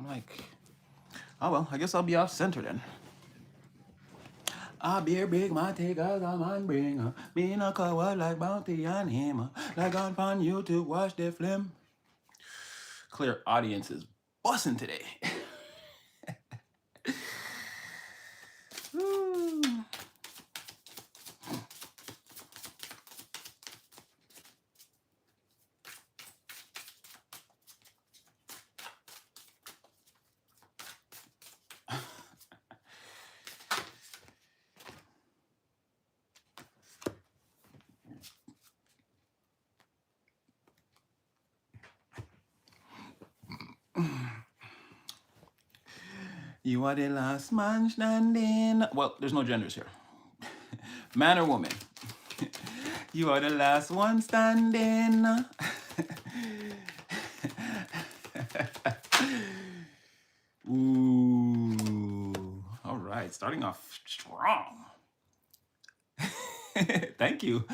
like, oh well, I guess I'll be off center then. A beer big man take as a man bring me in a cover like Bounty and him. Like on YouTube, watch the film. Clear audience is bussing today. Woo. You are the last man standing. Well, there's no genders here. Man or woman. You are the last one standing. Ooh. All right, starting off strong. Thank you.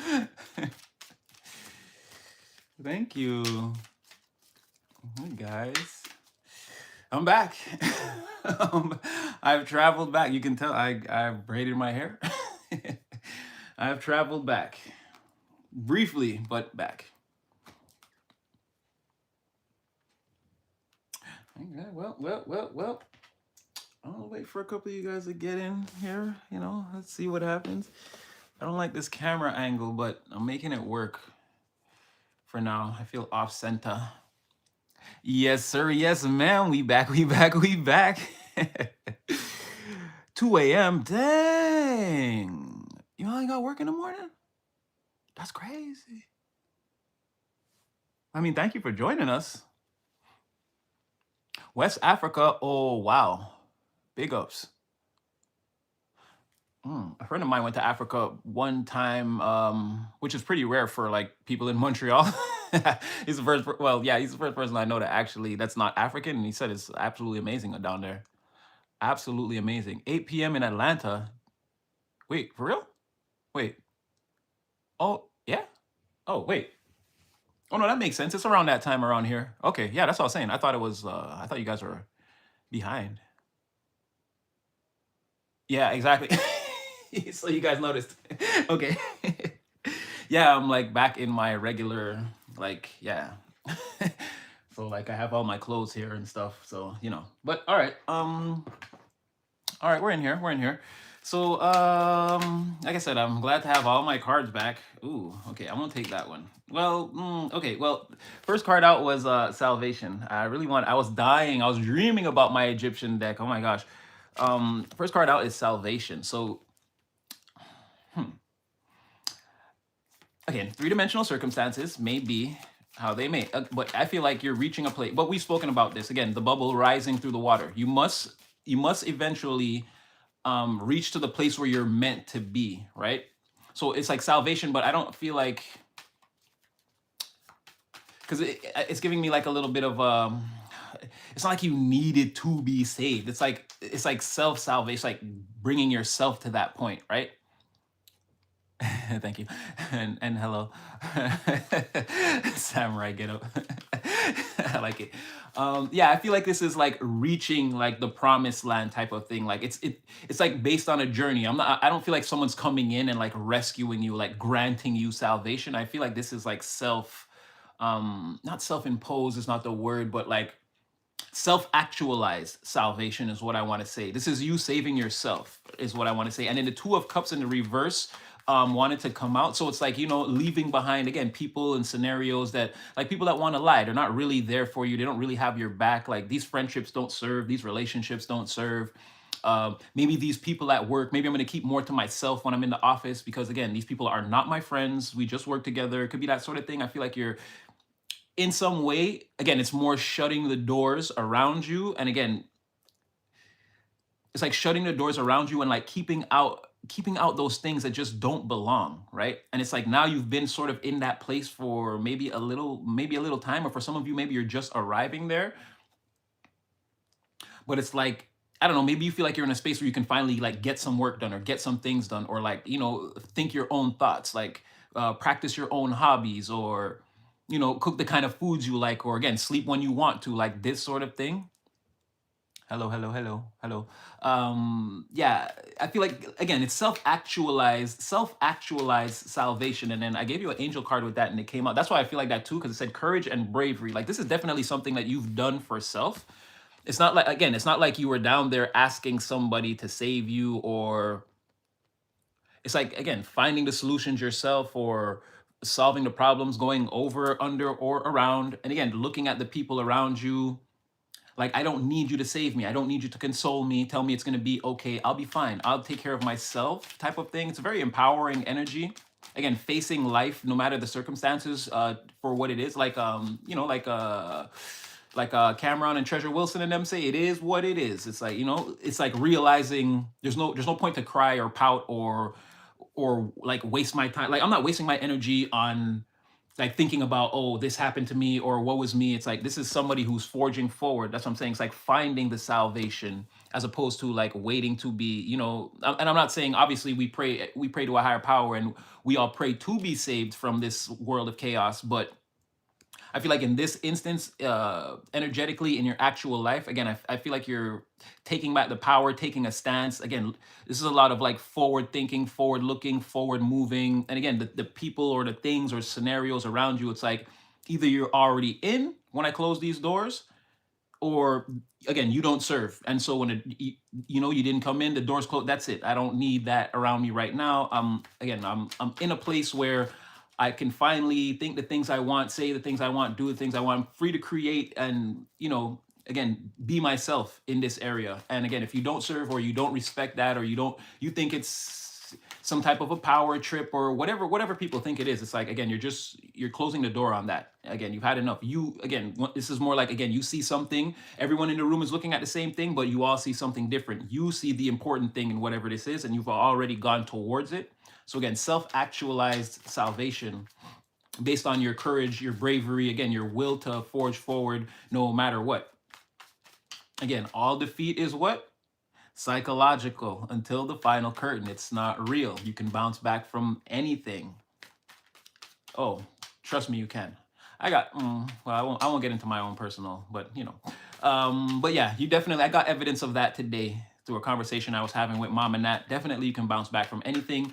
Thank you. Hey guys. I'm back. I've traveled back. You can tell I've braided my hair. I've traveled back. Briefly, but back. Okay, well. I'll wait for a couple of you guys to get in here. You know, let's see what happens. I don't like this camera angle, but I'm making it work for now. I feel off center. Yes, sir. Yes, ma'am. We back. 2 a.m. Dang. You only got work in the morning? That's crazy. I mean, thank you for joining us. West Africa. Oh, wow. Big ups. A friend of mine went to Africa one time, which is pretty rare for like people in Montreal. He's the first, he's the first person I know that actually that's not African, and he said it's absolutely amazing down there. Absolutely amazing. 8 p.m. in Atlanta. Wait, for real? Wait. Oh, yeah? Oh, wait. Oh no, that makes sense. It's around that time around here. Okay, yeah, that's what I was saying. I thought it was. I thought you guys were behind. Yeah, exactly. So you guys noticed. Okay. Yeah, I'm like back in my regular, like, yeah. So like I have all my clothes here and stuff. So, you know. But all right. All right, we're in here. We're in here. So, like I said, I'm glad to have all my cards back. Ooh, okay, I'm gonna take that one. Well, okay. Well, first card out was Salvation. I was dying. I was dreaming about my Egyptian deck. Oh my gosh. First card out is Salvation. So, again, three-dimensional circumstances may be how they may, but I feel like you're reaching a place. But we've spoken about this again. The bubble rising through the water. You must eventually reach to the place where you're meant to be, right? So it's like salvation, but I don't feel like, because it's giving me like a little bit of it's not like you needed to be saved. It's like self-salvation, like bringing yourself to that point, right? Thank you. And hello. Samurai get up. I like it. Yeah, I feel like this is like reaching like the promised land type of thing. Like it's like based on a journey. I don't feel like someone's coming in and like rescuing you, like granting you salvation. I feel like this is like not self-imposed is not the word, but like self-actualized salvation is what I want to say. This is you saving yourself is what I want to say. And then the Two of Cups in the reverse wanted to come out. So it's like, you know, leaving behind again people and scenarios that like people that want to lie. They're not really there for you. They don't really have your back. Like these friendships don't serve. These relationships don't serve. Maybe these people at work, maybe I'm going to keep more to myself when I'm in the office because again, these people are not my friends. We just work together. It could be that sort of thing. I feel like you're in some way, again, it's more shutting the doors around you. And again, it's like shutting the doors around you and like keeping out those things that just don't belong, right? And it's like now you've been sort of in that place for maybe a little time, or for some of you, maybe you're just arriving there. But it's like, I don't know, maybe you feel like you're in a space where you can finally like get some work done or get some things done, or like, you know, think your own thoughts, like practice your own hobbies, or you know, cook the kind of foods you like, or again, sleep when you want to, like this sort of thing. Hello, hello, hello, hello. Yeah, I feel like again, it's self-actualized salvation. And then I gave you an angel card with that, and it came out. That's why I feel like that too, because it said courage and bravery. Like this is definitely something that you've done for self. It's not like again, it's not like you were down there asking somebody to save you, or it's like again, finding the solutions yourself or solving the problems, going over, under, or around. And again, looking at the people around you like, I don't need you to save me. I don't need you to console me, tell me it's going to be okay. I'll be fine. I'll take care of myself type of thing. It's a very empowering energy. Again, facing life, no matter the circumstances, for what it is. Like Cameron and Treasure Wilson and them say, it is what it is. It's like, it's like realizing there's no point to cry or pout or like waste my time. Like I'm not wasting my energy on like thinking about, oh, this happened to me or what was me. It's like this is somebody who's forging forward. That's what I'm saying. It's like finding the salvation as opposed to like waiting to be, and I'm not saying obviously we pray to a higher power and we all pray to be saved from this world of chaos, but I feel like in this instance, energetically in your actual life, again, I feel like you're taking back the power, taking a stance. Again, this is a lot of like forward thinking, forward looking, forward moving. And again, the people or the things or scenarios around you, it's like either you're already in when I close these doors, or again, you don't serve. And so when you didn't come in, the doors closed, that's it. I don't need that around me right now. I'm in a place where I can finally think the things I want, say the things I want, do the things I want. I'm free to create and, again, be myself in this area. And again, if you don't serve or you don't respect that, or you think it's some type of a power trip or whatever people think it is, it's like, again, you're closing the door on that. Again, you've had enough. This is more like, again, you see something, everyone in the room is looking at the same thing, but you all see something different. You see the important thing in whatever this is, and you've already gone towards it. So again, self-actualized salvation based on your courage, your bravery, again, your will to forge forward no matter what. Again, all defeat is what? Psychological until the final curtain. It's not real. You can bounce back from anything. Oh, trust me, you can. I won't get into my own personal, but yeah, I got evidence of that today through a conversation I was having with Mom and Nat. Definitely you can bounce back from anything.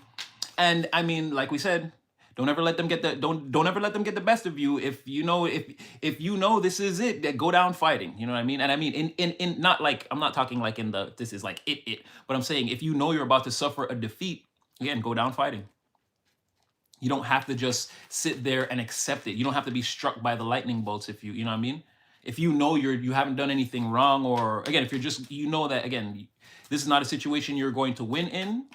And I mean, like we said, don't ever let them get don't ever let them get the best of you. If you know this is it, that go down fighting. You know what I mean? And I mean in not like, I'm not talking like in the this is like but I'm saying if you know you're about to suffer a defeat, again, go down fighting. You don't have to just sit there and accept it. You don't have to be struck by the lightning bolts you know what I mean? If you know you haven't done anything wrong, or again, if you're just that again, this is not a situation you're going to win in,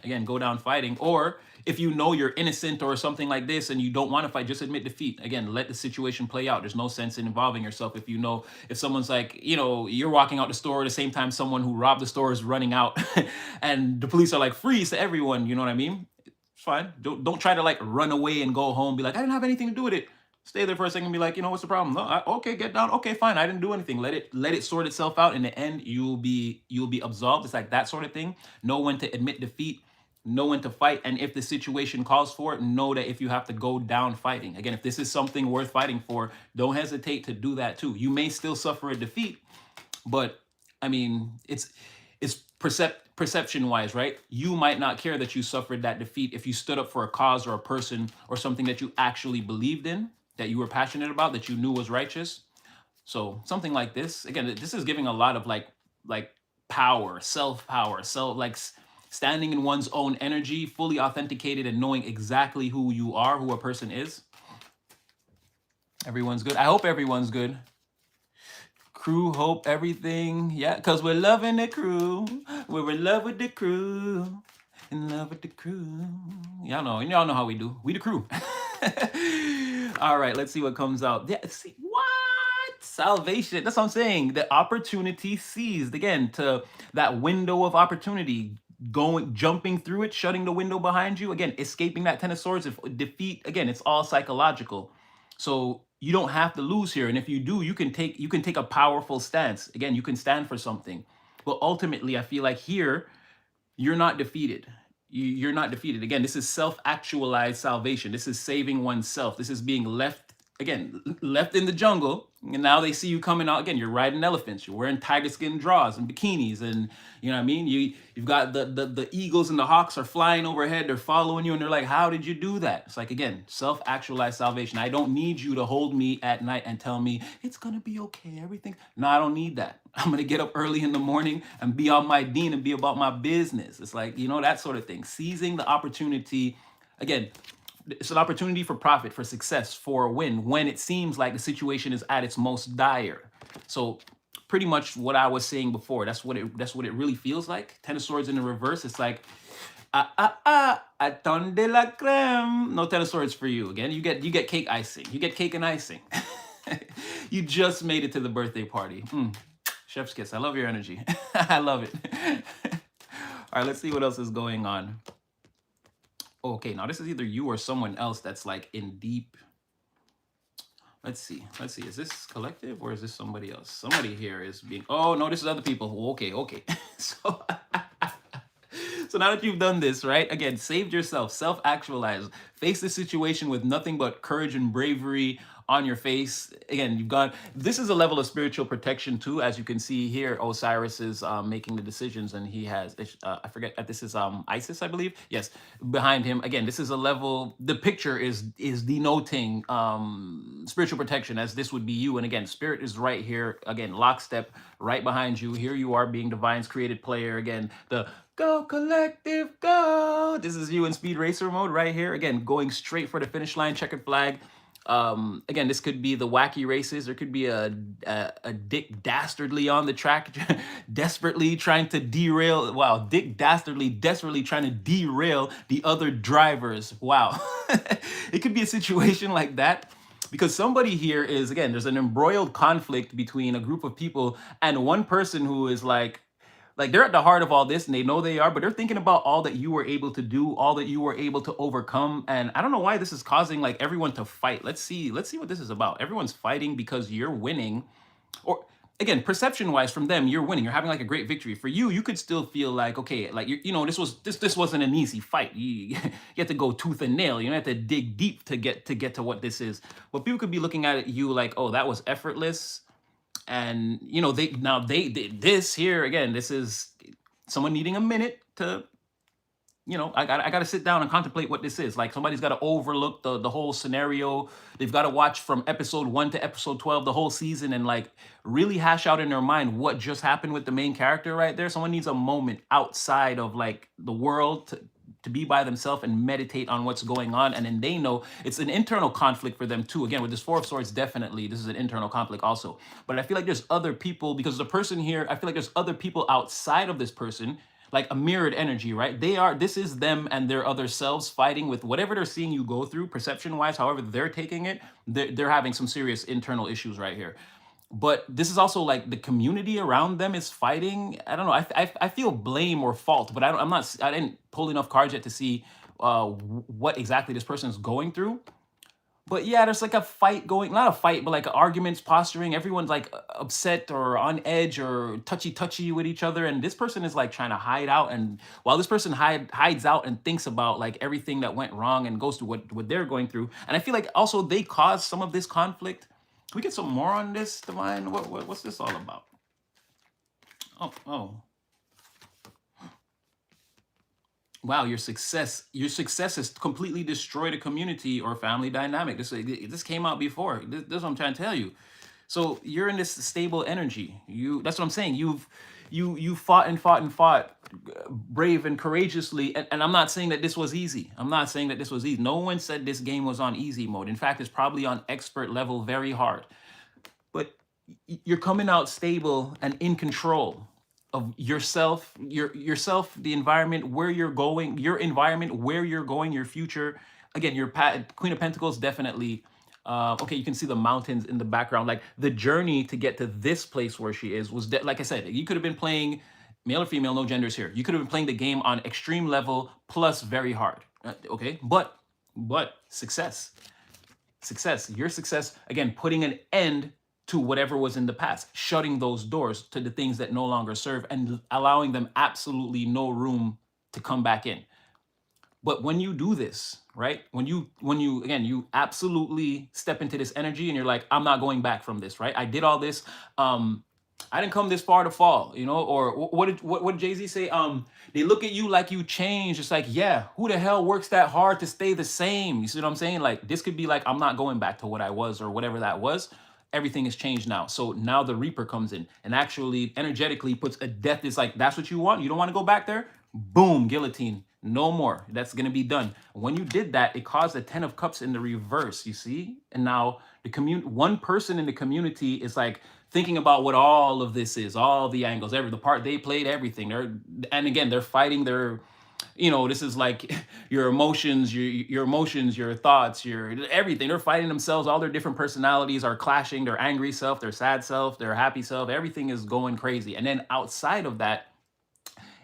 again, go down fighting. Or if you know you're innocent or something like this and you don't want to fight, just admit defeat. Again, let the situation play out. There's no sense in involving yourself if someone's like, you're walking out the store at the same time someone who robbed the store is running out and the police are like, freeze to everyone, you know what I mean? It's fine. Don't try to like run away and go home, be like, I didn't have anything to do with it. Stay there for a second and be like, what's the problem? No, okay, get down. Okay, fine. I didn't do anything. Let it sort itself out. In the end, you'll be absolved. It's like that sort of thing. Know when to admit defeat, know when to fight, and if the situation calls for it, know that if you have to go down fighting, again, if this is something worth fighting for, don't hesitate to do that too. You may still suffer a defeat, but I mean, it's perception wise, right? You might not care that you suffered that defeat if you stood up for a cause or a person or something that you actually believed in, that you were passionate about, that you knew was righteous. So something like this, again, this is giving a lot of like power, self-power, standing in one's own energy, fully authenticated and knowing exactly who you are, who a person is. Everyone's good. I hope everyone's good. Crew, hope everything. Yeah, because we're loving the crew. We're in love with the crew. In love with the crew. Y'all know how we do. We the crew. All right, let's see what comes out. Yeah, see what? Salvation. That's what I'm saying. The opportunity seized. Again, to that window of opportunity. Jumping through it, shutting the window behind you. Again, escaping that 10 of swords. If defeat, again, it's all psychological. So you don't have to lose here. And if you do, you can take a powerful stance. Again, you can stand for something. But ultimately, I feel like here, you're not defeated. You're not defeated. Again, this is self-actualized salvation. This is saving oneself. This is being left again, left in the jungle, and now they see you coming out again. You're riding elephants, you're wearing tiger skin draws and bikinis, and you know what I mean. You've got the eagles and the hawks are flying overhead. They're following you, and they're like, "How did you do that?" It's like, again, self-actualized salvation. I don't need you to hold me at night and tell me it's gonna be okay, everything. No, I don't need that. I'm gonna get up early in the morning and be on my dean and be about my business. It's like, that sort of thing. Seizing the opportunity. Again, it's an opportunity for profit, for success, for a win when it seems like the situation is at its most dire. So pretty much what I was saying before, that's what it really feels like. Ten of Swords in the reverse. It's like atton de la creme. No Ten of Swords for you. Again, you get cake icing. You get cake and icing. You just made it to the birthday party. Chef's kiss. I love your energy. I love it. All right, let's see what else is going on. Okay, now this is either you or someone else that's like in deep. Let's see. Is this collective or is this somebody else? Somebody here is being. Oh no, this is other people. Okay. So, so now that you've done this, right? Again, saved yourself, self-actualized, face the situation with nothing but courage and bravery on your face. Again, you've got. This is a level of spiritual protection too, as you can see here. Osiris is making the decisions, and he has. I forget. This is Isis, I believe. Yes, behind him. Again, this is a level. The picture is denoting spiritual protection, as this would be you. And again, spirit is right here. Again, lockstep, right behind you. Here you are, being Divine's created player. Again, the Go Collective, go! This is you in Speed Racer mode right here. Again, going straight for the finish line, checkered flag. Again, this could be the wacky races. There could be a Dick Dastardly on the track, desperately trying to derail. Wow, Dick Dastardly desperately trying to derail the other drivers. Wow, it could be a situation like that. Because somebody here is, again, there's an embroiled conflict between a group of people and one person who is like they're at the heart of all this and they know they are, but they're thinking about all that you were able to do, all that you were able to overcome. And I don't know why this is causing like everyone to fight. Let's see what this is about. Everyone's fighting because you're winning. Or again, perception wise from them, you're winning. You're having like a great victory. For you, you could still feel like, okay, like this wasn't an easy fight. You have to go tooth and nail. You have to dig deep to get to what this is. But people could be looking at you like, oh, that was effortless. And this here again, this is someone needing a minute to, I gotta sit down and contemplate what this is. Like somebody's got to overlook the whole scenario. They've got to watch from episode 1 to episode 12 the whole season and like really hash out in their mind what just happened with the main character right there. Someone needs a moment outside of like the world to be by themselves and meditate on what's going on. And then they know it's an internal conflict for them too. Again, with this Four of Swords, definitely this is an internal conflict also. But I feel like there's other people, because the person here, I feel like there's other people outside of this person, like a mirrored energy, right? This is them and their other selves fighting with whatever they're seeing you go through, perception wise, however they're taking it, they're having some serious internal issues right here. But this is also like the community around them is fighting. I don't know. I feel blame or fault, but I didn't pull enough cards yet to see what exactly this person is going through. But yeah, there's like a fight going, not a fight, but like arguments, posturing. Everyone's like upset or on edge or touchy with each other. And this person is like trying to hide out. And while this person hides out and thinks about like everything that went wrong and goes through what they're going through. And I feel like also they caused some of this conflict. Can we get some more on this, Divine? What's this all about? Oh. Wow, your success has completely destroyed a community or family dynamic. This came out before. This is what I'm trying to tell you. So you're in this stable energy. That's what I'm saying. You fought and fought, brave and courageously. And I'm not saying that this was easy. No one said this game was on easy mode. In fact, it's probably on expert level, very hard. But you're coming out stable and in control of yourself, the environment where you're going, your future. Again, your Queen of Pentacles, definitely. Okay, you can see the mountains in the background. Like the journey to get to this place where she is was, like I said, you could have been playing male or female, no genders here. You could have been playing the game on extreme level plus very hard. Okay, but success, your success, again, putting an end to whatever was in the past, shutting those doors to the things that no longer serve and allowing them absolutely no room to come back in. But when you do this, right? When you again, you absolutely step into this energy and you're like, I'm not going back from this, right? I did all this. Um, I didn't come this far to fall, you know. Or what did Jay Z say? They look at you like you changed. It's like, yeah, who the hell works that hard to stay the same? You see what I'm saying? Like this could be like, I'm not going back to what I was or whatever that was. Everything has changed now. So now the Reaper comes in and actually energetically puts a death. It's like, that's what you want. You don't want to go back there. Boom, guillotine. No more. That's gonna be done. When you did that, it caused the Ten of Cups in the reverse. You see, and now the one person in the community is like thinking about what all of this is, all the angles, the part they played, everything. And again, they're fighting their, this is like your emotions, your emotions, your thoughts, your everything. They're fighting themselves. All their different personalities are clashing. Their angry self, their sad self, their happy self. Everything is going crazy. And then outside of that,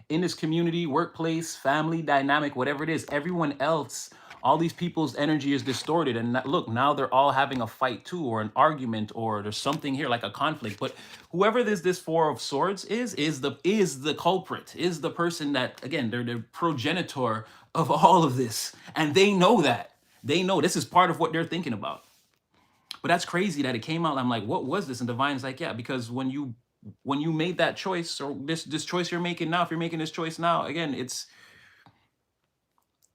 in this community, workplace, family dynamic, whatever it is, everyone else, all these people's energy is distorted. And look, now they're all having a fight too, or an argument, or there's something here like a conflict. But whoever this Four of Swords is the culprit, is the person that, again, they're the progenitor of all of this. And they know that. They know this is part of what they're thinking about. But that's crazy that it came out. I'm like, what was this? And Divine's like, yeah, because when you made that choice, or this choice you're making now, if you're making this choice now, again, it's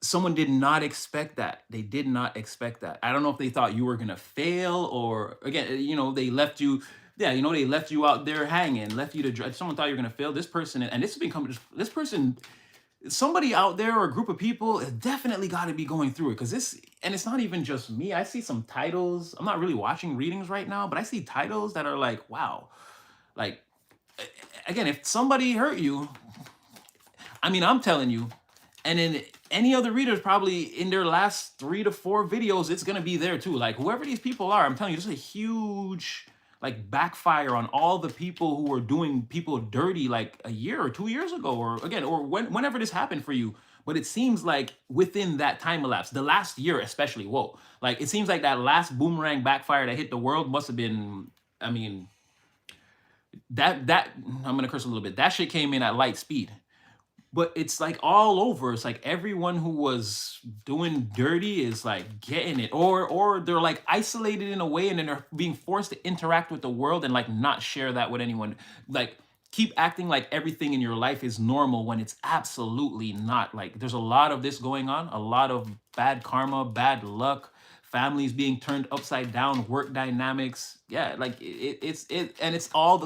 someone did not expect that. They did not expect that. I don't know if they thought you were gonna fail, or again, they left you. Yeah, they left you out there hanging, left you to dry. Someone thought you were gonna fail. This person, and this has been coming. This person, somebody out there or a group of people has definitely got to be going through it, because and it's not even just me. I see some titles. I'm not really watching readings right now, but I see titles that are like, wow, like, again, if somebody hurt you, I mean, I'm telling you, and in any other readers, probably in their last 3 to 4 videos, it's gonna be there too. Like whoever these people are, I'm telling you, there's a huge like backfire on all the people who were doing people dirty like a year or 2 years ago, or again, or whenever this happened for you. But it seems like within that time elapse, the last year especially, whoa, like it seems like that last boomerang backfire that hit the world must have been, I mean, that I'm gonna curse a little bit. That shit came in at light speed. But it's like all over. It's like everyone who was doing dirty is like getting it, or they're like isolated in a way, and then they're being forced to interact with the world and like not share that with anyone. Like keep acting like everything in your life is normal when it's absolutely not. Like there's a lot of this going on, a lot of bad karma, bad luck, families being turned upside down, work dynamics. Yeah, like and it's all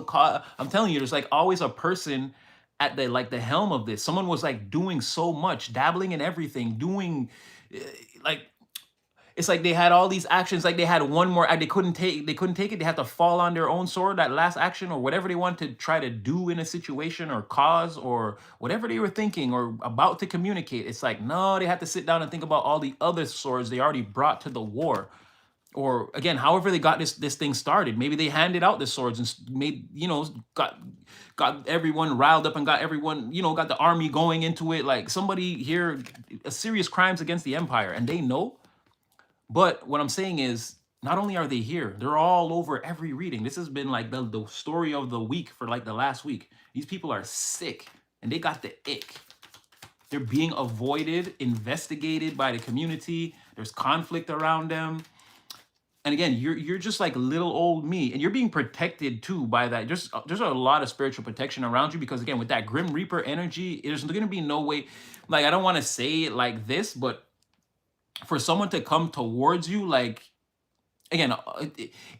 I'm telling you, there's like always a person at the helm of this. Someone was like doing so much, dabbling in everything, doing eh, like it's like they had all these actions, like they had one more act, they couldn't take it. They had to fall on their own sword, that last action or whatever they want to try to do in a situation or cause or whatever they were thinking or about to communicate. It's like, no, they had to sit down and think about all the other swords they already brought to the war. Or again, however they got this thing started. Maybe they handed out the swords and made, got everyone riled up and got everyone, got the army going into it. Like somebody here, a serious crimes against the empire, and they know. But what I'm saying is, not only are they here, they're all over every reading. This has been like the story of the week for like the last week. These people are sick and they got the ick. They're being avoided, investigated by the community. There's conflict around them. And again, you're just like little old me, and you're being protected too by that. There's a lot of spiritual protection around you, because again, with that Grim Reaper energy, there's going to be no way. Like I don't want to say it like this, but for someone to come towards you, like again,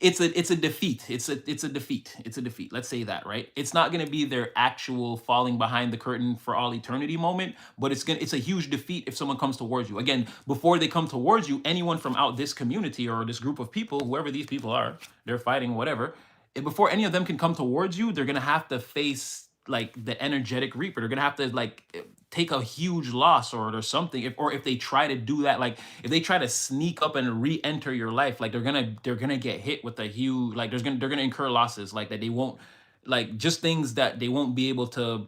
it's a defeat. It's a defeat. It's a defeat. Let's say that, right? It's not going to be their actual falling behind the curtain for all eternity moment, but it's a huge defeat if someone comes towards you. Again, before they come towards you, anyone from out this community or this group of people, whoever these people are, they're fighting whatever. Before any of them can come towards you, they're going to have to face like the energetic reaper. They're going to have to like take a huge loss or something, if they try to do that, like if they try to sneak up and re-enter your life, like they're gonna get hit with a huge, like they're gonna incur losses like that. They won't, like just things that they won't be able to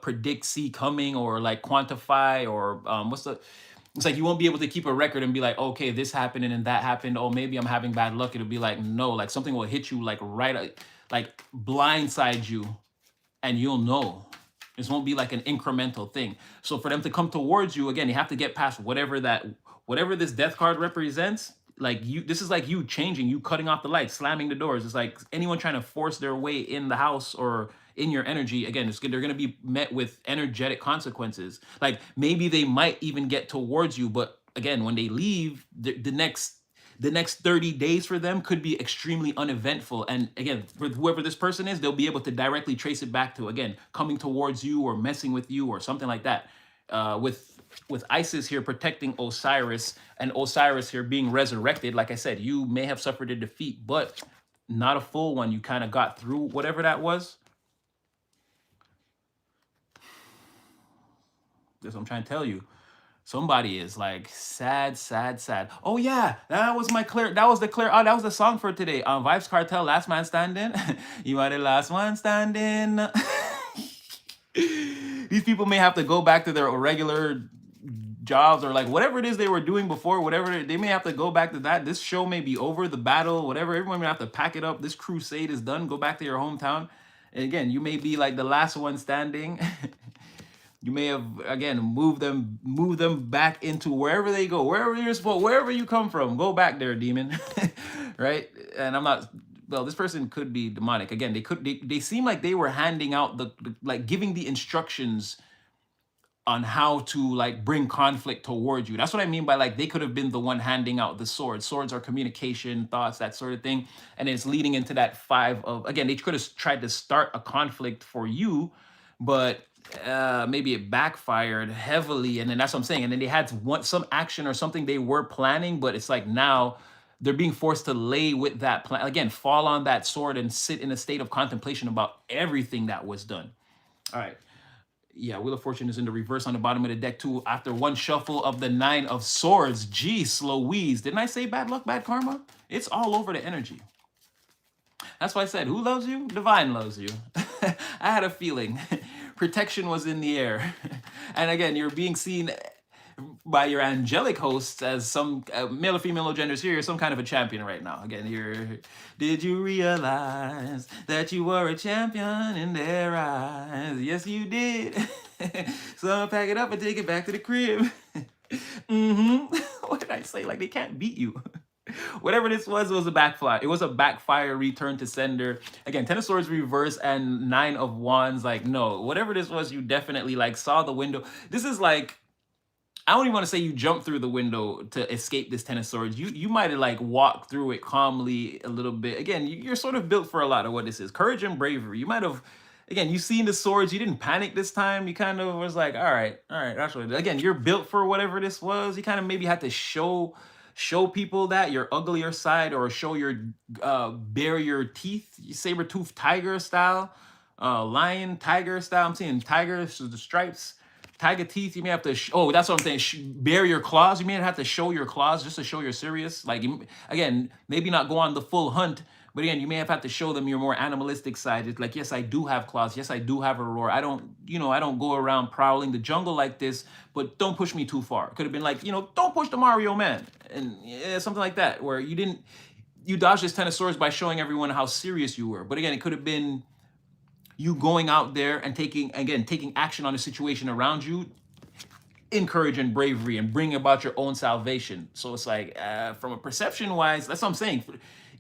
predict, see coming, or like quantify, or it's like you won't be able to keep a record and be like, okay, this happened and then that happened, oh maybe I'm having bad luck. It'll be like, no, like something will hit you like right, like blindside you, and you'll know. This won't be like an incremental thing. So for them to come towards you again, you have to get past whatever this death card represents. Like you, this is like you changing, you cutting off the lights, slamming the doors. It's like anyone trying to force their way in the house or in your energy. Again, they're going to be met with energetic consequences. Like maybe they might even get towards you, but again, when they leave, the next 30 days for them could be extremely uneventful. And again, for whoever this person is, they'll be able to directly trace it back to, again, coming towards you or messing with you or something like that. With Isis here protecting Osiris, and Osiris here being resurrected, like I said, you may have suffered a defeat, but not a full one. You kind of got through whatever that was. That's what I'm trying to tell you. Somebody is like sad, sad, sad. Oh yeah, that was the song for today. Vibes Cartel, Last Man Standing. You are the last one standing. These people may have to go back to their regular jobs or like whatever it is they were doing before, whatever they may have to go back to that. This show may be over, the battle, whatever. Everyone may have to pack it up. This crusade is done. Go back to your hometown. And again, you may be like the last one standing. You may have again moved them back into wherever they go, wherever you come from. Go back there, demon, right? And I'm not. Well, this person could be demonic. Again, they seem like they were handing out like giving the instructions on how to like bring conflict towards you. That's what I mean by like they could have been the one handing out the swords. Swords are communication, thoughts, that sort of thing, and it's leading into that 5 of again. They could have tried to start a conflict for you, but maybe it backfired heavily, and then that's what I'm saying. And then they had some action or something they were planning, but it's like now they're being forced to lay with that plan again, fall on that sword and sit in a state of contemplation about everything that was done. All right. Yeah, Wheel of Fortune is in the reverse on the bottom of the deck too. After one shuffle of the 9 of Swords. Jeez Louise. Didn't I say bad luck, bad karma? It's all over the energy. That's why I said, who loves you? Divine loves you. I had a feeling. Protection was in the air. And again, you're being seen by your angelic hosts as some male or female genders here, you're some kind of a champion right now. Again, did you realize that you were a champion in their eyes? Yes, you did. So pack it up and take it back to the crib. What did I say? Like they can't beat you. Whatever this was, it was a backfire. It was a backfire return to sender. Again, 10 of Swords reverse and 9 of Wands. Like, no, whatever this was, you definitely like saw the window. This is like, I don't even want to say you jumped through the window to escape this 10 of Swords. You might have like walked through it calmly a little bit. Again, you're sort of built for a lot of what this is. Courage and bravery. You might have, again, you seen the swords. You didn't panic this time. You kind of was like, all right, that's what it is. Again, you're built for whatever this was. You kind of maybe had to show people that your uglier side, or show your bare your teeth, saber-toothed tiger style, lion tiger style. I'm seeing tiger, so the stripes, tiger teeth. You may have to oh, that's what I'm saying, bare your claws. You may have to show your claws just to show you're serious. Like, again, maybe not go on the full hunt, but again, you may have had to show them your more animalistic side. It's like, yes, I do have claws. Yes, I do have a roar. I don't go around prowling the jungle like this, but don't push me too far. Could have been like, don't push the Mario man. And yeah, something like that, where you dodged this 10 of Swords by showing everyone how serious you were. But again, it could have been you going out there and taking action on the situation around you in courage and bravery and bringing about your own salvation. So it's like, from a perception wise, that's what I'm saying.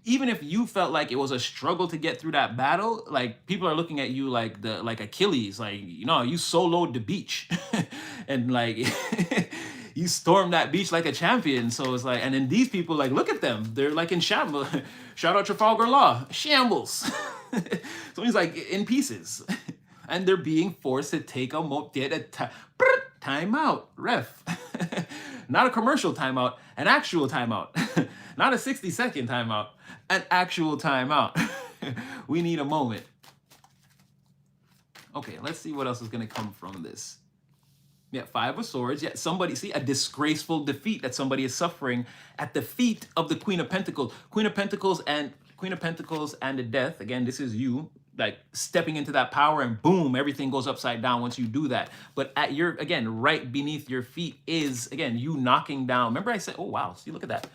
Even if you felt like it was a struggle to get through that battle, like people are looking at you like Achilles, like, you soloed the beach and like you stormed that beach like a champion. So it's like, and then these people, like, look at them, they're like in shambles. Shout out Trafalgar Law, shambles. So he's like in pieces, and they're being forced to take a timeout, ref. Not a commercial timeout, an actual timeout. Not a 60-second timeout, an actual timeout. We need a moment. Okay, let's see what else is going to come from this. Yeah, 5 of Swords. Yeah, somebody, see, a disgraceful defeat that somebody is suffering at the feet of the Queen of Pentacles. Queen of Pentacles and the Death. Again, this is you, like, stepping into that power, and boom, everything goes upside down once you do that. But at again, right beneath your feet is, again, you knocking down. Remember I said, oh, wow, see, look at that.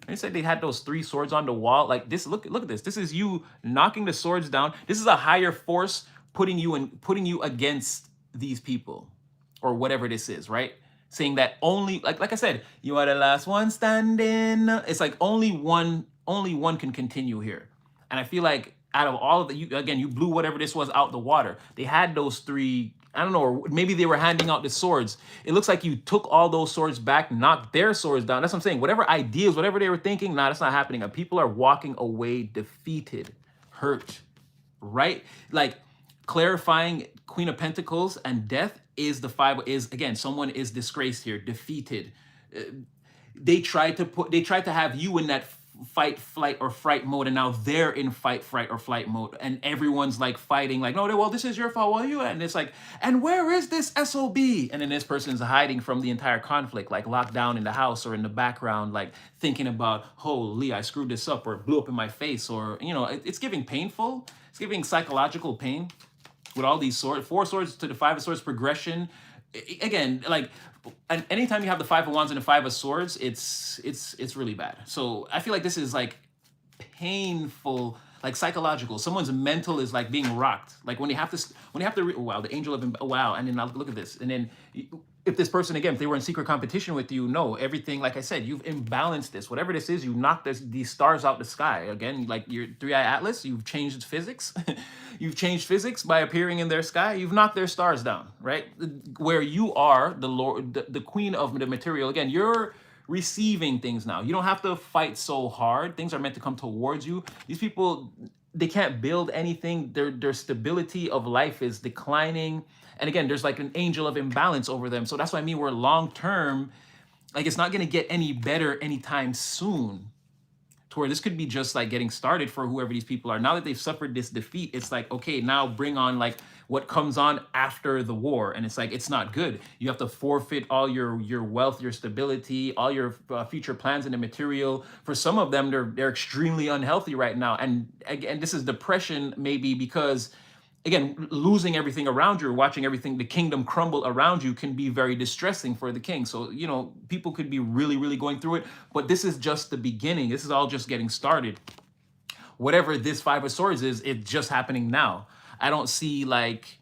They said they had those 3 swords on the wall. Like this, look at this. This is you knocking the swords down. This is a higher force putting you against these people or whatever this is, right? Saying that only like I said, you are the last one standing. It's like only one can continue here. And I feel like out of all of the you again, you blew whatever this was out the water. They had those three, I don't know, or maybe they were handing out the swords. It looks like you took all those swords back, knocked their swords down. That's what I'm saying. Whatever ideas, whatever they were thinking, nah, that's not happening. And people are walking away defeated, hurt, right? Like clarifying Queen of Pentacles and death is the five is again, someone is disgraced here, defeated. Uh, they tried to have you in that fight, flight, or fright mode, and now they're in fight, fright, or flight mode, and everyone's like fighting, like, no, well, this is your fault. Well, you, and it's like, and where is this SOB? And then this person's hiding from the entire conflict, like locked down in the house or in the background, like thinking about, holy, I screwed this up, or it blew up in my face, or it's giving painful. It's giving psychological pain with all these swords, 4 swords to the 5 of swords progression. Again, like, and anytime you have the 5 of wands and the 5 of swords, it's really bad. So I feel like this is like painful, like psychological. Someone's mental is like being rocked. Like when they have to, wow, the angel of, wow. And then now look at this. And then if this person, again, if they were in secret competition with you, no, everything, like I said, you've imbalanced this. Whatever this is, you knocked these stars out the sky. Again, like your 3-eye atlas, you've changed physics. You've changed physics by appearing in their sky. You've knocked their stars down, right? Where you are the Lord, the queen of the material. Again, you're receiving things now. You don't have to fight so hard. Things are meant to come towards you. These people, they can't build anything. Their stability of life is declining. And again, there's like an angel of imbalance over them. So that's what I mean. We're long term, like it's not going to get any better anytime soon. To where this could be just like getting started for whoever these people are. Now that they've suffered this defeat, it's like, okay, now bring on like what comes on after the war. And it's like, it's not good. You have to forfeit all your wealth, your stability, all your future plans in the material. For some of them, they're extremely unhealthy right now. And again, this is depression maybe because, again, losing everything around you, watching everything, the kingdom crumble around you can be very distressing for the king. So, people could be really, really going through it, but this is just the beginning. This is all just getting started. Whatever this 5 of swords is, it's just happening now. I don't see like,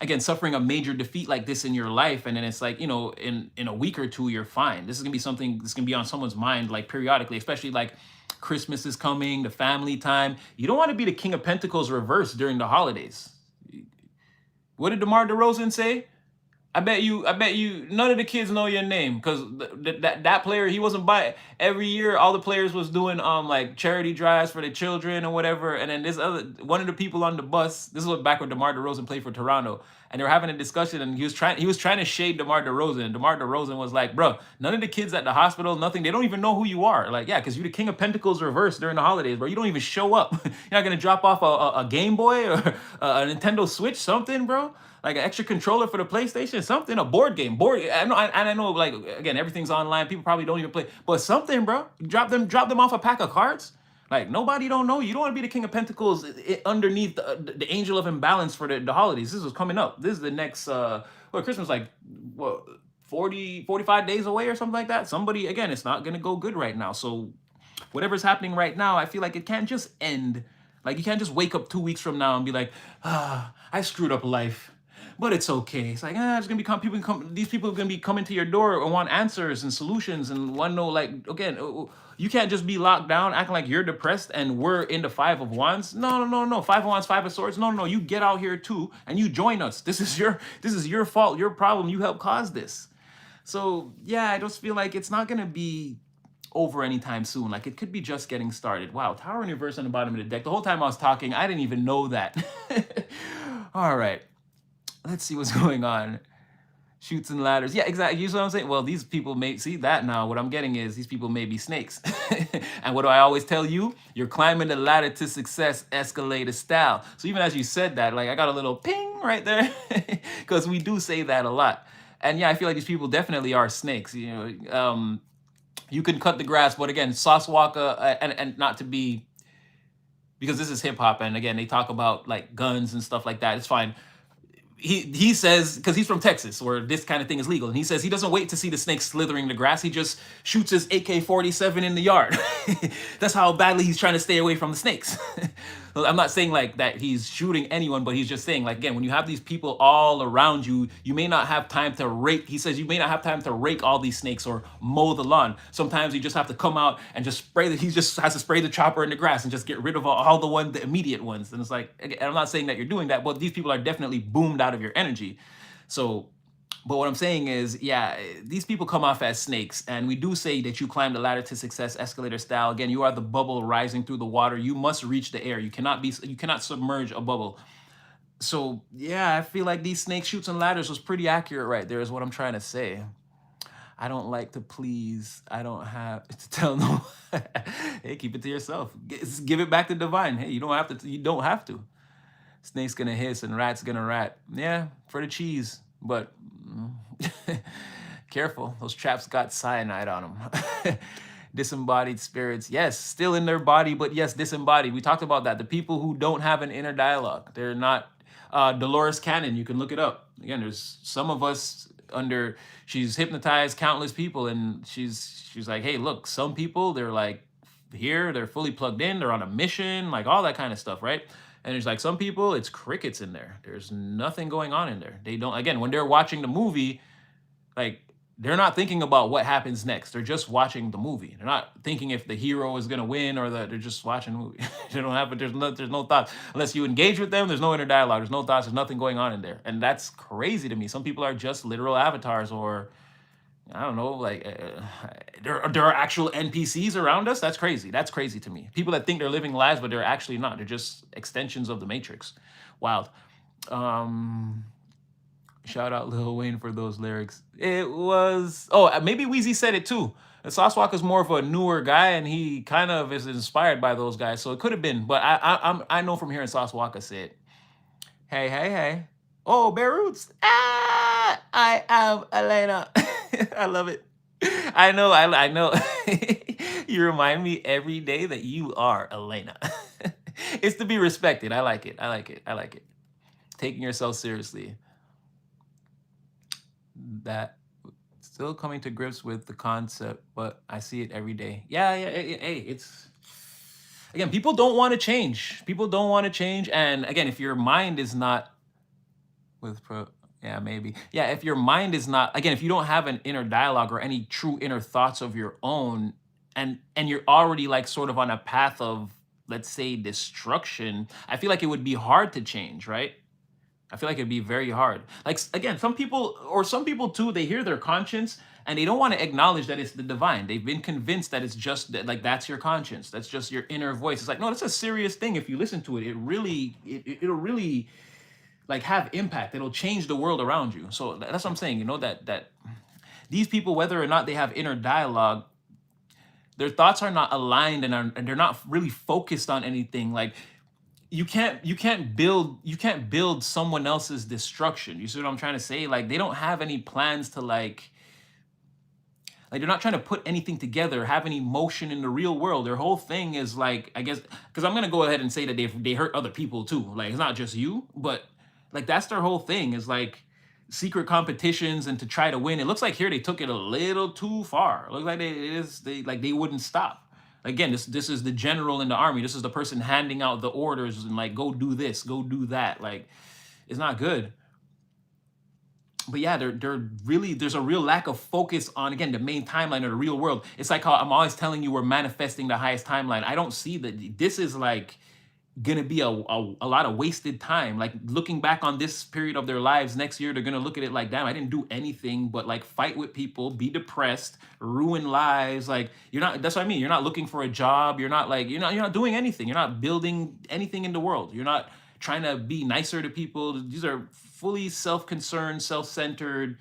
again, suffering a major defeat like this in your life. And then it's like, in a week or two, you're fine. This is gonna be something that's gonna be on someone's mind, like periodically, especially like Christmas is coming, the family time. You don't want to be the King of Pentacles reversed during the holidays. What did DeMar DeRozan say? I bet you, none of the kids know your name because that player, he wasn't by every year. All the players was doing like charity drives for the children or whatever. And then one of the people on the bus, this is back when DeMar DeRozan played for Toronto, and they were having a discussion, and he was trying to shade DeMar DeRozan. And DeMar DeRozan was like, bro, none of the kids at the hospital, nothing, they don't even know who you are. Like, yeah, because you're the King of Pentacles reversed during the holidays, bro. You don't even show up. You're not gonna drop off a Game Boy or a Nintendo Switch, something, bro. Like an extra controller for the PlayStation, something, a board game. I know, like, again, everything's online. People probably don't even play, but something, bro. Drop them off a pack of cards. Like, nobody don't know you. You don't want to be the King of Pentacles underneath the angel of imbalance for the holidays. This is coming up. This is the next, Christmas, like, what, 45 days away or something like that. Somebody, again, it's not going to go good right now. So whatever's happening right now, I feel like it can't just end. Like, you can't just wake up 2 weeks from now and be like, I screwed up life. But it's okay. It's like, it's gonna become these people are gonna be coming to your door and want answers and solutions and want to know, like, again, you can't just be locked down acting like you're depressed and we're in the 5 of wands. No. 5 of wands, 5 of swords. No. You get out here too and you join us. This is your fault, your problem. You helped cause this. So yeah, I just feel like it's not gonna be over anytime soon. Like, it could be just getting started. Wow, Tower in reverse on the bottom of the deck. The whole time I was talking, I didn't even know that. All right. Let's see what's going on. Chutes and ladders. Yeah, exactly. You see what I'm saying? Well, these people may see that now. What I'm getting is these people may be snakes. And what do I always tell you? You're climbing the ladder to success, escalator style. So even as you said that, like, I got a little ping right there because we do say that a lot. And yeah, I feel like these people definitely are snakes. You can cut the grass, but again, Sauce Walker, and not to be, because this is hip hop, and again, they talk about like guns and stuff like that. It's fine. He says, because he's from Texas where this kind of thing is legal, and he says he doesn't wait to see the snake slithering in the grass. He just shoots his AK-47 in the yard. That's how badly he's trying to stay away from the snakes. I'm not saying like that he's shooting anyone, but he's just saying like, again, when you have these people all around you, you may not have time to rake. He says you may not have time to rake all these snakes or mow the lawn. Sometimes you just have to come out and just spray. He just has to spray the chopper in the grass and just get rid of all the immediate ones. And it's like, again, I'm not saying that you're doing that, but these people are definitely boomed out of your energy. So, but what I'm saying is, yeah, these people come off as snakes, and we do say that you climb the ladder to success, escalator style. Again, you are the bubble rising through the water. You must reach the air. You cannot submerge a bubble. So yeah, I feel like these snake chutes and ladders was pretty accurate right there, is what I'm trying to say. I don't like to please. I don't have to tell no. Hey, keep it to yourself. Give it back to divine. Hey, you don't have to. You don't have to. Snake's gonna hiss and rat's gonna rat. Yeah, for the cheese. But careful, those traps got cyanide on them. Disembodied spirits, yes, still in their body, but yes, disembodied. We talked about that. The people who don't have an inner dialogue, they're not. Dolores Cannon, you can look it up. Again, there's some of us under. She's hypnotized countless people, and she's like, hey, look, some people they're like here, they're fully plugged in, they're on a mission, like all that kind of stuff, right? And there's like some people, it's crickets in there. There's nothing going on in there. They don't, again, when they're watching the movie, like they're not thinking about what happens next. They're just watching the movie. They're not thinking if the hero is gonna win or that they're just watching the movie. They don't have, there's no thoughts. Unless you engage with them, there's no inner dialogue, there's no thoughts, there's nothing going on in there. And that's crazy to me. Some people are just literal avatars, or I don't know, like there are actual NPCs around us. That's crazy. That's crazy to me. People that think they're living lives, but they're actually not. They're just extensions of the Matrix. Wild. Shout out Lil Wayne for those lyrics. It was, oh, maybe Weezy said it too. Sauce Walka's more of a newer guy, and he kind of is inspired by those guys. So it could have been, but I know from hearing Sauce Walka say it. Hey, hey, hey. Oh, Bear Roots. Ah, I am Elena. I love it. I know, I know. You remind me every day that you are Elena. It's to be respected. I like it. I like it. I like it. Taking yourself seriously. That still coming to grips with the concept, but I see it every day. Yeah, yeah. Hey, it's again, people don't want to change. People don't want to change. And again, if your mind is not with yeah, maybe. Yeah, if your mind is not, again, if you don't have an inner dialogue or any true inner thoughts of your own, and you're already like sort of on a path of, let's say, destruction, I feel like it would be hard to change, right? I feel like it'd be very hard. Like again, some people too, they hear their conscience and they don't want to acknowledge that it's the divine. They've been convinced that it's just that, like that's your conscience. That's just your inner voice. It's like, no, that's a serious thing. If you listen to it, it'll really like have impact. It'll change the world around you. So that's what I'm saying, you know, that these people, whether or not they have inner dialogue, their thoughts are not aligned and they're not really focused on anything. Like you can't build someone else's destruction. You see what I'm trying to say? Like they don't have any plans to like they're not trying to put anything together, have any motion in the real world. Their whole thing is like, I guess, because I'm gonna go ahead and say that they hurt other people too. Like it's not just you, but like that's their whole thing is like secret competitions and to try to win. It looks like here they took it a little too far. It looks like they wouldn't stop. Again, this is the general in the army. This is the person handing out the orders and like go do this, go do that. Like it's not good. But yeah, they're really, there's a real lack of focus on, again, the main timeline of the real world. It's like how I'm always telling you we're manifesting the highest timeline. I don't see that this is like gonna be a lot of wasted time. Like looking back on this period of their lives next year, they're gonna look at it like, damn, I didn't do anything but like fight with people, be depressed, ruin lives. Like you're not, that's what I mean. You're not looking for a job. You're not like, you're not doing anything. You're not building anything in the world. You're not trying to be nicer to people. These are fully self-concerned, self-centered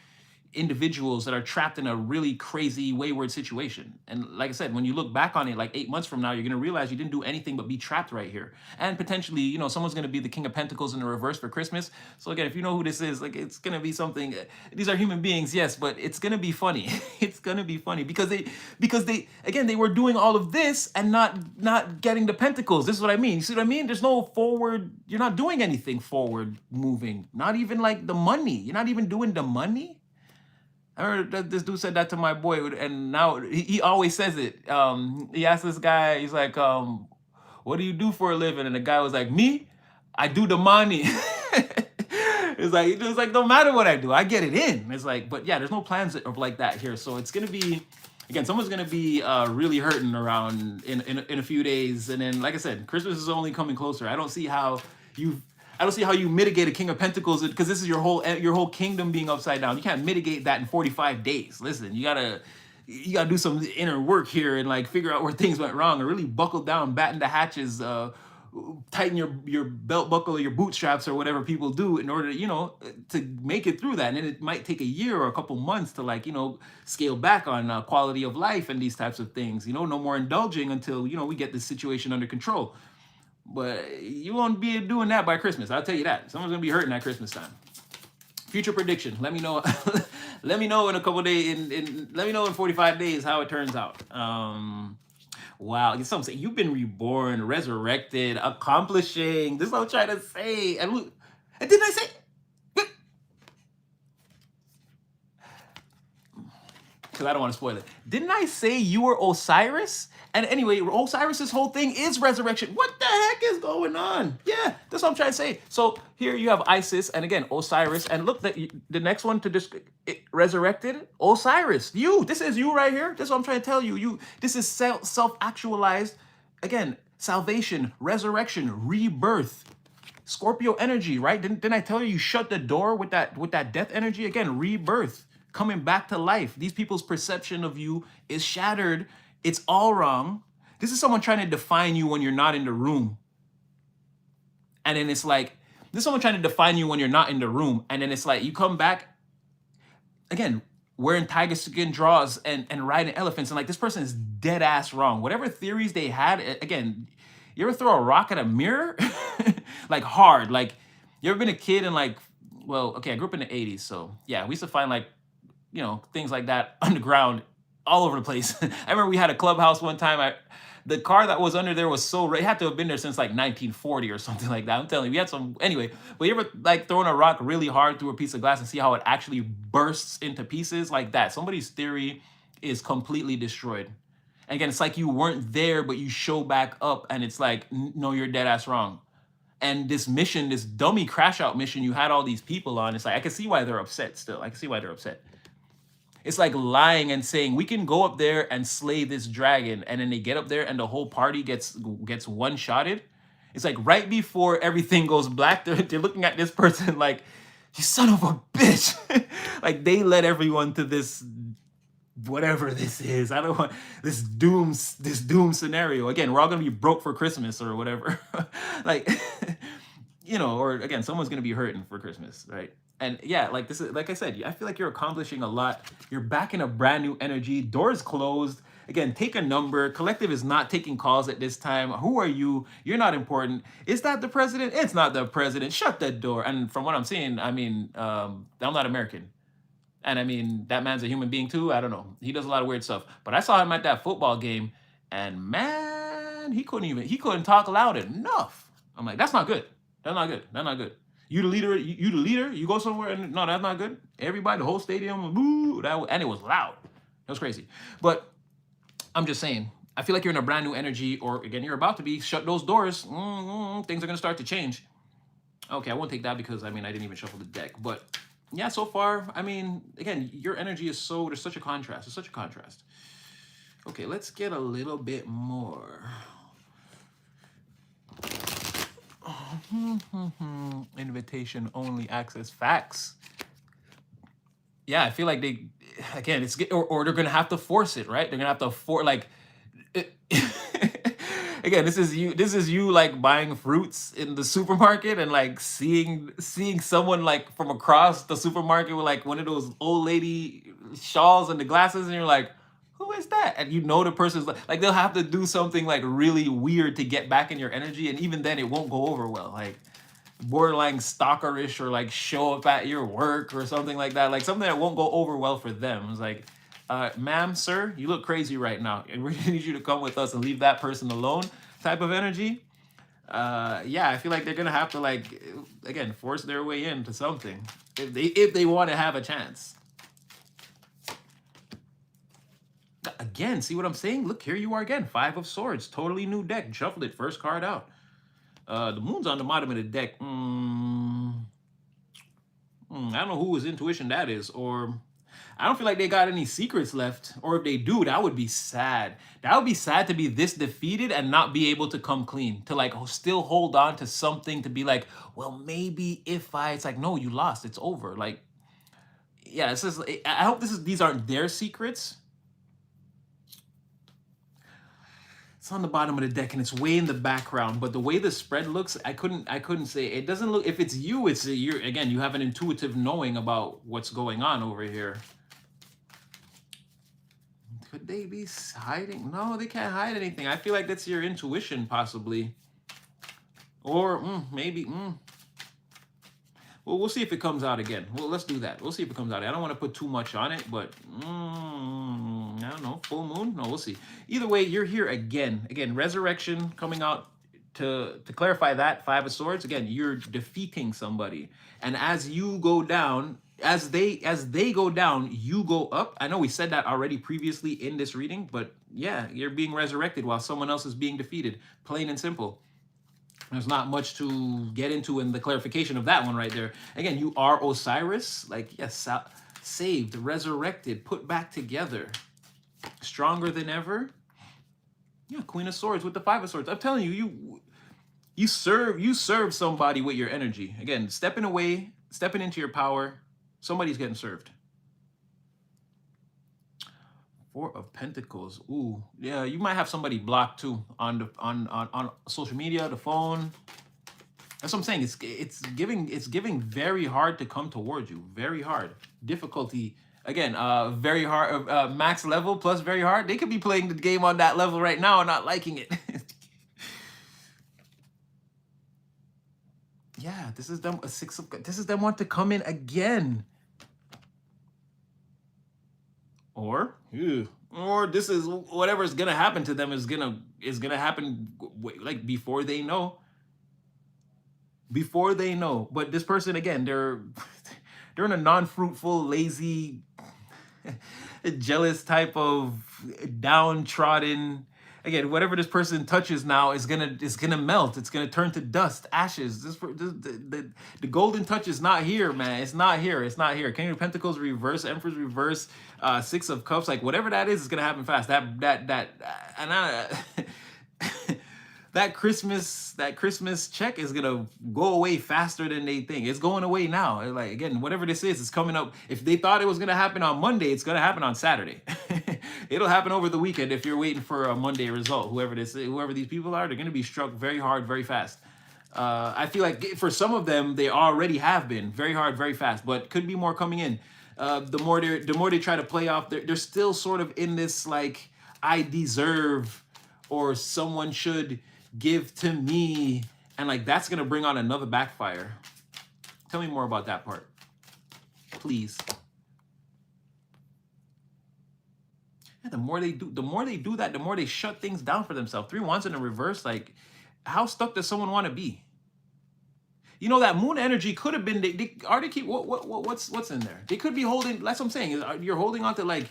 individuals that are trapped in a really crazy, wayward situation. And like I said, when you look back on it like 8 months from now, you're going to realize you didn't do anything but be trapped right here. And potentially, you know, someone's going to be the King of Pentacles in the reverse for Christmas. So again, if you know who this is, like it's going to be something, these are human beings, yes, but it's going to be funny. It's going to be funny because they again, they were doing all of this and not getting the pentacles. This is what I mean. You see what I mean? There's no forward, you're not doing anything forward moving, not even like the money. You're not even doing the money. I heard that this dude said that to my boy, and now he always says it. He asked this guy, he's like, what do you do for a living? And the guy was like, me, I do the money. It's like no matter what I do, I get it in. It's like, but yeah, there's no plans of like that here. So it's gonna be, again, someone's gonna be really hurting around in a few days. And then, like I said, Christmas is only coming closer. You I don't see how you mitigate a King of Pentacles, because this is your whole kingdom being upside down. You can't mitigate that in 45 days. Listen, you gotta do some inner work here and like figure out where things went wrong and really buckle down, batten the hatches, tighten your belt buckle or your bootstraps or whatever people do in order, to make it through that. And it might take a year or a couple months to like, scale back on quality of life and these types of things. No more indulging until, we get this situation under control. But you won't be doing that by Christmas. I'll tell you that. Someone's gonna be hurting at Christmas time. Future prediction. Let me know. Let me know in a couple days. Let me know in 45 days how it turns out. Wow. Some say you've been reborn, resurrected, accomplishing. This is what I'm trying to say. And didn't I say? Because I don't want to spoil it. Didn't I say you were Osiris? And anyway, Osiris's whole thing is resurrection. What the heck is going on? Yeah, that's what I'm trying to say. So here you have Isis, and again, Osiris. And look, the next one to just resurrected, Osiris. This is you right here. That's what I'm trying to tell you. This is self-actualized. Again, salvation, resurrection, rebirth. Scorpio energy, right? Didn't I tell you shut the door with that death energy? Again, rebirth, coming back to life. These people's perception of you is shattered. It's all wrong. This is someone trying to define you when you're not in the room. And then it's like, this is someone trying to define you when you're not in the room. And then it's like, you come back, again, wearing tiger skin draws and riding elephants. And like, this person is dead ass wrong. Whatever theories they had, again, you ever throw a rock at a mirror? Like hard. Like, you ever been a kid and like, well, okay, I grew up in the 80s. So yeah, we used to find like, things like that underground all over the place. I remember we had a clubhouse one time. The car that was under there was so it had to have been there since like 1940 or something like that. I'm telling you, we had some anyway. But you ever like throwing a rock really hard through a piece of glass and see how it actually bursts into pieces like that? Somebody's theory is completely destroyed. And again, it's like you weren't there, but you show back up, and it's like, no, you're dead ass wrong. And this mission, this dummy crash out mission, you had all these people on. It's like I can see why they're upset. Still, I can see why they're upset. It's like lying and saying we can go up there and slay this dragon, and then they get up there and the whole party gets one-shotted. It's like right before everything goes black, they're looking at this person like, you son of a bitch. Like they led everyone to this, whatever this is. I don't want this doom scenario. Again, we're all gonna be broke for Christmas or whatever. Like, or again, someone's gonna be hurting for Christmas, right? And yeah, like this is, like I said, I feel like you're accomplishing a lot. You're back in a brand new energy. Doors closed. Again, take a number. Collective is not taking calls at this time. Who are you? You're not important. Is that the president? It's not the president. Shut that door. And from what I'm seeing, I mean, I'm not American. And I mean, that man's a human being too. I don't know. He does a lot of weird stuff. But I saw him at that football game, and man, he couldn't talk loud enough. I'm like, that's not good. That's not good. That's not good. You the leader. You the leader. You go somewhere and no, that's not good. Everybody, the whole stadium, boo, and it was loud. It was crazy. But I'm just saying, I feel like you're in a brand new energy, or again, you're about to be. Shut those doors. Things are gonna start to change. Okay, I won't take that because I mean I didn't even shuffle the deck. But yeah, so far, I mean, again, your energy is there's such a contrast. There's such a contrast. Okay, let's get a little bit more. Invitation only access facts. Yeah, I feel like they, again, it's or they're gonna have to force it, right? They're gonna have to again, this is you like buying fruits in the supermarket and like seeing someone like from across the supermarket with like one of those old lady shawls and the glasses, and you're like, who is that? And the person's like they'll have to do something like really weird to get back in your energy, and even then it won't go over well. Like borderline stalkerish, or like show up at your work or something like that. Like something that won't go over well for them. It's like, ma'am, sir, you look crazy right now, and we need you to come with us and leave that person alone type of energy. Yeah, I feel like they're gonna have to like, again, force their way into something if they want to have a chance. again. See what I'm saying? Look, here you are again. 5 of Swords. Totally new deck. Shuffled it. First card out. The moon's on the bottom of the deck. I don't know whose intuition that is, or I don't feel like they got any secrets left. Or if they do, that would be sad. That would be sad to be this defeated and not be able to come clean. To like still hold on to something to be like, well, maybe if I. It's like, no, you lost. It's over. Like, yeah. It's just. I hope these aren't their secrets. It's on the bottom of the deck and it's way in the background, but the way the spread looks, I couldn't say. It doesn't look. If it's you, it's you again. You have an intuitive knowing about what's going on over here. Could they be hiding? No, they can't hide anything. I feel like that's your intuition, possibly, or maybe. Well, we'll see if it comes out again. Well, let's do that. We'll see if it comes out. I don't want to put too much on it, but I don't know. Full moon? No, we'll see. Either way, you're here again. Again, resurrection coming out to clarify that. 5 of Swords. Again, you're defeating somebody. And as you go down, as they go down, you go up. I know we said that already previously in this reading, but yeah, you're being resurrected while someone else is being defeated. Plain and simple. There's not much to get into in the clarification of that one right there. Again, you are Osiris. Like, yes, saved, resurrected, put back together. Stronger than ever. Yeah, Queen of Swords with the 5 of Swords. I'm telling you, you serve somebody with your energy. Again, stepping away, stepping into your power. Somebody's getting served. 4 of Pentacles. Ooh, yeah, you might have somebody blocked too on social media, the phone. That's what I'm saying. It's giving very hard to come towards you. Very hard. Difficulty. Again, very hard. Max level plus very hard. They could be playing the game on that level right now and not liking it. Yeah, this is them. This is them want to come in again. Or this is whatever's gonna happen to them is gonna happen like before they know. Before they know. But this person again, they're in a non-fruitful, lazy, jealous type of downtrodden. Again, whatever this person touches now is gonna melt. It's gonna turn to dust, ashes. The golden touch is not here, man. It's not here. It's not here. King of Pentacles reverse, Empress reverse, 6 of Cups. Like whatever that is gonna happen fast. That Christmas check is gonna go away faster than they think. It's going away now. Like again, whatever this is, it's coming up. If they thought it was gonna happen on Monday, it's gonna happen on Saturday. It'll happen over the weekend if you're waiting for a Monday result. Whoever these people are, they're gonna be struck very hard, very fast. I feel like for some of them, they already have been very hard, very fast, but could be more coming in. The more they try to play off, they're still sort of in this like I deserve or someone should give to me, and like that's gonna bring on another backfire. Tell me more about that part, please. Yeah, the more they do that, the more they shut things down for themselves. 3 Wands in the reverse. Like, how stuck does someone want to be? You know, that moon energy could have been. They already keep what's in there. They could be holding. That's what I'm saying. You're holding on to like.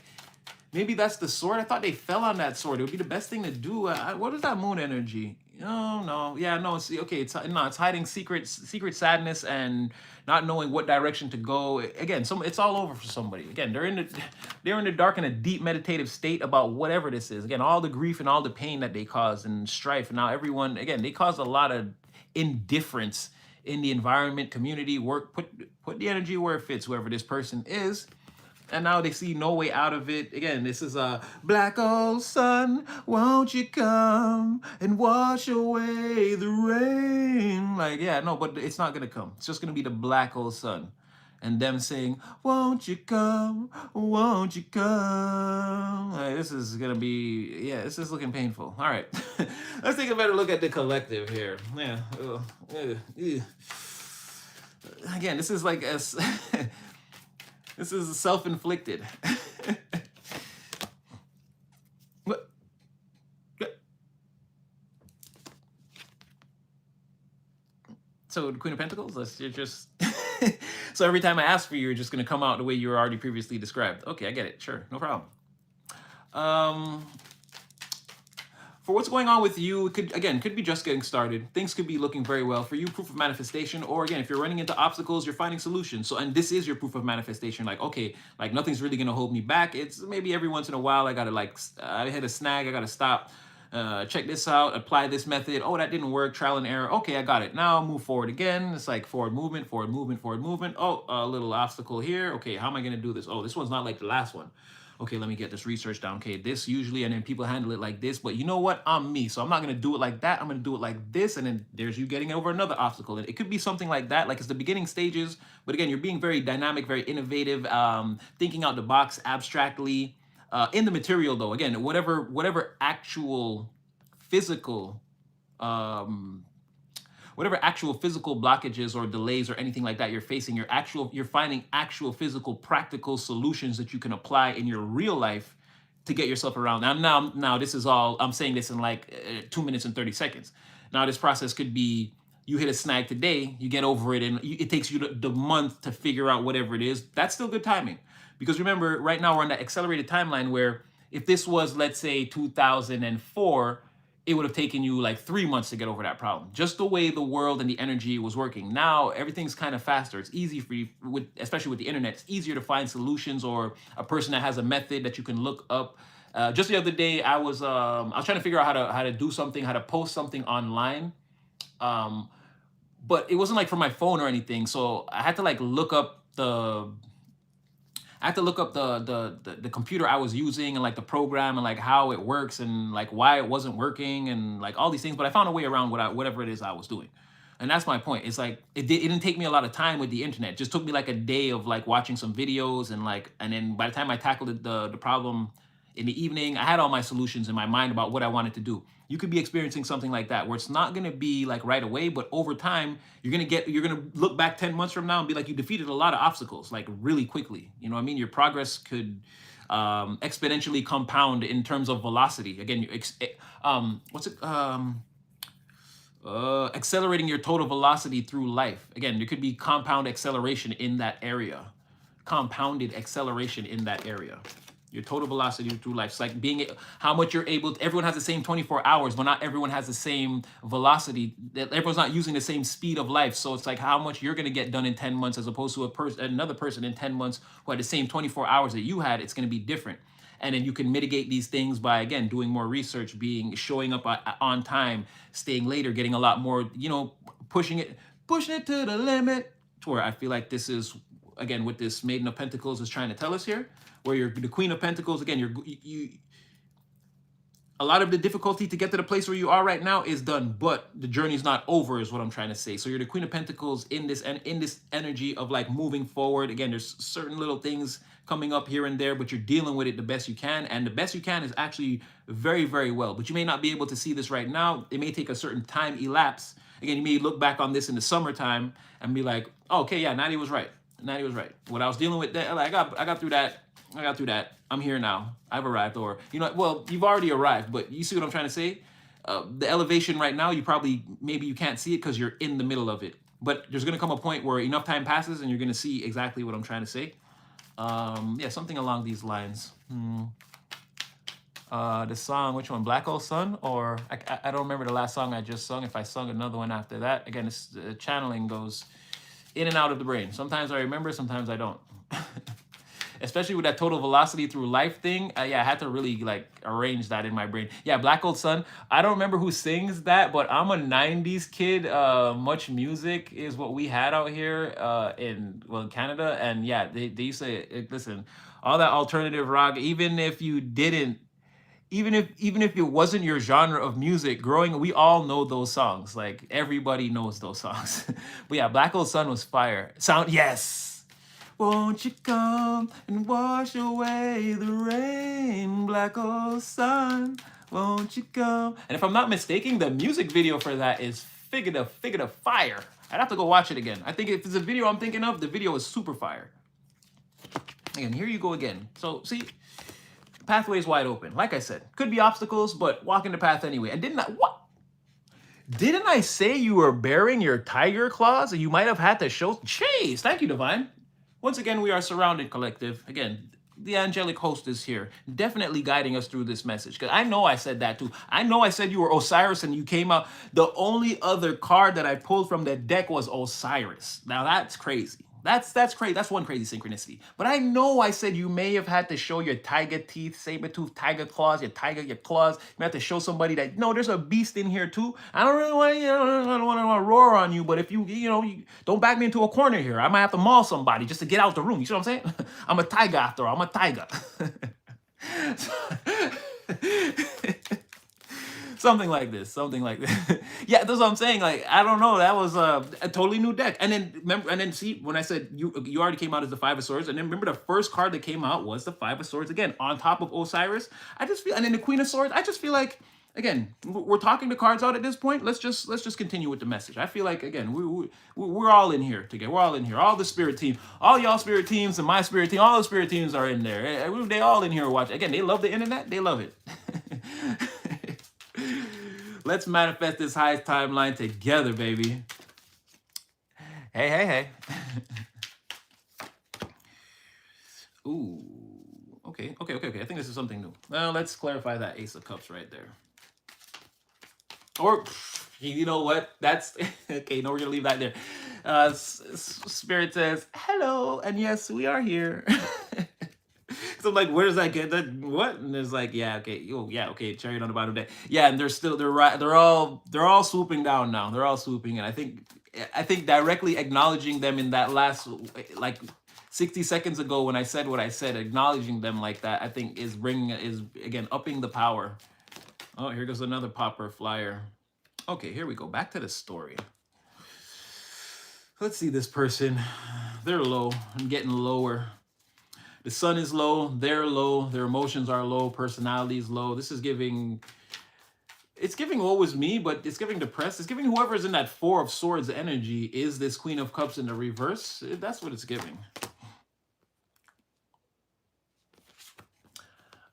Maybe that's the sword. I thought they fell on that sword. It would be the best thing to do. What is that moon energy? No. Yeah, no. See, okay, it's hiding secret sadness and not knowing what direction to go. Again, it's all over for somebody. Again, they're in the dark in a deep meditative state about whatever this is. Again, all the grief and all the pain that they caused and strife. And now everyone, again, they caused a lot of indifference in the environment, community, work. Put the energy where it fits, whoever this person is. And now they see no way out of it. Again, this is a black old sun, won't you come and wash away the rain? Like, yeah, no, but it's not gonna come. It's just gonna be the black old sun. And them saying, won't you come, won't you come? Like, this is gonna be, yeah, this is looking painful. All right, let's take a better look at the collective here. Yeah, again, this is like this is self-inflicted. What? So the Queen of Pentacles, you're just... So every time I ask for you, you're just going to come out the way you were already previously described. Okay, I get it. Sure, no problem. Um, for what's going on with you, it could be just getting started. Things could be looking very well for you. Proof of manifestation, or again, if you're running into obstacles, you're finding solutions. So, and this is your proof of manifestation. Like, okay, like nothing's really gonna hold me back. It's maybe every once in a while I gotta I hit a snag. I gotta stop. Check this out. Apply this method. Oh, that didn't work. Trial and error. Okay, I got it. Now move forward again. It's like forward movement, forward movement, forward movement. Oh, a little obstacle here. Okay, how am I gonna do this? Oh, this one's not like the last one. Okay, let me get this research down. Okay, this usually, and then people handle it like this, but you know what? I'm me. So I'm not gonna do it like that. I'm gonna do it like this, and then there's you getting over another obstacle. And it could be something like that, like it's the beginning stages, but again, you're being very dynamic, very innovative, thinking out the box abstractly. In the material though, again, whatever actual physical um whatever actual physical blockages or delays or anything like that you're facing, you're finding actual physical practical solutions that you can apply in your real life to get yourself around. Now this is all I'm saying this in like 2 minutes and 30 seconds. Now this process could be you hit a snag today, you get over it, and it takes you the month to figure out whatever it is. That's still good timing, because remember, right now we're on that accelerated timeline where if this was, let's say, 2004, it would have taken you like 3 months to get over that problem. Just the way the world and the energy was working. Now everything's kind of faster. It's easy for you, especially with the internet. It's easier to find solutions or a person that has a method that you can look up. Just the other day, I was trying to figure out how to do something, how to post something online. Um, but it wasn't like from my phone or anything. So I had to like look up the computer I was using and like the program and like how it works and like why it wasn't working and like all these things. But I found a way around whatever it is I was doing. And that's my point. It's like it didn't take me a lot of time with the internet. It just took me like a day of like watching some videos and then by the time I tackled the problem in the evening, I had all my solutions in my mind about what I wanted to do. You could be experiencing something like that where it's not going to be like right away, but over time you're going to look back 10 months from now and be like, you defeated a lot of obstacles like really quickly. You know what I mean? Your progress could exponentially compound in terms of velocity. Again, accelerating your total velocity through life. Again, there could be compound acceleration in that area, compounded acceleration in that area. Your total velocity through life. It's like how much you're able to, everyone has the same 24 hours, but not everyone has the same velocity. Everyone's not using the same speed of life. So it's like how much you're going to get done in 10 months as opposed to another person in 10 months who had the same 24 hours that you had. It's going to be different. And then you can mitigate these things by, again, doing more research, showing up on time, staying later, getting a lot more, pushing it to the limit, to where I feel like this is, again, what this Maiden of Pentacles is trying to tell us here, where you're the Queen of Pentacles. Again, a lot of the difficulty to get to the place where you are right now is done, but the journey's not over, is what I'm trying to say. So you're the Queen of Pentacles in this energy of like moving forward. Again, there's certain little things coming up here and there, but you're dealing with it the best you can. And the best you can is actually very, very well. But you may not be able to see this right now. It may take a certain time elapse. Again, you may look back on this in the summertime and be like, oh, okay, yeah, Natty was right. Natty was right. What I was dealing with, I got through that. I got through that. I'm here now. I've arrived. Or, well, you've already arrived, but you see what I'm trying to say? The elevation right now, maybe you can't see it because you're in the middle of it. But there's going to come a point where enough time passes and you're going to see exactly what I'm trying to say. Yeah, something along these lines. The song, which one? Black Hole Sun? Or I don't remember the last song I just sung. If I sung another one after that. Again, channeling goes in and out of the brain. Sometimes I remember, sometimes I don't. Especially with that total velocity through life thing. Yeah, I had to really like arrange that in my brain. Yeah, Black Hole Sun. I don't remember who sings that, but I'm a 90s kid. Much Music is what we had out here in Canada. And yeah, they used to, listen, all that alternative rock, even if it wasn't your genre of music growing, we all know those songs. Like everybody knows those songs. But yeah, Black Hole Sun was fire. Yes. Won't you come and wash away the rain, Black Hole Sun? Won't you come? And if I'm not mistaken, the music video for that is figure the fire. I'd have to go watch it again. I think if it's a video I'm thinking of, the video is super fire. Again, here you go again. So see, pathway is wide open. Like I said, could be obstacles, but walking the path anyway. And didn't I say you were bearing your tiger claws and you might have had to show? Jeez, thank you, Divine. Once again, we are Surrounded Collective. Again, the angelic host is here, definitely guiding us through this message. Because I know I said that too. I know I said you were Osiris and you came out. The only other card that I pulled from the deck was Osiris. Now that's crazy. That's crazy. That's one crazy synchronicity. But I know I said you may have had to show your tiger teeth, saber tooth, tiger claws, your claws. You may have to show somebody that no, there's a beast in here too. I don't really want I don't want to roar on you, but if you don't back me into a corner here, I might have to maul somebody just to get out the room. You see what I'm saying? I'm a tiger after all. I'm a tiger. Something like this. Something like this. Yeah, that's what I'm saying. Like, I don't know. That was a totally new deck. And then remember, and then see when I said you already came out as the Five of Swords, and then remember the first card that came out was the Five of Swords again on top of Osiris. I just feel, and then the Queen of Swords. I just feel like again we're talking the cards out at this point. Let's just continue with the message. I feel like again we're all in here together. We're all in here. All the spirit team, all y'all spirit teams and my spirit team, all the spirit teams are in there. They all in here watching. Again, they love the internet. They love it. Let's manifest this highest timeline together, baby. Hey, hey, hey. Ooh, okay. I think this is something new. Well, let's clarify that Ace of Cups right there. Or, you know what? That's, okay, no, we're going to leave that there. Spirit says, hello, and yes, we are here. So I'm like, where does that get that? What? And it's like, yeah, okay, oh yeah, okay, chariot on the bottom day. Yeah, and they're all swooping down now. They're all swooping, and I think directly acknowledging them in that last like 60 seconds ago when I said what I said, acknowledging them like that, I think is again upping the power. Oh, here goes another popper flyer. Okay, here we go. Back to the story. Let's see this person. They're low and getting lower. The sun is low, they're low, their emotions are low, personality is low. This is giving, it's giving what was me, but it's giving depressed. It's giving whoever's in that Four of Swords energy is this Queen of Cups in the reverse. That's what it's giving.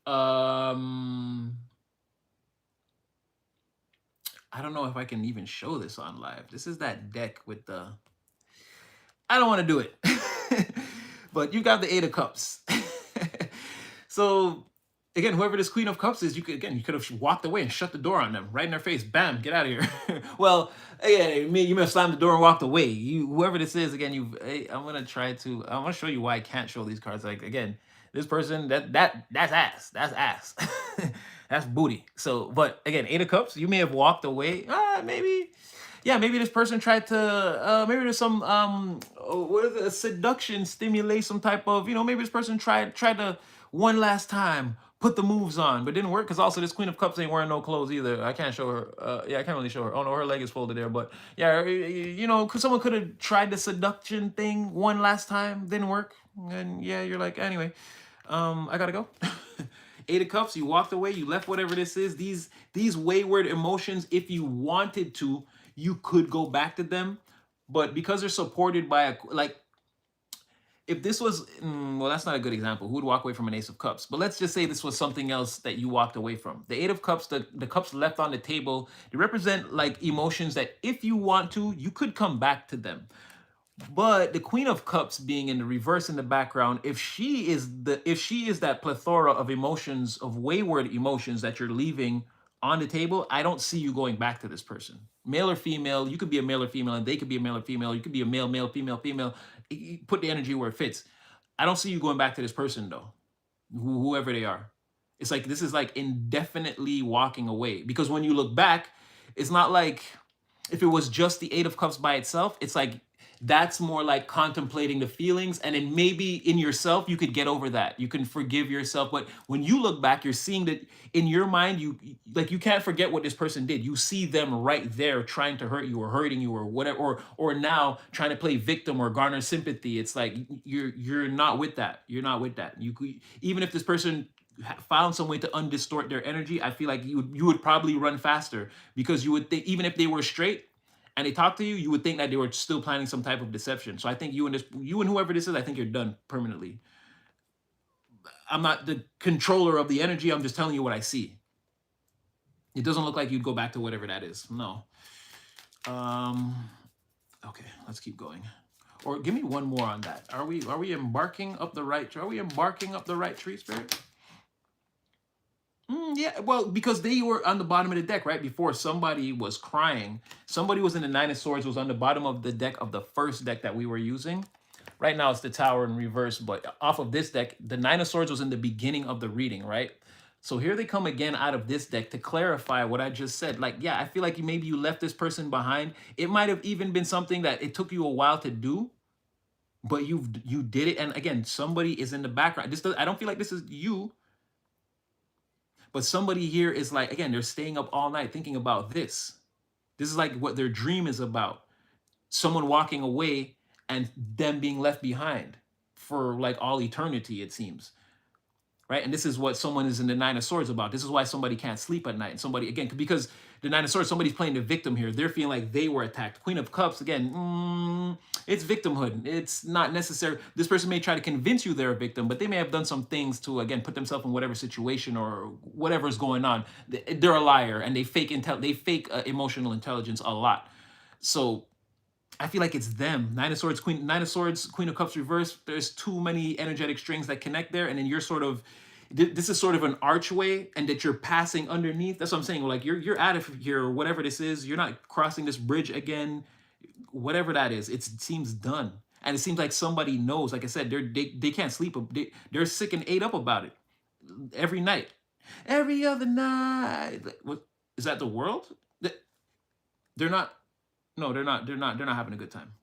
I don't know if I can even show this on live. This is that deck with the, I don't want to do it. But you got the Eight of Cups. So again, whoever this Queen of Cups is, you could have walked away and shut the door on them right in their face. Bam, get out of here. Well, again, you may have slammed the door and walked away. Whoever this is, again, I'm gonna show you why I can't show these cards. Like again, this person that's ass. That's ass. That's booty. So, but again, Eight of Cups, you may have walked away. Maybe. Yeah, maybe this person tried to, maybe there's some, what is it, a seduction, stimulate some type of, maybe this person tried to one last time put the moves on, but didn't work because also this Queen of Cups ain't wearing no clothes either. I can't show her. Yeah, I can't really show her. Oh no, her leg is folded there, but yeah, cause someone could have tried the seduction thing one last time, didn't work, and yeah, you're like, anyway, I gotta go. Eight of Cups, you walked away, you left whatever this is. These wayward emotions, if you wanted to, you could go back to them, but because they're supported by if this was, well, that's not a good example. Who would walk away from an Ace of Cups? But let's just say this was something else that you walked away from. The Eight of Cups, the cups left on the table, they represent like emotions that if you want to, you could come back to them. But the Queen of Cups being in the reverse in the background, if she is that plethora of emotions, of wayward emotions that you're leaving on the table, I don't see you going back to this person. Male or female, you could be a male or female, and they could be a male or female. You could be a male, male, female, female. You put the energy where it fits. I don't see you going back to this person though, whoever they are. It's like this is like indefinitely walking away, because when you look back, it's not like if it was just the Eight of Cups by itself. It's like that's more like contemplating the feelings, and then maybe in yourself you could get over that, you can forgive yourself. But when you look back, you're seeing that in your mind, you can't forget what this person did. You see them right there trying to hurt you or hurting you or whatever, or now trying to play victim or garner sympathy. It's like you're not with that. You're not with that. Even if this person found some way to undistort their energy, I feel like you would probably run faster, because you would think even if they were straight and they talk to you, you would think that they were still planning some type of deception. So I think you and whoever this is, I think you're done permanently. I'm not the controller of the energy. I'm just telling you what I see. It doesn't look like you'd go back to whatever that is. No. Okay, let's keep going. Or give me one more on that. Are we embarking up the right? Are we embarking up the right tree, Spirit? Yeah, well, because they were on the bottom of the deck, right? Before somebody was crying. Somebody was in the Nine of Swords, was on the bottom of the deck of the first deck that we were using. Right now it's the Tower in reverse, but off of this deck, the Nine of Swords was in the beginning of the reading, right? So here they come again out of this deck to clarify what I just said. Like, yeah, I feel like maybe you left this person behind. It might have even been something that it took you a while to do, but you did it. And again, somebody is in the background. I don't feel like this is you. But somebody here is like, again, they're staying up all night thinking about this. This is like what their dream is about. Someone walking away and them being left behind for like all eternity, it seems. Right? And this is what someone is in the Nine of Swords about. This is why somebody can't sleep at night. And somebody, again, because the Nine of Swords, somebody's playing the victim here. They're feeling like they were attacked. Queen of Cups, again, it's victimhood. It's not necessary. This person may try to convince you they're a victim, but they may have done some things to, again, put themselves in whatever situation or whatever's going on. They're a liar and they fake emotional intelligence a lot. So I feel like it's them. Nine of Swords, Queen of Cups reverse. There's too many energetic strings that connect there, and then you're sort of, this is sort of an archway, and that you're passing underneath. That's what I'm saying. Like you're out of here, or whatever this is. You're not crossing this bridge again. Whatever that is, it seems done, and it seems like somebody knows. Like I said, they can't sleep. They're sick and ate up about it every night, every other night. What is that? The world? They're not. No, they're not. They're not having a good time.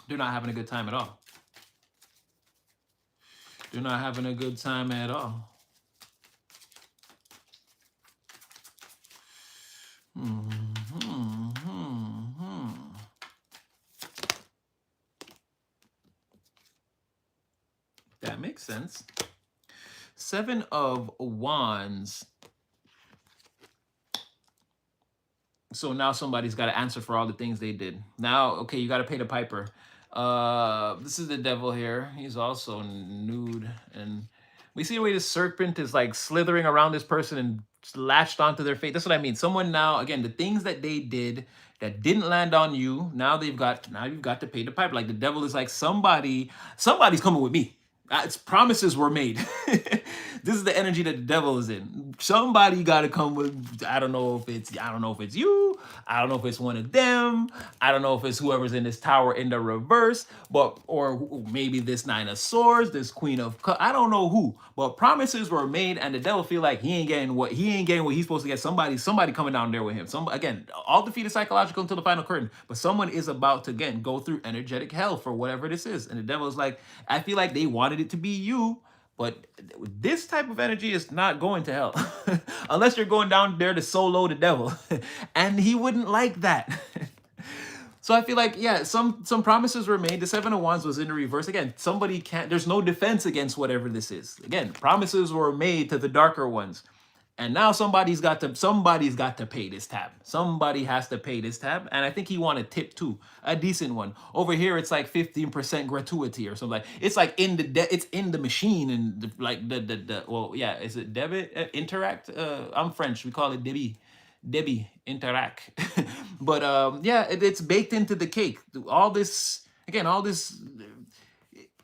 They're not having a good time at all. They're not having a good time at all. That makes sense. Seven of Wands. So now somebody's got to answer for all the things they did. Now, okay, you got to pay the piper. This is the devil here. He's also nude. And we see the way the serpent is like slithering around this person and latched onto their face. That's what I mean. Someone now, again, the things that they did that didn't land on you, now you've got to pay the piper. Like the devil is like, somebody's coming with me. Its promises were made. This is the energy that the devil is in. Somebody got to come with. I don't know if it's you. I don't know if it's one of them. I don't know if it's whoever's in this tower in the reverse, or maybe this Nine of Swords, this Queen of Cups. I don't know who, but promises were made, and the devil feel like he ain't getting what he's supposed to get. Somebody coming down there with him. Again, all defeated psychological until the final curtain, but someone is about to again go through energetic hell for whatever this is, and the devil is like, I feel like they wanted it to be you. But this type of energy is not going to hell unless you're going down there to solo the devil, and he wouldn't like that. So I feel like, yeah, some promises were made. The Seven of Wands was in the reverse. Again, somebody can't, there's no defense against whatever this is. Again, promises were made to the darker ones. And now somebody's got to pay this tab. Somebody has to pay this tab. And I think he wanted a tip too, a decent one. Over here, it's like 15% gratuity or something. It's like it's in the machine, and is it debit interact? I'm French. We call it Debbie interact. But it's baked into the cake. All this,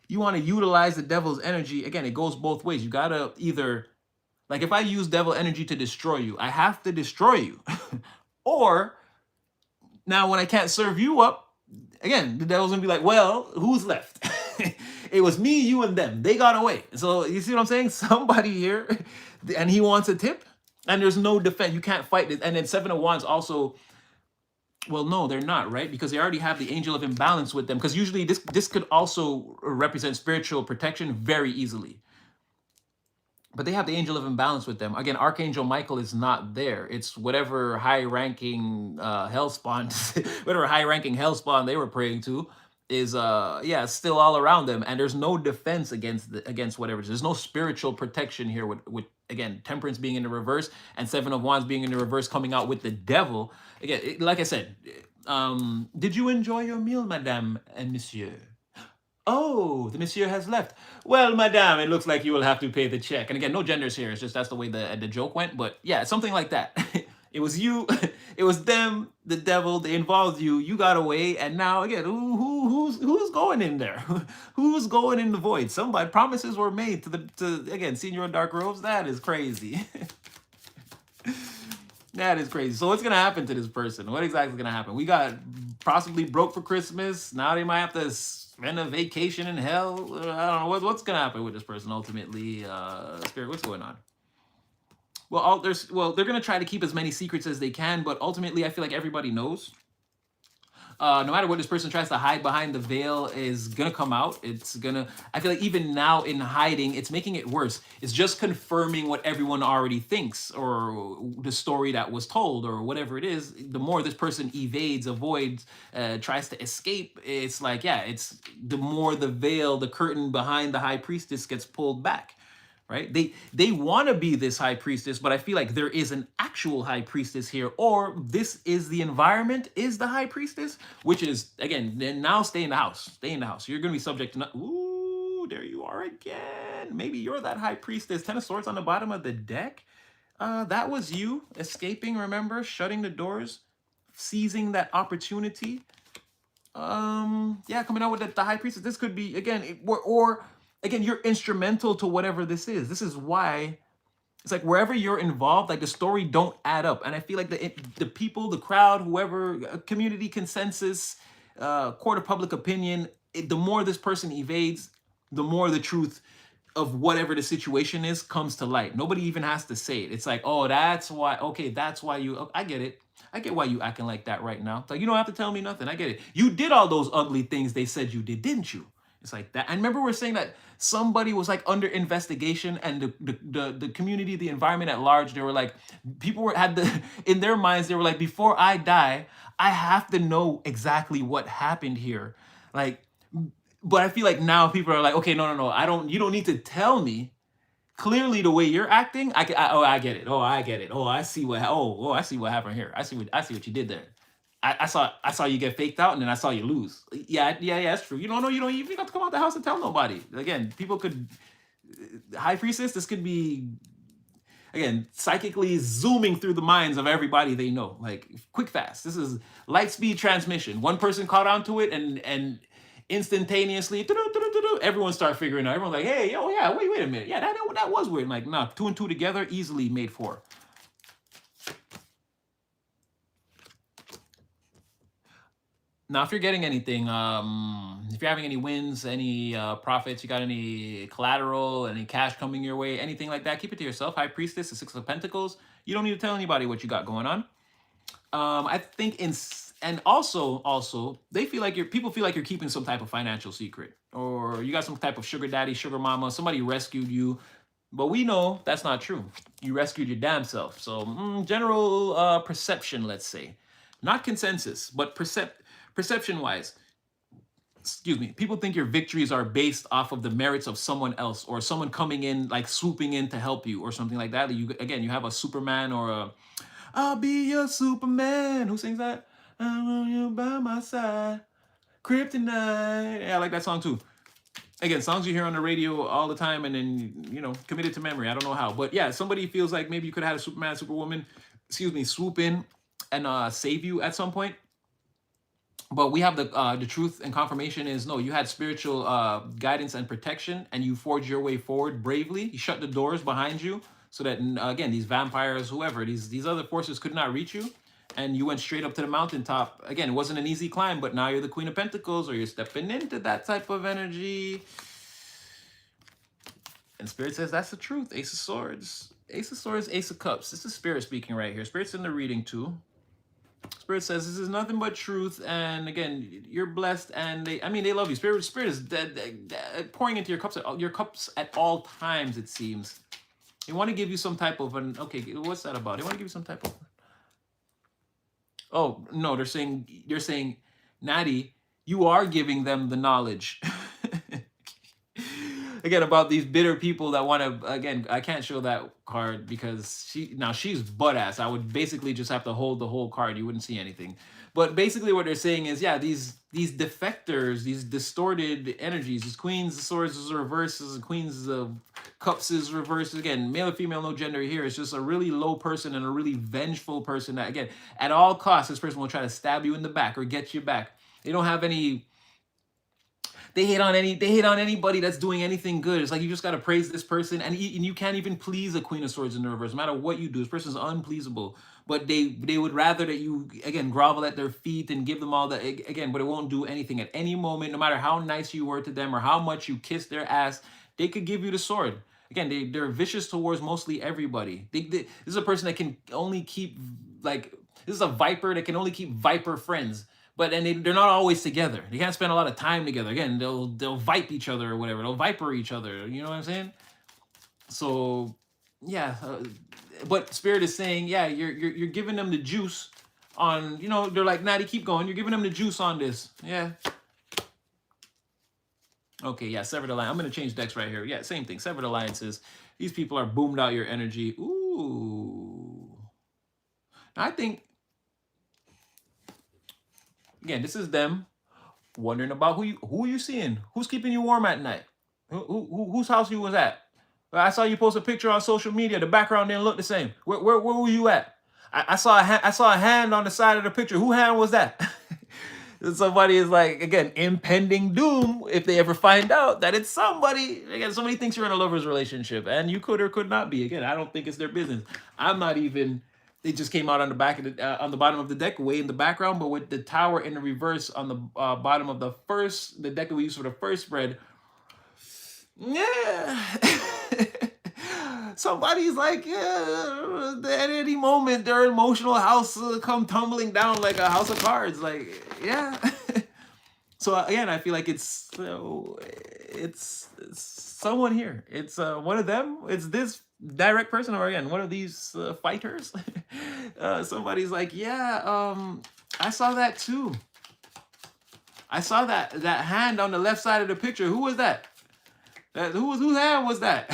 you want to utilize the devil's energy. Again, it goes both ways. You gotta either, like, if I use devil energy to destroy you, I have to destroy you. Or now when I can't serve you up, again, the devil's gonna be like, well, who's left? It was me, you, and them. They got away. So you see what I'm saying? Somebody here, and he wants a tip, and there's no defense. You can't fight this. And then Seven of Wands also, well, no, they're not, right? Because they already have the Angel of Imbalance with them. Because usually this could also represent spiritual protection very easily. But they have the Angel of Imbalance with them. Again, Archangel Michael is not there. It's whatever high-ranking hellspawn, whatever high-ranking hellspawn they were praying to is still all around them. And there's no defense against whatever. There's no spiritual protection here with again, Temperance being in the reverse and Seven of Wands being in the reverse, coming out with the devil. Again, like I said, did you enjoy your meal, madame and monsieur? Oh, the monsieur has left. Well, madame, it looks like you will have to pay the check. And again, no genders here. It's just that's the way the joke went. But yeah, something like that. It was you, it was them, the devil. They involved you. You got away, and now again, who's going in there? Who's going in the void? Somebody promises were made to the to again, Senior in Dark Robes. That is crazy. That is crazy. So what's gonna happen to this person? What exactly is gonna happen? We got possibly broke for Christmas. Now they might have to spend a vacation in hell. I don't know what's gonna happen with this person ultimately. Spirit, what's going on? Well, they're gonna try to keep as many secrets as they can, but ultimately, I feel like everybody knows. No matter what this person tries to hide behind, the veil is gonna come out. It's gonna. I feel like even now in hiding, it's making it worse. It's just confirming what everyone already thinks, or the story that was told, or whatever it is. The more this person evades, avoids, tries to escape, it's like, yeah, it's the more the veil, the curtain behind the high priestess gets pulled back, right? They want to be this high priestess, but I feel like there is an actual high priestess here, or this is the environment is the high priestess, which is again, then now stay in the house. Stay in the house. You're gonna be subject to ooh, there you are again. Maybe you're that high priestess. 10 of Swords on the bottom of the deck. That was you escaping, remember, shutting the doors, seizing that opportunity. Yeah, coming out with the high priestess. This could be again, or again, you're instrumental to whatever this is. This is why it's like wherever you're involved, like the story don't add up. And I feel like the people, the crowd, whoever, community consensus, court of public opinion, the more this person evades, the more the truth of whatever the situation is comes to light. Nobody even has to say it. It's like, oh, that's why. Okay, that's why you. I get it. I get why you acting like that right now. Like you don't have to tell me nothing. I get it. You did all those ugly things they said you did, didn't you? It's like that. And remember, we're saying that somebody was like under investigation, and the community, the environment at large, they were like, people were had the in their minds, they were like, before I die, I have to know exactly what happened here. Like, but I feel like now people are like, okay, no, I don't. You don't need to tell me. Clearly, the way you're acting, oh, I get it. Oh, I get it. Oh, I see what. Oh, I see what happened here. I see what you did there. I saw you get faked out, and then I saw you lose. Yeah, that's true. You don't know. You don't even have to come out the house and tell nobody. Again, people could high priestess. This could be again psychically zooming through the minds of everybody they know, like quick, fast. This is light speed transmission. One person caught onto it, and instantaneously, everyone start figuring out. Everyone's like, hey, oh yeah, wait a minute, yeah, that was weird. Like, nah, 2 and 2 together, easily made 4. Now, if you're getting anything, if you're having any wins, any profits, you got any collateral, any cash coming your way, anything like that, keep it to yourself. High Priestess, the 6 of Pentacles. You don't need to tell anybody what you got going on. I think and also they feel like people feel like you're keeping some type of financial secret, or you got some type of sugar daddy, sugar mama, somebody rescued you. But we know that's not true. You rescued your damn self. So general perception, let's say, not consensus, but perception wise, excuse me, people think your victories are based off of the merits of someone else, or someone coming in, like swooping in to help you or something like that. You have a Superman, or a I'll be your Superman. Who sings that? I want you by my side. Kryptonite. Yeah, I like that song too. Again, songs you hear on the radio all the time, and then committed to memory. I don't know how, but yeah, somebody feels like maybe you could have had a Superman, Superwoman, swoop in and save you at some point. But we have the truth and confirmation is no, you had spiritual guidance and protection, and you forged your way forward bravely. You shut the doors behind you so that again, these vampires, whoever, these other forces could not reach you, and you went straight up to the mountaintop. Again, it wasn't an easy climb, but now you're the Queen of Pentacles, or you're stepping into that type of energy. And Spirit says that's the truth. Ace of Swords, Ace of Cups. This is Spirit speaking right here. Spirit's in the reading too. Spirit says this is nothing but truth, and again, you're blessed, and they love you. Spirit is pouring into your cups at all times. It seems they want to give you some type of an what's that about? They want to give you some type of. Oh no, you're saying, Natty, you are giving them the knowledge. Again, about these bitter people that want to, again, I can't show that card because she's butt ass. I would basically just have to hold the whole card. You wouldn't see anything. But basically what they're saying is, yeah, these defectors, these distorted energies, these Queens of Swords is reverses, and Queens of Cups is reverses. Again, male or female, no gender here. It's just a really low person and a really vengeful person that, again, at all costs, this person will try to stab you in the back or get you back. They don't have any they hate on anybody that's doing anything good. It's like you just gotta praise this person, and you can't even please a Queen of Swords in the reverse. No matter what you do, this person's unpleasable. But they would rather that you again grovel at their feet and give them all the again, but it won't do anything at any moment, no matter how nice you were to them or how much you kiss their ass, they could give you the sword. Again, they're vicious towards mostly everybody. This is a person that can only keep like this is a viper that can only keep viper friends. But and they're not always together. They can't spend a lot of time together. Again, they'll vipe each other or whatever. They'll viper each other. You know what I'm saying? So yeah, but Spirit is saying, yeah, you're giving them the juice on, you know, they're like, Natty, keep going. You're giving them the juice on this. Yeah. Okay, yeah, severed alliance. I'm gonna change decks right here. Yeah, same thing. Severed alliances. These people are boomed out your energy. Ooh. I think again, this is them wondering about who are you seeing? Who's keeping you warm at night? Whose house you was at? I saw you post a picture on social media. The background didn't look the same. Where were you at? I saw I saw a hand on the side of the picture. Who hand was that? Somebody is like, again, impending doom if they ever find out that it's somebody. Again, somebody thinks you're in a lover's relationship, and you could or could not be. Again, I don't think it's their business. I'm not even. It just came out on the back of the on the bottom of the deck, way in the background, but with the tower in the reverse on the bottom of the deck that we used for the first spread. Yeah. Somebody's like, yeah, at any moment their emotional house come tumbling down like a house of cards. Like, yeah. So again, I feel like it's someone here. It's one of them. It's this direct person, or again, one of these fighters. Somebody's like, yeah, I saw that too. I saw that hand on the left side of the picture. Who was that? Whose hand was that?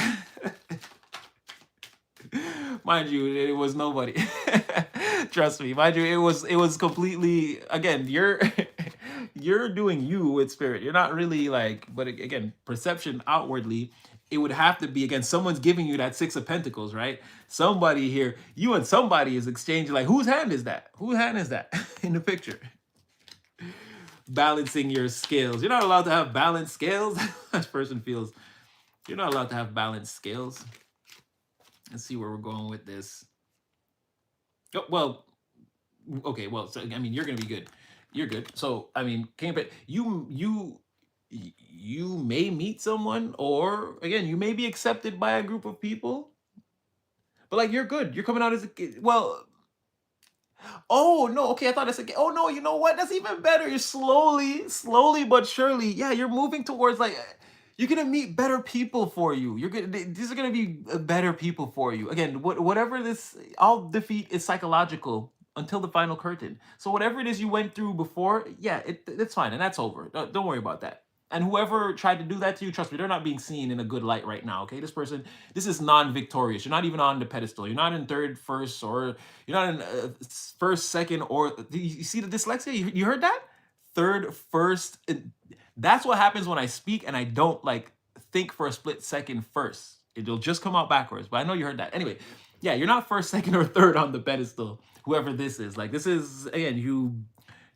Mind you, it was nobody. Trust me, mind you, it was completely again. You're doing you with Spirit. You're not really like, but again, perception outwardly, it would have to be again. Someone's giving you that Six of Pentacles, right? Somebody here, you and somebody is exchanging like, whose hand is that? Whose hand is that in the picture? Balancing your scales. You're not allowed to have balanced scales. This person feels you're not allowed to have balanced scales. Let's see where we're going with this. Oh, well, okay, well, so I mean, you're gonna be good. You're good. So I mean, you may meet someone, or again, you may be accepted by a group of people, but like you're good. You're coming out as a kid. Well, oh no, okay, I thought that's a oh no, you know what? That's even better. You're slowly but surely, yeah, you're moving towards like you're gonna meet better people for you. You're gonna these are gonna be better people for you. Again, whatever this all defeat is psychological until the final curtain. So whatever it is you went through before, yeah, it's fine and that's over. Don't worry about that. And whoever tried to do that to you, trust me, they're not being seen in a good light right now. Okay, this person, this is non-victorious. You're not even on the pedestal. You're not in third, first, or you're not in first, second, or you see the dyslexia? You heard that? Third, first. That's what happens when I speak and I don't like think for a split second first. It'll just come out backwards. But I know you heard that. Anyway, yeah, you're not first, second, or third on the pedestal. Whoever this is, like this is again, you're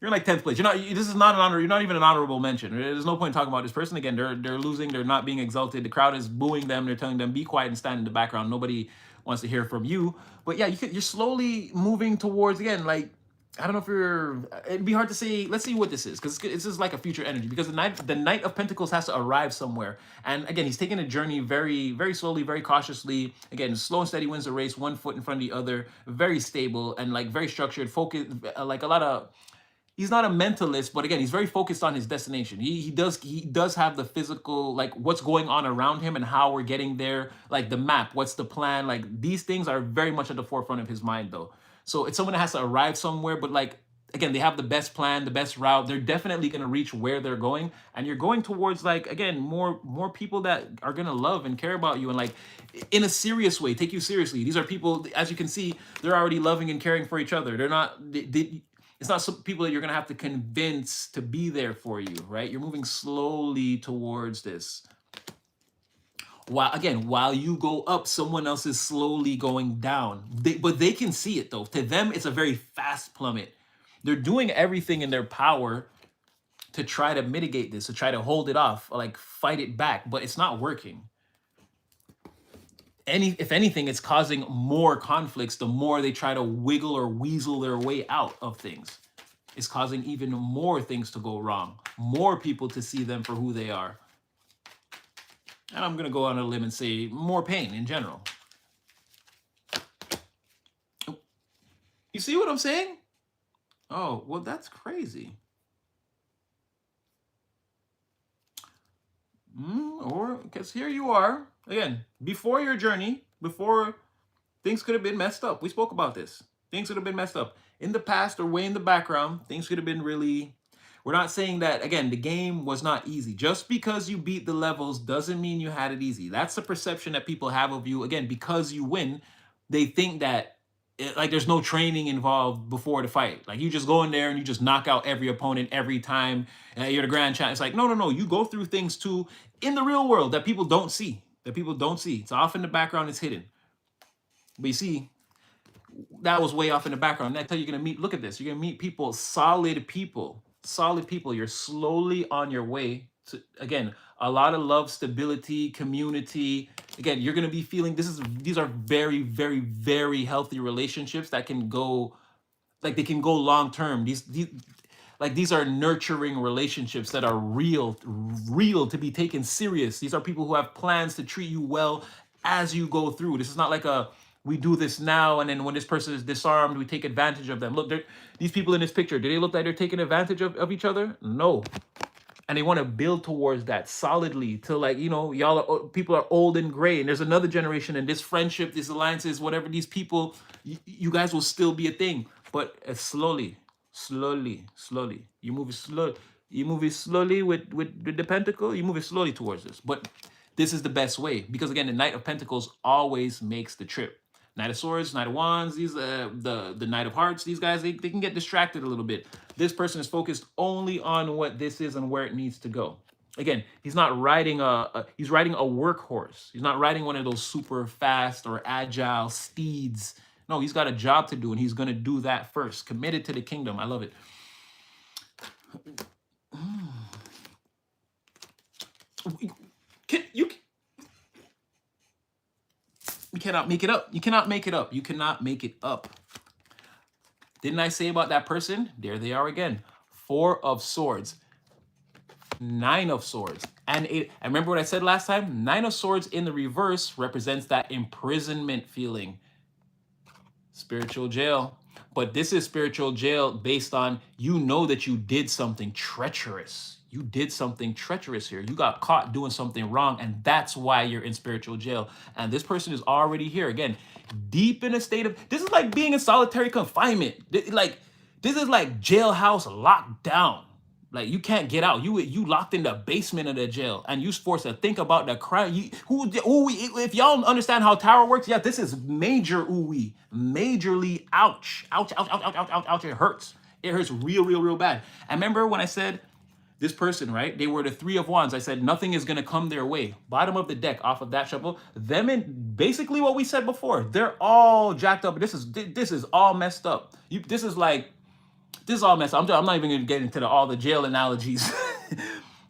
in like 10th place. You're not. This is not an honor. You're not even an honorable mention. There's no point talking about this person again. They're losing. They're not being exalted. The crowd is booing them. They're telling them be quiet and stand in the background. Nobody wants to hear from you. But yeah, you're slowly moving towards again. Like I don't know if you're. It'd be hard to say. Let's see what this is because this is like a future energy because the Knight of Pentacles has to arrive somewhere. And again, he's taking a journey very very slowly, very cautiously. Again, slow and steady wins the race. One foot in front of the other. Very stable and like very structured. Focus. Like a lot of. He's not a mentalist, but again, he's very focused on his destination. He does have the physical, like what's going on around him and how we're getting there, like the map, what's the plan, like these things are very much at the forefront of his mind though. So it's someone that has to arrive somewhere, but like again, they have the best plan, the best route. They're definitely gonna reach where they're going, and you're going towards like again more people that are gonna love and care about you and like in a serious way, take you seriously. These are people, as you can see, they're already loving and caring for each other. They're not. It's not some people that you're gonna have to convince to be there for you, right? You're moving slowly towards this. While you go up, someone else is slowly going down. But they can see it though. To them, it's a very fast plummet. They're doing everything in their power to try to mitigate this, to try to hold it off, or like fight it back, but it's not working. If anything, it's causing more conflicts the more they try to wiggle or weasel their way out of things. It's causing even more things to go wrong, more people to see them for who they are. And I'm going to go on a limb and say more pain in general. You see what I'm saying? Oh, well, that's crazy. Or because here you are again, before your journey, before things could have been messed up. We spoke about this. Things could have been messed up in the past or way in the background. Things could have been really. We're not saying that, again, the game was not easy. Just because you beat the levels doesn't mean you had it easy. That's the perception that people have of you. Again, because you win, they think that like there's no training involved before the fight. Like you just go in there and you just knock out every opponent every time. You're the grand champ. It's like, no. You go through things too in the real world that people don't see. It's off in the background. It's hidden. But you see, that was way off in the background. Next time you're going to meet, look at this. You're going to meet people, solid people. You're slowly on your way to, again, a lot of love, stability, community. Again, you're going to be feeling these are very, very, very healthy relationships that can go, like they can go long term. These are nurturing relationships that are real to be taken serious. These are people who have plans to treat you well as you go through. This is not like we do this now and then when this person is disarmed, we take advantage of them. Look, these people in this picture, do they look like they're taking advantage of each other? No. And they want to build towards that solidly till, like, people are old and gray and there's another generation and this friendship, these alliances, whatever, these people, you guys will still be a thing. But slowly. You move it slowly with the pentacle, you move it slowly towards this. But this is the best way because, again, the Knight of Pentacles always makes the trip. Knight of Swords, Knight of Wands, these the Knight of Hearts, these guys, they can get distracted a little bit. This person is focused only on what this is and where it needs to go. Again, he's not riding he's riding a workhorse. He's not riding one of those super fast or agile steeds. No, he's got a job to do and he's going to do that first. Committed to the kingdom. I love it. You cannot make it up. You cannot make it up. You cannot make it up. Didn't I say about that person? There they are again. 4 of Swords. 9 of Swords. And 8. I remember what I said last time? 9 of Swords in the reverse represents that imprisonment feeling. Spiritual jail. But this is spiritual jail based on, that you did something treacherous. You did something treacherous here. You got caught doing something wrong, and that's why you're in spiritual jail. And this person is already here, again, deep in a state of, this is like being in solitary confinement. This is like jailhouse locked down. Like you can't get out. You locked in the basement of the jail, and you forced to think about the crime. If y'all understand how tarot works, yeah, this is major ooey, majorly ouch. It hurts. It hurts real bad. I remember when I said this person, right? They were the 3 of Wands. I said nothing is gonna come their way. Bottom of the deck, off of that shuffle. Them and basically what we said before. They're all jacked up. This is all messed up. This is all messed up. I'm not even gonna get into all the jail analogies.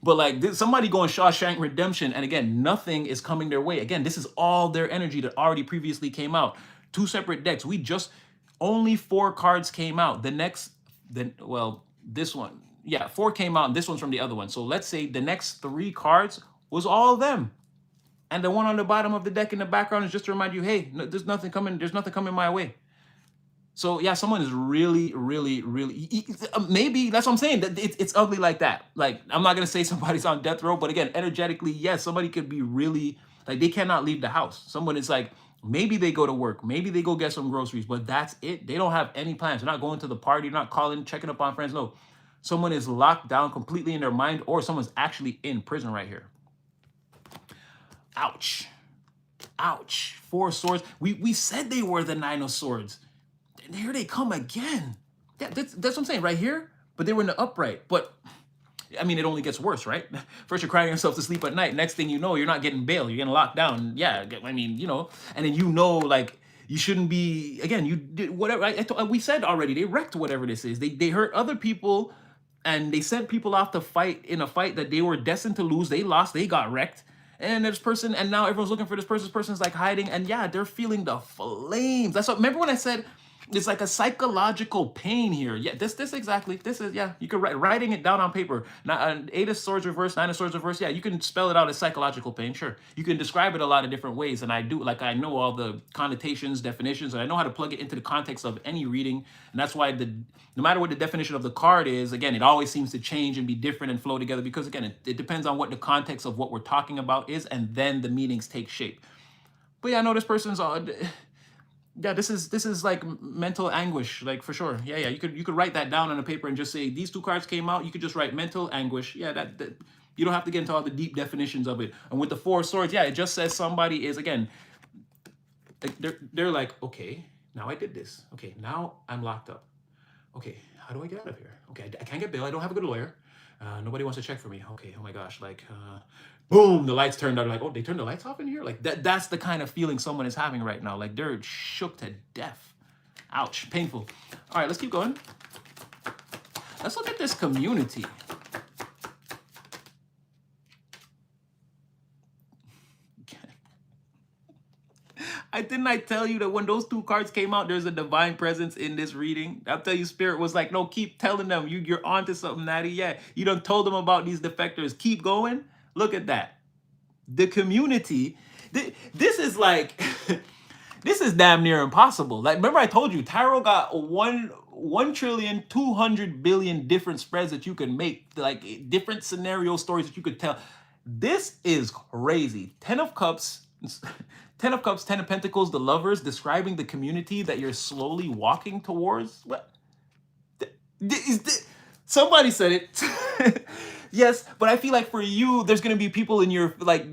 But like somebody going Shawshank Redemption, and again, nothing is coming their way. Again, this is all their energy that already previously came out. 2 separate decks. Only 4 cards came out. This one. Yeah, 4 came out, and this one's from the other one. So let's say the next 3 cards was all of them. And the one on the bottom of the deck in the background is just to remind you, hey, there's nothing coming my way. So yeah, someone is really, maybe that's what I'm saying. That it's ugly like that. Like, I'm not gonna say somebody's on death row, but again, energetically, yes, somebody could be really, like, they cannot leave the house. Someone is like, maybe they go to work, maybe they go get some groceries, but that's it. They don't have any plans. They're not going to the party, they're not calling, checking up on friends. No, someone is locked down completely in their mind, or someone's actually in prison right here. Ouch. 4 of Swords. We said they were the 9 of Swords. And here they come again. That's what I'm saying right here. But they were in the upright. But I mean, it only gets worse, right? First, you're crying yourself to sleep at night. Next thing you know, you're not getting bail. You're getting locked down. Yeah, I mean, and then like, you shouldn't be, again, you did whatever. We said already, they wrecked whatever this is. They hurt other people and they sent people off to fight in a fight that they were destined to lose. They lost, they got wrecked. And this person, and now everyone's looking for this person. This person's like hiding, and yeah, they're feeling the flames. That's what. Remember when I said it's like a psychological pain here? Yeah, this exactly. This is, yeah. You could writing it down on paper. Now, Eight of Swords reverse, Nine of Swords reverse. Yeah, you can spell it out as psychological pain. Sure, you can describe it a lot of different ways, and I do. Like I know all the connotations, definitions, and I know how to plug it into the context of any reading, and that's why no matter what the definition of the card is, again, it always seems to change and be different and flow together because, again, it depends on what the context of what we're talking about is, and then the meanings take shape. But yeah, I know this person's yeah, this is like mental anguish, like for sure. Yeah, you could write that down on a paper and just say these two cards came out. You could just write mental anguish. Yeah, that you don't have to get into all the deep definitions of it. And with the Four of Swords, yeah, it just says somebody is, again, like they're like, okay, now I did this. Okay, now I'm locked up. Okay, how do I get out of here? Okay, I can't get bail. I don't have a good lawyer. Nobody wants to check for me. Okay, oh my gosh, like, boom, the lights turned on. Like, oh, they turned the lights off in here? Like, that's the kind of feeling someone is having right now. Like, they're shook to death. Ouch, painful. All right, let's keep going. Let's look at this community. I tell you that when those two cards came out, there's a divine presence in this reading. I'll tell you, Spirit was like, no, keep telling them. You're onto something, Natty. Yeah, you done told them about these defectors. Keep going. Look at that. The community. This is like, this is damn near impossible. Like, remember I told you, tarot got 1,200,000,000,000,000 different spreads that you can make, like different scenario stories that you could tell. This is crazy. 10 of Cups. 10 of Cups, 10 of Pentacles, the Lovers, describing the community that you're slowly walking towards. What? Somebody said it. Yes, but I feel like for you, there's going to be people in your, like,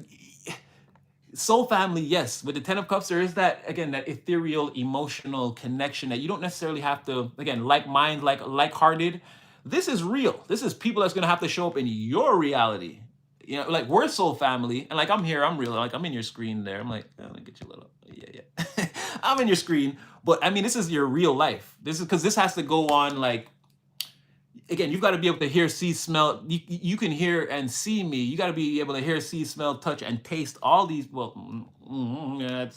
soul family, yes. With the 10 of Cups, there is that, again, that ethereal, emotional connection that you don't necessarily have to, again, like mind, like-hearted. This is real. This is people that's going to have to show up in your reality. You know, like we're soul family, and like I'm here, I'm real, like I'm in your screen there. I'm like, oh, let me get you a little, yeah. I'm in your screen, but I mean, this is your real life. This is because this has to go on. Like, again, you've got to be able to hear, see, smell. You can hear and see me. You got to be able to hear, see, smell, touch, and taste all these. Well, yeah,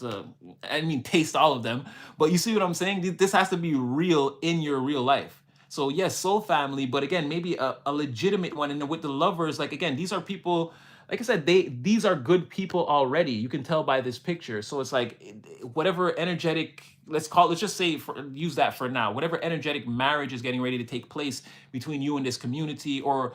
I mean, taste all of them. But you see what I'm saying? This has to be real in your real life. So yes, soul family, but again, maybe a legitimate one. And with the Lovers, like again, these are people, like I said, these are good people already. You can tell by this picture. So it's like whatever energetic, let's just say, use that for now, whatever energetic marriage is getting ready to take place between you and this community, or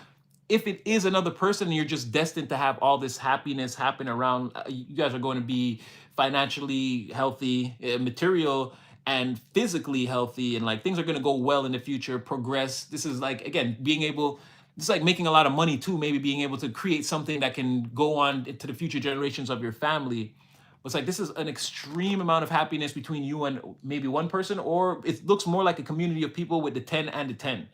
if it is another person and you're just destined to have all this happiness happen around, you guys are going to be financially healthy, material and physically healthy, and like things are going to go well in the future, progress. This is like, again, being able, it's like making a lot of money too, maybe being able to create something that can go on to the future generations of your family. It's like this is an extreme amount of happiness between you and maybe one person, or it looks more like a community of people with the 10 and the 10.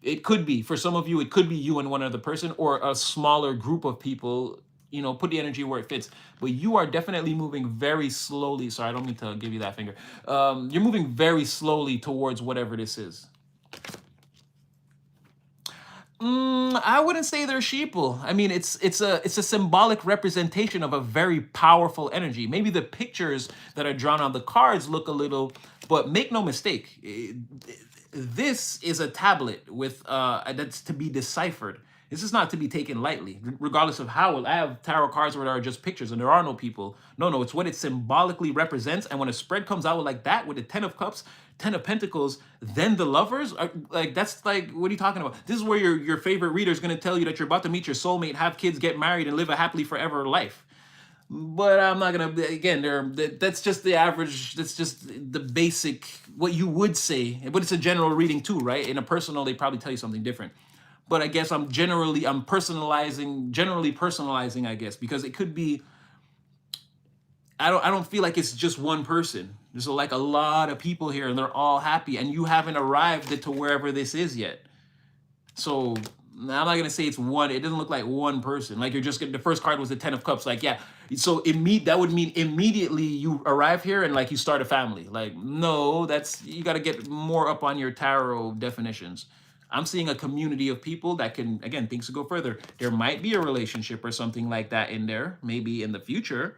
It could be, for some of you, it could be you and one other person, or a smaller group of people. You know, put the energy where it fits. But you are definitely moving very slowly. Sorry, I don't mean to give you that finger. You're moving very slowly towards whatever this is. I wouldn't say they're sheeple. I mean, it's a symbolic representation of a very powerful energy. Maybe the pictures that are drawn on the cards look a little, but make no mistake, this is a tablet with that's to be deciphered. This is not to be taken lightly, regardless of how. I have tarot cards where there are just pictures and there are no people. No, it's what it symbolically represents. And when a spread comes out like that, with the 10 of Cups, 10 of Pentacles, then the Lovers, are, like, that's like, what are you talking about? This is where your favorite reader is going to tell you that you're about to meet your soulmate, have kids, get married, and live a happily forever life. But I'm not going to, again, that's just the average, that's just the basic, what you would say. But it's a general reading too, right? In a personal, they probably tell you something different. But I guess I'm generally personalizing, I guess, because it could be, I don't feel like it's just one person. There's like a lot of people here and they're all happy and you haven't arrived to wherever this is yet. So I'm not going to say it's one. It doesn't look like one person. Like you're just getting, the first card was the 10 of Cups. Like, yeah. So that would mean immediately you arrive here and like you start a family. Like, no, you got to get more up on your tarot definitions. I'm seeing a community of people that can, again, things to go further. There might be a relationship or something like that in there, maybe in the future,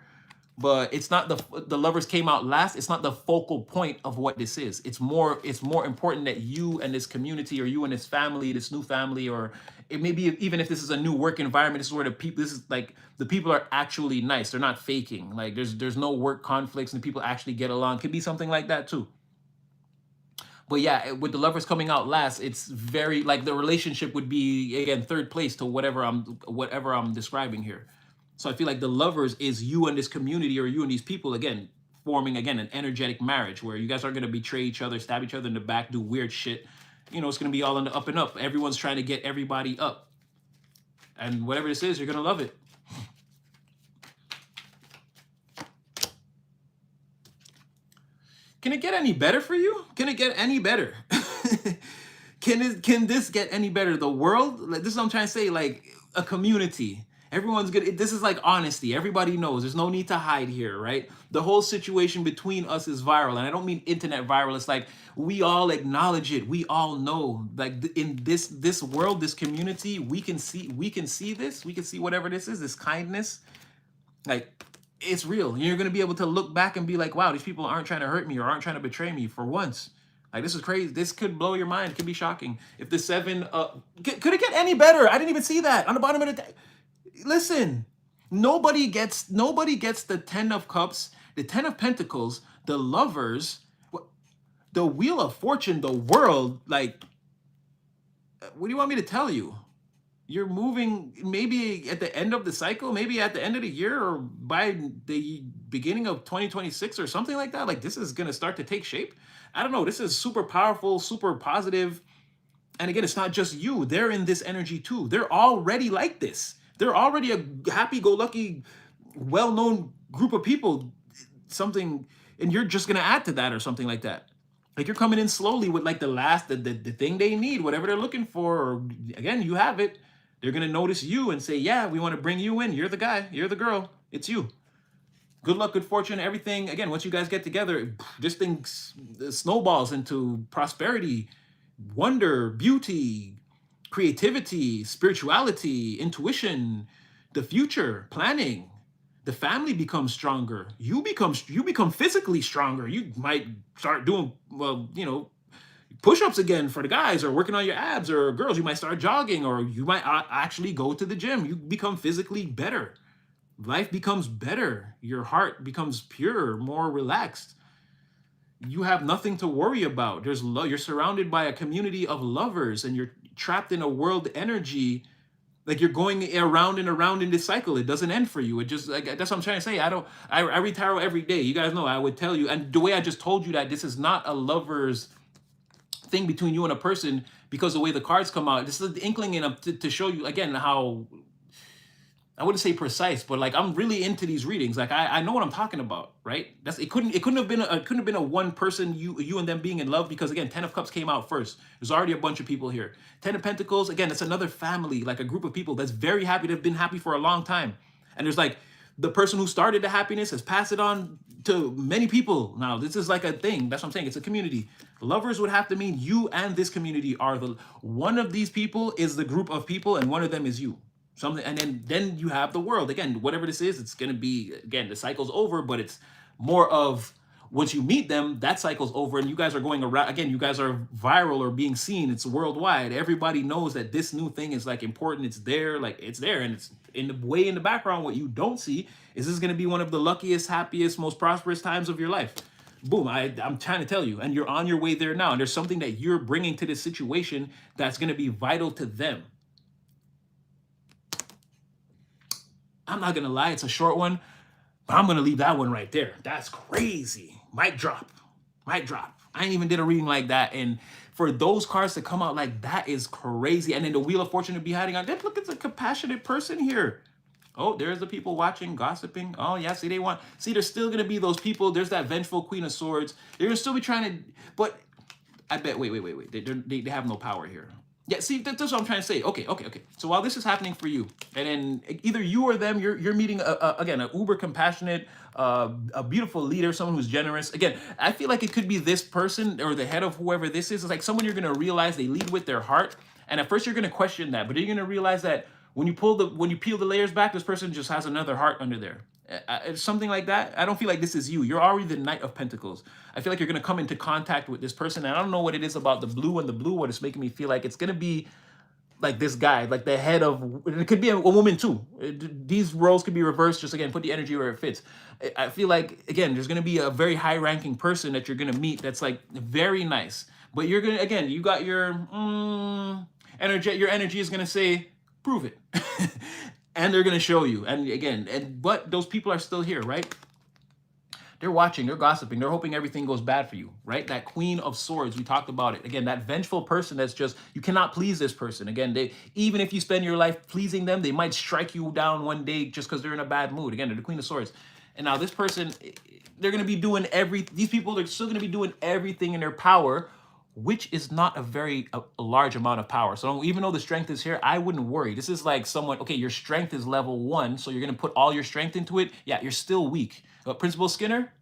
but it's not the lovers came out last. It's not the focal point of what this is. It's more important that you and this community, or you and this family, this new family, or it may be, even if this is a new work environment, this is where the people, this is like the people are actually nice. They're not faking. Like there's no work conflicts and people actually get along. Could be something like that too. But yeah, with the lovers coming out last, it's very like the relationship would be, again, third place to whatever I'm describing here. So I feel like the lovers is you and this community, or you and these people, again, forming, again, an energetic marriage where you guys aren't going to betray each other, stab each other in the back, do weird shit. It's going to be all on the up and up. Everyone's trying to get everybody up. And whatever this is, you're going to love it. Can it get any better for you? Can it get any better? Can this get any better? The world, like, this is what I'm trying to say, like a community. Everyone's good. This is like honesty. Everybody knows. There's no need to hide here, right? The whole situation between us is viral. And I don't mean internet viral. It's like we all acknowledge it. We all know. Like in this world, this community, we can see this. We can see whatever this is, this kindness. Like it's real. You're going to be able to look back and be like, wow, these people aren't trying to hurt me or aren't trying to betray me for once. Like, this is crazy. This could blow your mind. It could be shocking. If the 7, could it get any better? I didn't even see that on the bottom of the deck. Listen, nobody gets the 10 of Cups, the 10 of Pentacles, the Lovers, the Wheel of Fortune, the World. Like, what do you want me to tell you? You're moving maybe at the end of the cycle, maybe at the end of the year, or by the beginning of 2026 or something like that. Like, this is going to start to take shape. I don't know. This is super powerful, super positive. And again, it's not just you. They're in this energy too. They're already like this. They're already a happy-go-lucky, well-known group of people. Something, and you're just going to add to that or something like that. Like, you're coming in slowly with like the thing they need, whatever they're looking for. Or again, you have it. They're going to notice you and say, yeah, we want to bring you in. You're the guy. You're the girl. It's you. Good luck, good fortune, everything. Again, once you guys get together, this thing snowballs into prosperity, wonder, beauty, creativity, spirituality, intuition, the future, planning. The family becomes stronger. You become physically stronger. You might start doing, well, push-ups again for the guys, or working on your abs, or girls, you might start jogging, or you might actually go to the gym. You become physically better. Life becomes better. Your heart becomes pure, more relaxed. You have nothing to worry about. You're surrounded by a community of lovers, and you're trapped in a world energy. Like, you're going around and around in this cycle. It doesn't end for you. It just, like, that's what I'm trying to say. I read tarot every day. You guys know I would tell you. And the way I just told you that this is not a lover's thing between you and a person, because the way the cards come out, this is the inkling in to show you again how, I wouldn't say precise, but like, I'm really into these readings. Like, I know what I'm talking about, right? It couldn't have been a one person, you and them being in love, because again, 10 of Cups came out first. There's already a bunch of people here. 10 of Pentacles, again, it's another family, like a group of people that's very happy. They've been happy for a long time. And there's like, the person who started the happiness has passed it on to many people. Now, this is like a thing. That's what I'm saying. It's a community. Lovers would have to mean you and this community are one of these people is the group of people, and one of them is you. Something, and then you have the world. Again, whatever this is, it's going to be, again, the cycle's over, but it's more of, once you meet them, that cycle's over, and you guys are going around. Again, you guys are viral or being seen. It's worldwide. Everybody knows that this new thing is like important. It's there, like it's there, and it's in the background. What you don't see is this is going to be one of the luckiest, happiest, most prosperous times of your life. Boom, I'm trying to tell you, and you're on your way there now. And there's something that you're bringing to this situation that's going to be vital to them. I'm not going to lie, it's a short one, but I'm going to leave that one right there. That's crazy. Mic drop. Mic drop. I ain't even did a reading like that. And for those cards to come out like that is crazy. And then the Wheel of Fortune to be hiding on. Look, it's a compassionate person here. Oh, there's the people watching, gossiping. Oh, yeah, see, there's still going to be those people. There's that vengeful Queen of Swords. They're going to still be trying to, but I bet, wait. They have no power here. Yeah, see, that's what I'm trying to say. Okay. So while this is happening for you, and then either you or them, you're meeting again a uber compassionate, a beautiful leader, someone who's generous. Again, I feel like it could be this person or the head of whoever this is. It's like someone you're gonna realize they lead with their heart, and at first you're gonna question that, but you're gonna realize that when you peel the layers back, this person just has another heart under there. Something like that. I don't feel like this is you. You're already the Knight of Pentacles. I feel like you're gonna come into contact with this person, and I don't know what it is about the blue and the blue. What is making me feel like it's gonna be like this guy, like the head of. It could be a woman too. These roles could be reversed. Just again, put the energy where it fits. I feel like again, there's gonna be a very high-ranking person that you're gonna meet. That's like very nice, but you're gonna again, you got your energy. Your energy is gonna say, prove it. And they're gonna show you. And again, but those people are still here, right? They're watching, they're gossiping, they're hoping everything goes bad for you, right? That Queen of Swords, we talked about it. Again, that vengeful person that's just, you cannot please this person. Again, they, even if you spend your life pleasing them, they might strike you down one day just because they're in a bad mood. Again, they're the Queen of Swords. And now this person, they're gonna be doing these people are still gonna be doing everything in their power, which is not a large amount of power. So even though the strength is here, I wouldn't worry. This is like someone, okay, your strength is level 1, so you're gonna put all your strength into it. Yeah, you're still weak. But Principal Skinner,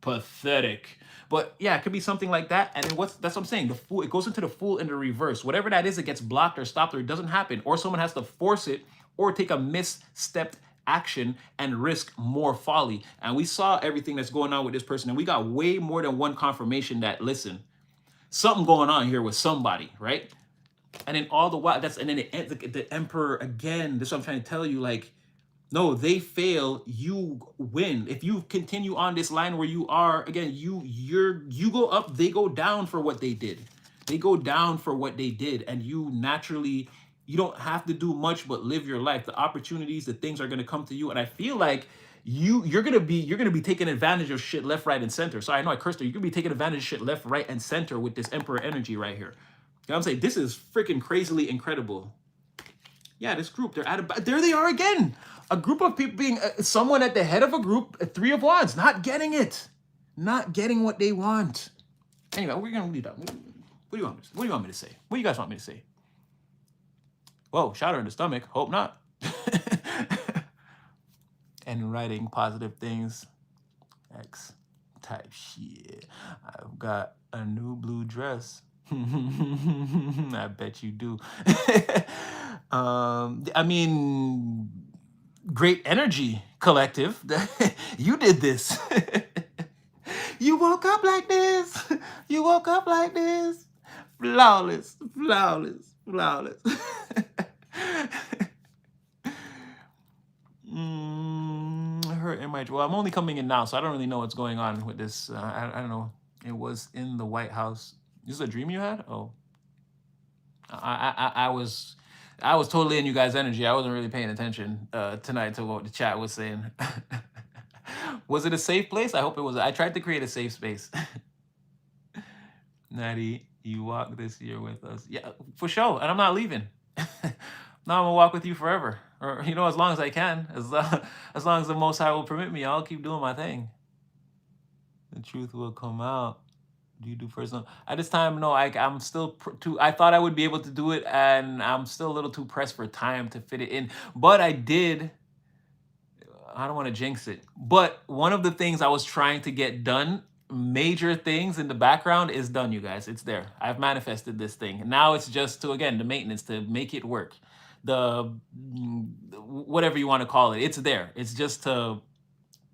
pathetic. But yeah, it could be something like that. And then that's what I'm saying. The Fool, it goes into the Fool in the reverse. Whatever that is, it gets blocked or stopped or it doesn't happen. Or someone has to force it or take a misstepped action and risk more folly. And we saw everything that's going on with this person. And we got way more than one confirmation that, listen, something going on here with somebody, right? And then all the while, and then the Emperor again. This is what I'm trying to tell you. Like, no, they fail, you win. If you continue on this line where you are, again, you go up, they go down for what they did. They go down for what they did, and you naturally, you don't have to do much but live your life. The opportunities, the things are gonna come to you, and I feel like you're gonna be taking advantage of shit left, right, and center. So I know I cursed her. You're gonna be taking advantage of shit left, right, and center with this Emperor energy right here. You know what I'm saying? This is freaking crazily incredible. Yeah, this group, there they are again. A group of people being someone at the head of a group, a 3 of Wands, not getting it, not getting what they want. Anyway, we're gonna leave that. What do you want me to say? What do you want me to say? What do you guys want me to say? Whoa, shot her in the stomach. Hope not. And writing positive things. X type shit. I've got a new blue dress. I bet you do. I mean, great energy, collective. You did this. You woke up like this. You woke up like this. Flawless, flawless, flawless. Hurt in my. Well, I'm only coming in now, so I don't really know what's going on with this. I don't know. It was in the White House. This is a dream you had? Oh, I was totally in you guys' energy. I wasn't really paying attention tonight to what the chat was saying. Was it a safe place? I hope it was. I tried to create a safe space. Natty, you walk this year with us. Yeah, for sure. And I'm not leaving. Now I'm gonna walk with you forever. Or as long as I can. As long as the Most High will permit me, I'll keep doing my thing. The truth will come out. Do you do personal? At this time, no. I'm still too. I thought I would be able to do it, and I'm still a little too pressed for time to fit it in. But I did. I don't want to jinx it. But one of the things I was trying to get done, major things in the background, is done, you guys. It's there. I've manifested this thing. Now it's just to, again, the maintenance, to make it work. Whatever you want to call it, it's there. It's just to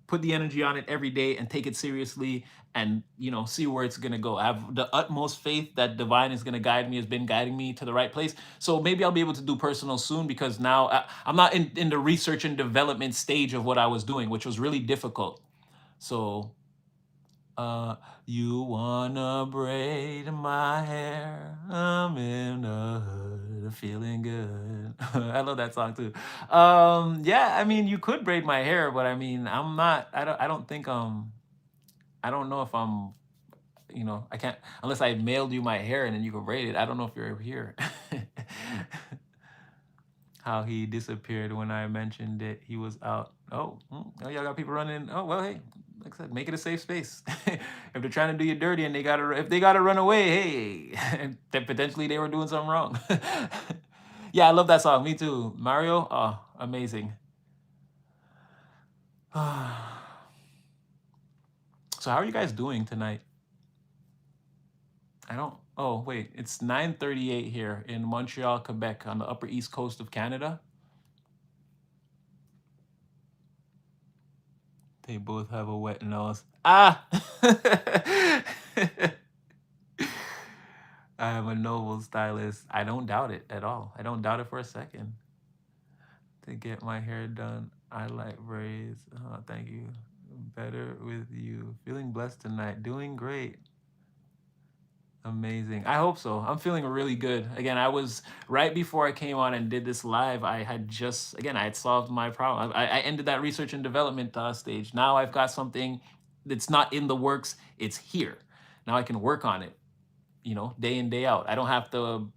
put the energy on it every day and take it seriously and see where it's gonna go. I have the utmost faith that divine is gonna guide me, has been guiding me to the right place. So maybe I'll be able to do personal soon, because now I'm not in the research and development stage of what I was doing, which was really difficult. So you wanna braid my hair, I'm in the hood, feeling good. I love that song too. Yeah, I mean, you could braid my hair, but I mean, I'm not. I don't think I don't know if I'm. I can't unless I mailed you my hair and then you can braid it. I don't know if you're here. How he disappeared when I mentioned it. He was out. Oh, y'all got people running. Oh well, hey, like I said, make it a safe space. If they're trying to do you dirty and if they gotta run away, hey, then potentially they were doing something wrong. Yeah, I love that song. Me too. Mario, oh, amazing. So how are you guys doing tonight? I don't. Oh wait, it's 9:38 here in Montreal, Quebec, on the Upper East Coast of Canada. They both have a wet nose. Ah! I am a noble stylist. I don't doubt it at all. I don't doubt it for a second. To get my hair done, I like braids. Oh, thank you. Better with you. Feeling blessed tonight. Doing great. Amazing. I hope so. I'm feeling really good. Again, I was right before I came on and did this live. I had just, again, I had solved my problem. I ended that research and development stage. Now I've got something that's not in the works. It's here. Now I can work on it, day in, day out. I don't have to,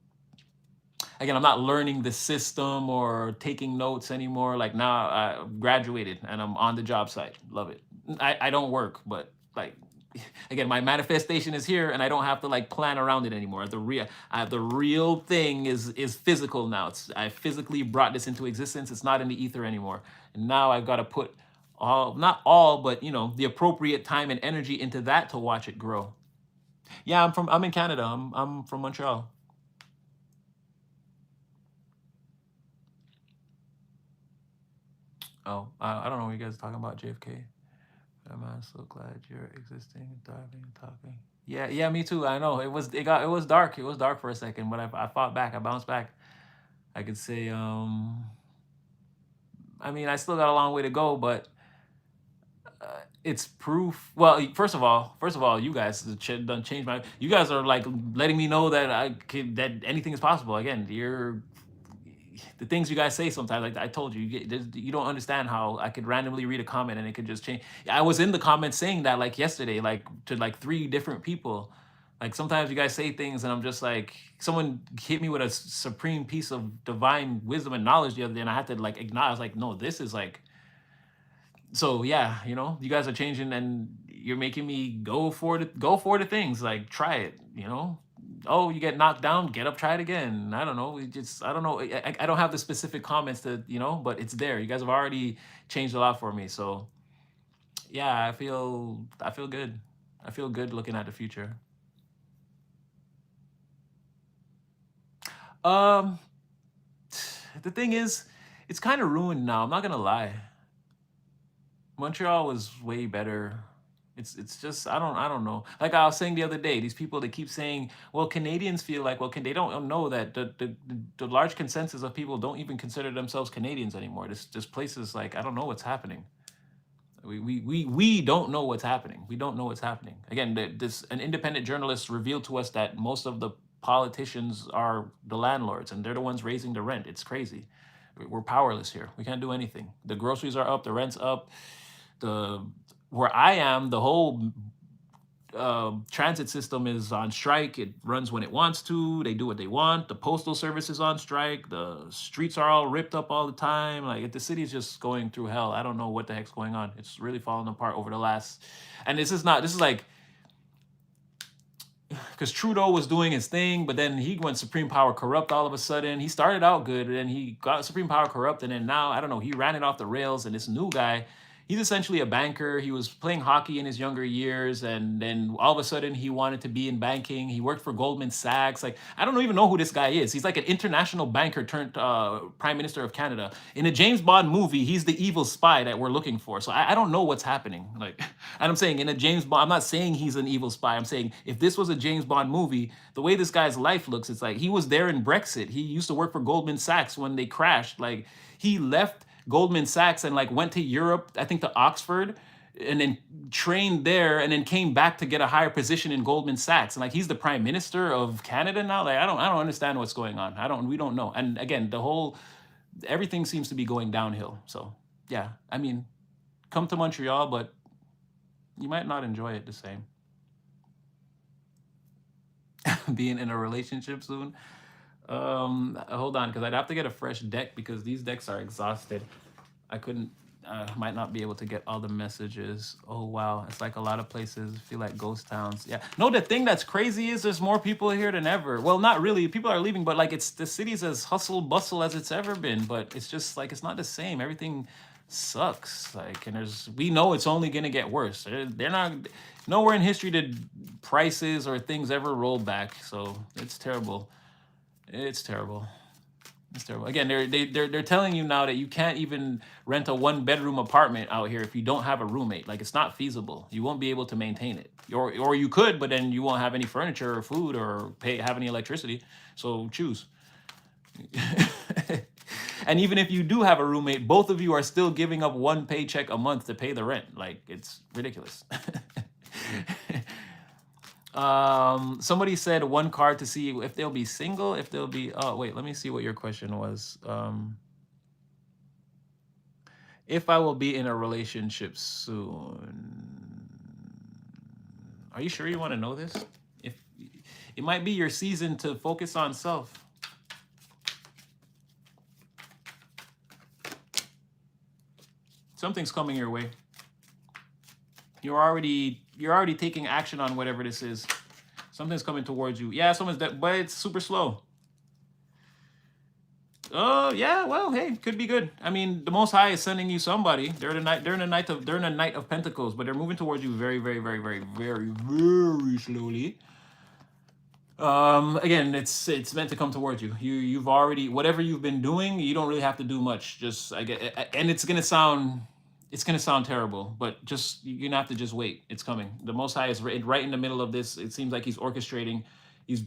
again, I'm not learning the system or taking notes anymore. Like now I graduated and I'm on the job site. Love it. I don't work, but like again, my manifestation is here and I don't have to like plan around it anymore. The real thing is physical now. I physically brought this into existence. It's not in the ether anymore. And now I've got to put not all, but the appropriate time and energy into that to watch it grow. Yeah, I'm in Canada. I'm from Montreal. Oh, I don't know what you guys are talking about, JFK. Am I so glad you're existing, thriving, talking? Yeah, yeah, me too. I know it was dark. It was dark for a second, but I fought back. I bounced back. I could say, I mean, I still got a long way to go, but it's proof. Well, first of all, you guys done changed my. You guys are like letting me know that that anything is possible. Again, the things you guys say sometimes, like I told you, you don't understand how I could randomly read a comment and it could just change. I was in the comments saying that like yesterday, like to like 3 different people. Like sometimes you guys say things and I'm just like, someone hit me with a supreme piece of divine wisdom and knowledge the other day, and I had to like acknowledge, I was like, no, this is like, so yeah, you guys are changing and you're making me go for the things, like try it. Oh, you get knocked down, get up, try it again. I don't know, I don't know, I don't have the specific comments to, but it's there. You guys have already changed a lot for me, so yeah, I feel good. I feel good looking at the future. um the thing is, it's kind of ruined now, I'm not gonna lie. Montreal was way better. It's just, I don't know. Like I was saying the other day, these people, they keep saying, well, Canadians feel like, well, can they don't know that the large consensus of people don't even consider themselves Canadians anymore. This place is like, I don't know what's happening. We don't know what's happening. We don't know what's happening. Again, an independent journalist revealed to us that most of the politicians are the landlords and they're the ones raising the rent. It's crazy. We're powerless here. We can't do anything. The groceries are up, the rent's up. The Where I am, the whole transit system is on strike. It runs when it wants to. They do what they want. The postal service is on strike. The streets are all ripped up all the time. Like the city is just going through hell. I don't know what the heck's going on. It's really falling apart over the last. And this is not. This is like, because Trudeau was doing his thing, but then he went supreme power corrupt all of a sudden. He started out good, and then he got supreme power corrupt, and then now I don't know. He ran it off the rails, and this new guy, he's essentially a banker. He was playing hockey in his younger years, and then all of a sudden he wanted to be in banking. He worked for Goldman Sachs. Like, I don't even know who this guy is. He's like an international banker turned prime minister of Canada. In a James Bond movie, he's the evil spy that we're looking for. So I don't know what's happening. Like, and I'm saying in a James Bond, I'm not saying he's an evil spy. I'm saying if this was a James Bond movie, the way this guy's life looks, it's like he was there in Brexit. He used to work for Goldman Sachs when they crashed. Like, he left Goldman Sachs and like went to Europe, I think to Oxford, and then trained there, and then came back to get a higher position in Goldman Sachs. And like he's the prime minister of Canada now. Like I don't understand what's going on. We don't know. And again, everything seems to be going downhill. So yeah, I mean, come to Montreal, but you might not enjoy it the same. Being in a relationship soon. Hold on, because I'd have to get a fresh deck because these decks are exhausted. I couldn't. Might not be able to get all the messages. Oh wow, it's like a lot of places feel like ghost towns. Yeah. No, the thing that's crazy is there's more people here than ever. Well, not really. People are leaving, but like it's the city's as hustle bustle as it's ever been. But it's just like it's not the same. Everything sucks. Like, and we know it's only gonna get worse. They're not nowhere in history did prices or things ever roll back. So it's terrible. It's terrible. It's terrible. Again, they're telling you now that you can't even rent a 1-bedroom apartment out here if you don't have a roommate. Like it's not feasible. You won't be able to maintain it. Or you could, but then you won't have any furniture or food or have any electricity. So choose. And even if you do have a roommate, both of you are still giving up 1 paycheck a month to pay the rent. Like it's ridiculous. Somebody said 1 card to see if they'll be single, if they'll be, oh wait, let me see what your question was. If I will be in a relationship soon. Are you sure you want to know this? If it might be your season to focus on self. Something's coming your way. You're already taking action on whatever this is. Something's coming towards you. Yeah, someone's dead, but it's super slow. Oh yeah, well, hey, could be good. I mean, the Most High is sending you somebody. They're in a Knight of Pentacles, but they're moving towards you very, very, very, very, very, very slowly. Again, it's meant to come towards you. You've already, whatever you've been doing, you don't really have to do much. Just and it's gonna sound terrible, but just you're gonna have to just wait. It's coming. The Most High is right in the middle of this. It seems like he's orchestrating. He's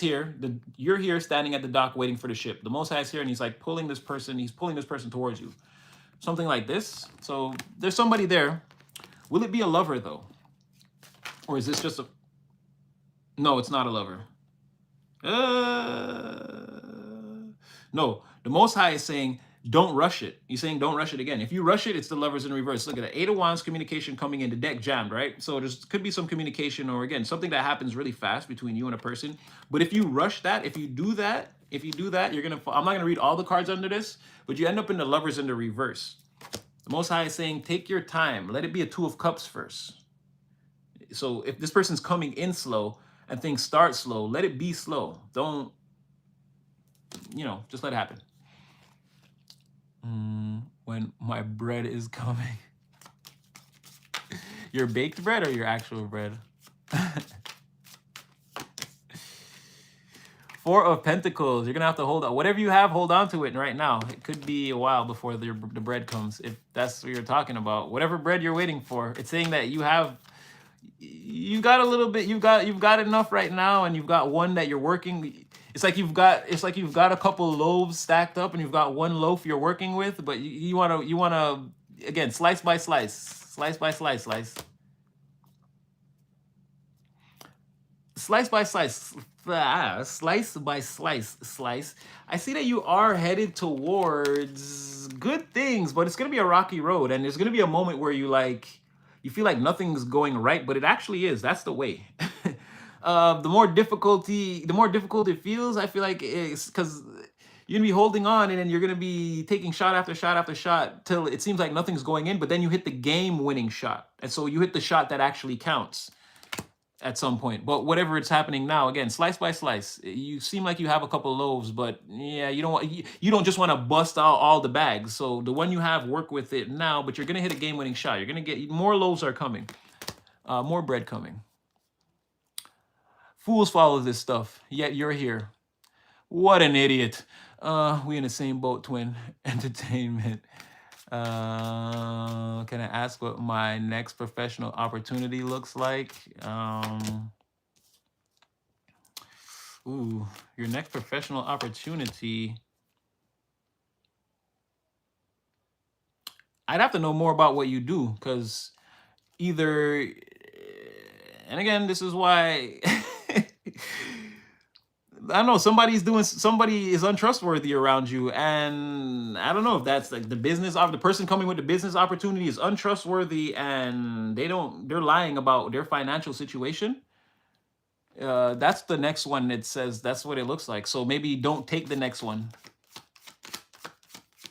here. You're here standing at the dock waiting for the ship. The Most High is here, and he's like pulling this person. He's pulling this person towards you. Something like this. So there's somebody there. Will it be a lover though, or is this just a? No, it's not a lover. No, the Most High is saying, don't rush it. He's saying, don't rush it again. If you rush it, it's the Lovers in reverse. Look at that. 8 of Wands, communication coming in, the deck jammed, right? So there's could be some communication or, again, something that happens really fast between you and a person. But if you rush that, if you do that, you're going to, I'm not going to read all the cards under this, but you end up in the Lovers in the reverse. The Most High is saying, take your time. Let it be a 2 of Cups first. So if this person's coming in slow and things start slow, let it be slow. Don't, just let it happen. When my bread is coming. Your baked bread or your actual bread? 4 of Pentacles. You're going to have to hold on. Whatever you have, hold on to it right now. It could be a while before the bread comes, if that's what you're talking about. Whatever bread you're waiting for. It's saying that you got a little bit, you've got enough right now, and you've got one that you're working. It's like you've got a couple loaves stacked up, and you've got 1 loaf you're working with, but you wanna again, slice by slice, slice by slice, slice by slice, slice by slice. I see that you are headed towards good things, but it's gonna be a rocky road, and there's gonna be a moment where you feel like nothing's going right, but it actually is. That's the way. The more difficult it feels, I feel like it's because you're gonna be holding on, and then you're gonna be taking shot after shot after shot till it seems like nothing's going in, but then you hit the game-winning shot, and so you hit the shot that actually counts at some point. But whatever it's happening now, again, slice by slice. You seem like you have a couple loaves, but yeah, you don't just want to bust out all the bags. So the one you have, work with it now, but you're gonna hit a game-winning shot. You're gonna get more loaves are coming, more bread coming. Fools follow this stuff, yet you're here. What an idiot. We in the same boat, twin. Entertainment. Can I ask what my next professional opportunity looks like? Your next professional opportunity. I'd have to know more about what you do, because either, and again, this is why I don't know, somebody is untrustworthy around you, and I don't know if that's like the person coming with the business opportunity is untrustworthy, and they're lying about their financial situation. That's the next one. It says that's what it looks like. So maybe don't take the next one.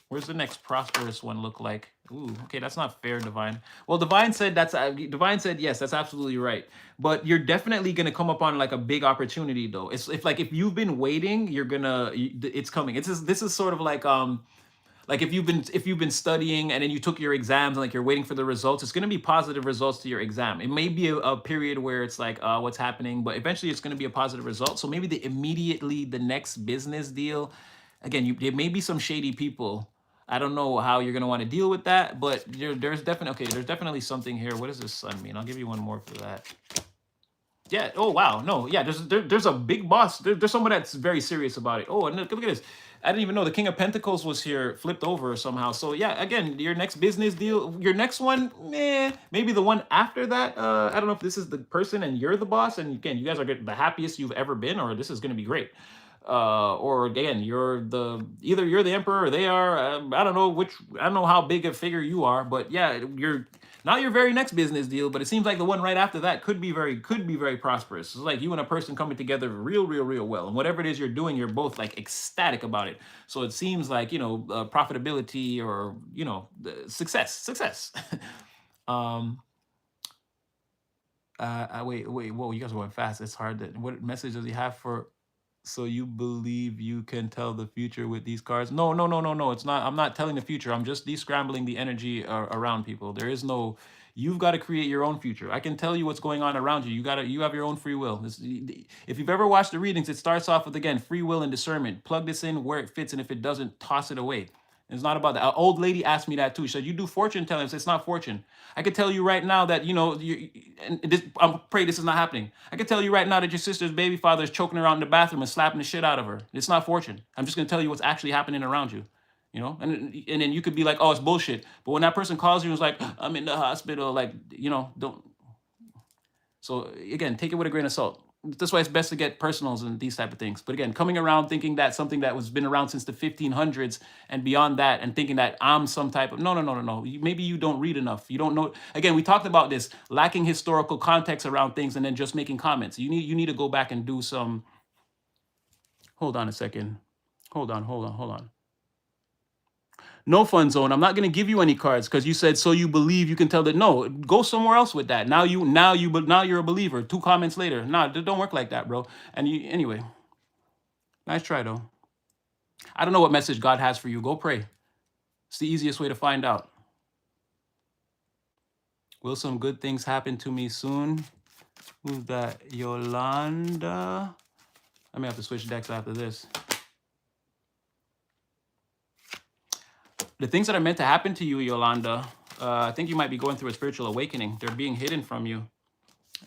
Where's the next prosperous one look like? Ooh, okay, that's not fair, Divine. Well, Divine said Divine said yes, that's absolutely right. But you're definitely gonna come upon like a big opportunity, though. It's if like if you've been waiting, it's coming. It's just, this is sort of like if you've been studying and then you took your exams and like you're waiting for the results, it's going to be positive results to your exam. It may be a period where it's like what's happening, but eventually it's going to be a positive result. So maybe the next business deal, again, there may be some shady people. I don't know how you're going to want to deal with that, but there's definitely something here. What does this sun mean? I'll give you one more for that. Yeah. Oh wow. No. Yeah. There's a big boss. There's someone that's very serious about it. Oh, and look at this. I didn't even know the King of Pentacles was here, flipped over somehow. So yeah, again, your next business deal, your next one, maybe the one after that. I don't know if this is the person and you're the boss, and again, you guys are the happiest you've ever been, or this is going to be great. Or again, either you're the emperor or they are. I don't know which. I don't know how big a figure you are, but yeah, you're not your very next business deal, but it seems like the one right after that could be very prosperous. It's like you and a person coming together real well, and whatever it is you're doing, you're both like ecstatic about it. So it seems like profitability or success. um. Wait. Whoa, you guys are going fast. It's hard. What message does he have for? So you believe you can tell the future with these cards? No, no, no, no, no. It's not. I'm not telling the future. I'm just descrambling the energy around people. There is no. You've got to create your own future. I can tell you what's going on around you. You have your own free will. If you've ever watched the readings, it starts off with again free will and discernment. Plug this in where it fits, and if it doesn't, toss it away. It's not about that. An old lady asked me that too. She said, "You do fortune telling?" I said, "It's not fortune. I could tell you right now that and this, I'm afraid this is not happening. I can tell you right now that your sister's baby father is choking her out in the bathroom and slapping the shit out of her. It's not fortune. I'm just gonna tell you what's actually happening around you, and then you could be like, oh, it's bullshit. But when that person calls you and is like, I'm in the hospital, like, don't. So again, take it with a grain of salt. That's why it's best to get personals and these type of things. But again, coming around thinking that something that was been around since the 1500s and beyond that, and thinking that I'm some type of no. Maybe you don't read enough. You don't know. Again, we talked about this lacking historical context around things and then just making comments. You need to go back and do some. Hold on a second. Hold on. No fun zone. I'm not going to give you any cards because you said so you believe you can tell that. No, go somewhere else with that. Now you're a believer. 2 comments later. Nah, it don't work like that, bro. And anyway. Nice try though. I don't know what message God has for you. Go pray. It's the easiest way to find out. Will some good things happen to me soon? Who's that? Yolanda. I may have to switch decks after this. The things that are meant to happen to you, Yolanda, I think you might be going through a spiritual awakening. They're being hidden from you.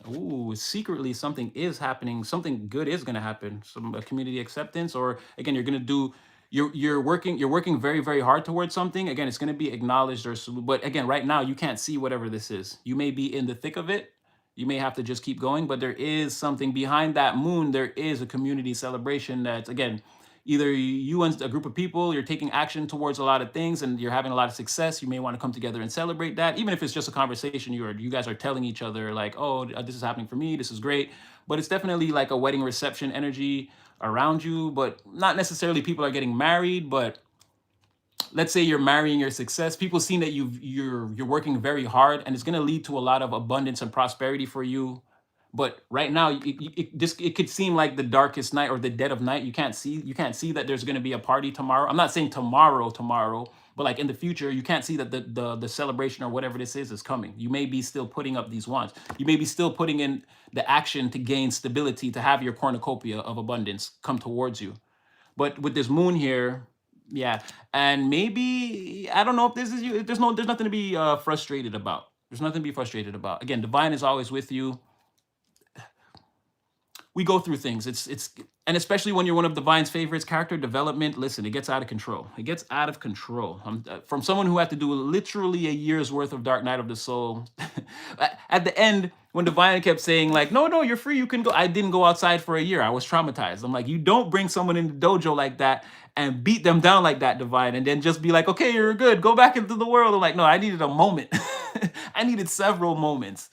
Ooh, secretly something is happening. Something good is going to happen. Some community acceptance, or again, you're going to do. You're working very hard towards something. Again, it's going to be acknowledged, but again, right now you can't see whatever this is. You may be in the thick of it. You may have to just keep going, but there is something behind that moon. There is a community celebration that's again either you and a group of people, you're taking action towards a lot of things and you're having a lot of success. You may want to come together and celebrate that, even if it's just a conversation. You guys are telling each other like, oh, this is happening for me, this is great. But it's definitely like a wedding reception energy around you, but not necessarily people are getting married. But let's say you're marrying your success, people seeing that you're working very hard, and it's going to lead to a lot of abundance and prosperity for you. But right now, it could seem like the darkest night or the dead of night. You can't see that there's going to be a party tomorrow. I'm not saying tomorrow, but like in the future, you can't see that the celebration or whatever this is coming. You may be still putting up these wands. You may be still putting in the action to gain stability, to have your cornucopia of abundance come towards you. But with this moon here, yeah, and maybe I don't know if this is you. There's nothing to be frustrated about. There's nothing to be frustrated about. Again, divine is always with you. We go through things. It's and especially when you're one of Divine's favorites, character development. Listen, it gets out of control. It gets out of control. From someone who had to do literally a year's worth of Dark Night of the Soul. At the end, when Divine kept saying like, no, you're free, you can go. I didn't go outside for a year. I was traumatized. I'm like, you don't bring someone in the dojo like that and beat them down like that, Divine, and then just be like, okay, you're good. Go back into the world. I'm like, no, I needed a moment. I needed several moments.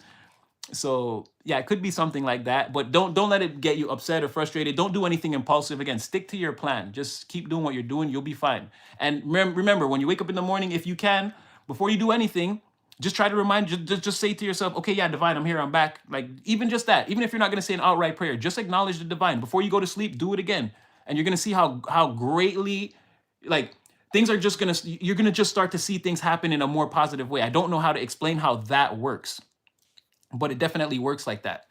So yeah, it could be something like that, but don't let it get you upset or frustrated. Don't do anything impulsive. Again, stick to your plan. Just keep doing what you're doing. You'll be fine. And remember, when you wake up in the morning, if you can, before you do anything, just try to remind, just say to yourself, okay, yeah, divine, I'm here, I'm back. Like, even just that, even if you're not going to say an outright prayer, just acknowledge the divine. Before you go to sleep, do it again. And you're going to see how greatly, like, things are just going to, you're going to just start to see things happen in a more positive way. I don't know how to explain how that works, but it definitely works like that.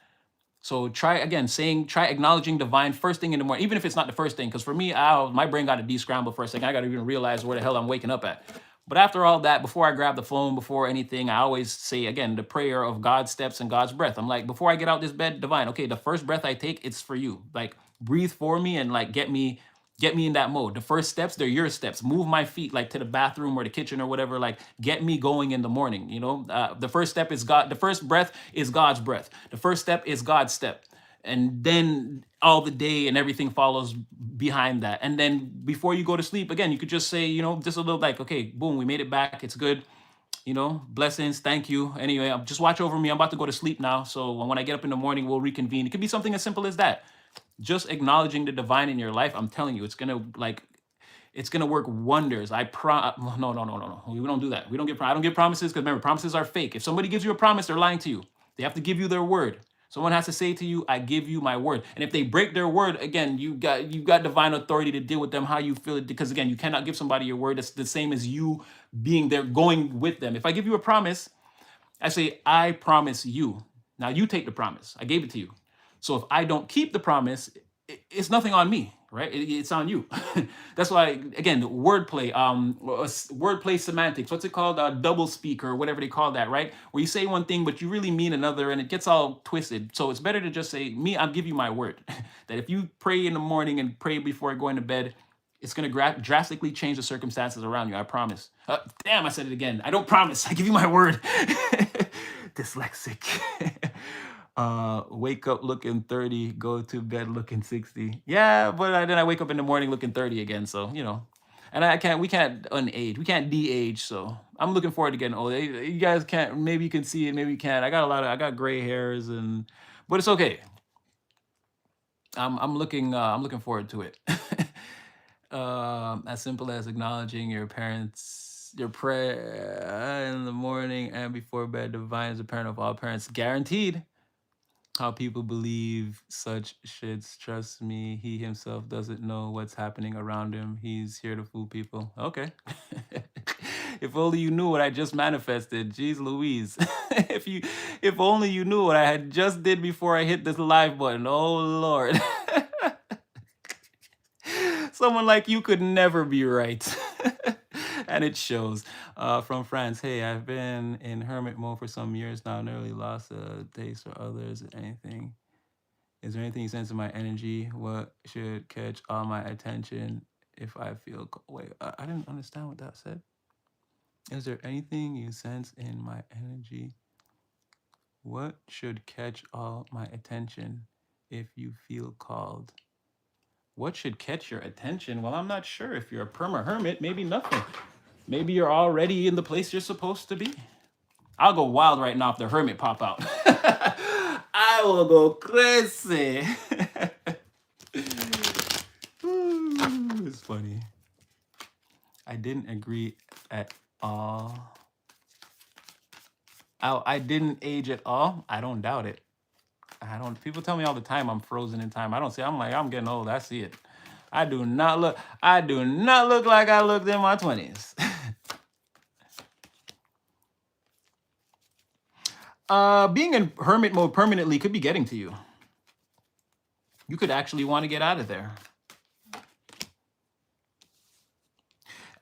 So try again try acknowledging divine first thing in the morning, even if it's not the first thing. Because for me, my brain got to de-scramble for a second. I got to even realize where the hell I'm waking up at. But after all that, before I grab the phone, before anything, I always say again the prayer of God's steps and God's breath. I'm like, before I get out this bed, divine, okay, the first breath I take, it's for you. Like, breathe for me and like get me in that mode. The first steps, they're your steps. Move my feet like to the bathroom or the kitchen or whatever. Like, get me going in the morning. You know, the first step is God. The first breath is God's breath. The first step is God's step. And then all the day and everything follows behind that. And then before you go to sleep, again, you could just say, you know, just a little like, okay, boom, we made it back. It's good. You know, blessings. Thank you. Anyway, just watch over me. I'm about to go to sleep now. So when I get up in the morning, we'll reconvene. It could be something as simple as that. Just acknowledging the divine in your life. I'm telling you, it's going to work wonders. No. We don't do that. I don't give promises, because remember, promises are fake. If somebody gives you a promise, they're lying to you. They have to give you their word. Someone has to say to you, I give you my word. And if they break their word, again, you got divine authority to deal with them how you feel it. Because again, you cannot give somebody your word. It's the same as you being there, going with them. If I give you a promise, I say, I promise you. Now you take the promise. I gave it to you. So if I don't keep the promise, it's nothing on me, right? It's on you. That's why, again, wordplay, wordplay semantics. What's it called? Double speak, or whatever they call that, right? Where you say one thing, but you really mean another, and it gets all twisted. So it's better to just say, me, I'll give you my word. That if you pray in the morning and pray before going to bed, it's going to drastically change the circumstances around you. I promise. Damn, I said it again. I don't promise. I give you my word. Dyslexic. Wake up looking 30, go to bed looking 60. Yeah, but then I wake up in the morning looking 30 again. So, you know, and we can't unage. We can't de-age. So I'm looking forward to getting old. You guys can't, maybe you can see it, maybe you can't. I got gray hairs but it's okay. I'm looking forward to it. As simple as acknowledging your prayer in the morning and before bed. Divine is the parent of all parents. Guaranteed. How people believe such shits. Trust me, he himself doesn't know what's happening around him. He's here to fool people. Okay. If only you knew what I just manifested. Jeez Louise. If only you knew what I had just did before I hit this live button. Oh Lord. Someone like you could never be right. And it shows. From France, hey, I've been in hermit mode for some years now, nearly lost a taste for others. Anything? Is there anything you sense in my energy? What should catch all my attention if I feel... Wait, I didn't understand what that said. Is there anything you sense in my energy? What should catch all my attention if you feel called? What should catch your attention? Well, I'm not sure. If you're a perma hermit, maybe nothing. Maybe you're already in the place you're supposed to be. I'll go wild right now if the hermit pop out. I will go crazy. It's funny. I didn't agree at all. I didn't age at all. I don't doubt it. People tell me all the time I'm frozen in time. I don't see. I'm like, I'm getting old. I see it. I do not look like I looked in my 20s. Being in hermit mode permanently could be getting to you. You could actually want to get out of there.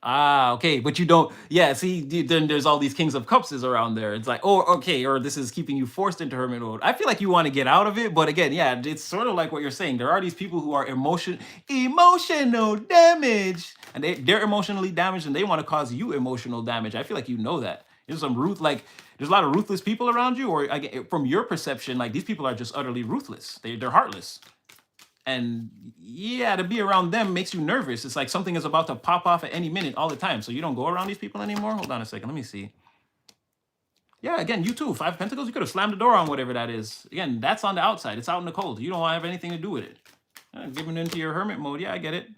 Okay, but you don't. Yeah, see, then there's all these Kings of Cups around there. It's like, oh, okay, or this is keeping you forced into hermit mode. I feel like you want to get out of it, but again, yeah, it's sort of like what you're saying. There are these people who are emotional damage, and they're emotionally damaged, and they want to cause you emotional damage. I feel like you know that. There's there's a lot of ruthless people around you, or from your perception, like these people are just utterly ruthless. They're heartless. And yeah, to be around them makes you nervous. It's like something is about to pop off at any minute all the time. So you don't go around these people anymore? Hold on a second. Let me see. Yeah, again, you too. 5 of Pentacles, you could have slammed the door on whatever that is. Again, that's on the outside. It's out in the cold. You don't have anything to do with it. Giving into your hermit mode. Yeah, I get it.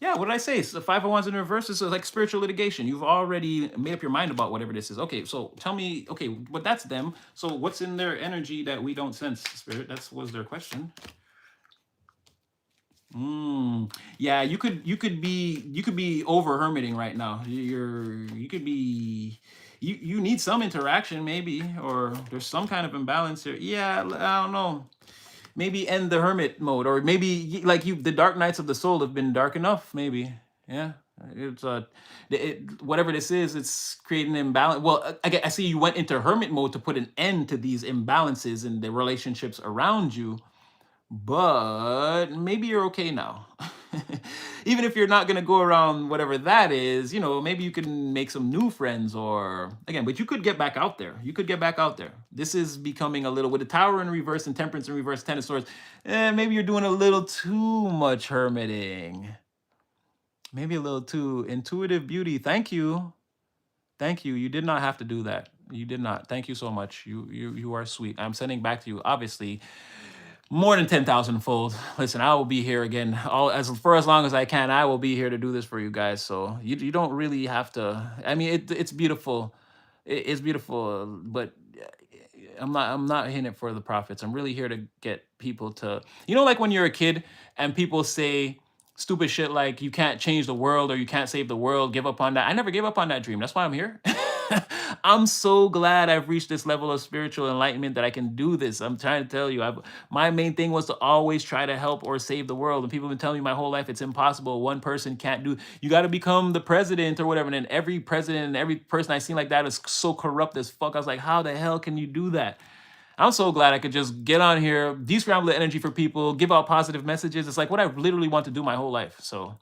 Yeah, what did I say? So five of wands in reverse is like spiritual litigation. You've already made up your mind about whatever this is. Okay, so tell me, okay, but that's them. So what's in their energy that we don't sense, spirit? That's was their question. Yeah, you could be over hermiting right now. You could be you need some interaction maybe, or there's some kind of imbalance here. Yeah, I don't know. Maybe end the hermit mode, or maybe like you, the dark nights of the soul have been dark enough. Maybe, yeah. It's whatever this is, it's creating an imbalance. Well, I see you went into hermit mode to put an end to these imbalances in the relationships around you, but maybe you're okay now. Even if you're not going to go around whatever that is, maybe you can make some new friends, or again, but you could get back out there. You could get back out there. This is becoming a little, with the Tower in reverse and Temperance in reverse, Ten of Swords. Maybe you're doing a little too much hermiting. Maybe a little too intuitive beauty. Thank you. Thank you. You did not have to do that. You did not. Thank you so much. You are sweet. I'm sending back to you, obviously, more than 10,000 fold. Listen, I will be here again for as long as I can. I will be here to do this for you guys. So you don't really have to. I mean, it's beautiful. It's beautiful, but I'm not hitting it for the profits. I'm really here to get people to, like when you're a kid and people say stupid shit like you can't change the world or you can't save the world, give up on that. I never gave up on that dream. That's why I'm here. I'm so glad I've reached this level of spiritual enlightenment that I can do this. I'm trying to tell you, my main thing was to always try to help or save the world. And people have been telling me my whole life it's impossible. One person can't do. You got to become the president or whatever. And then every president and every person I seen like that is so corrupt as fuck. I was like, how the hell can you do that? I'm so glad I could just get on here, descramble the energy for people, give out positive messages. It's like what I literally want to do my whole life. So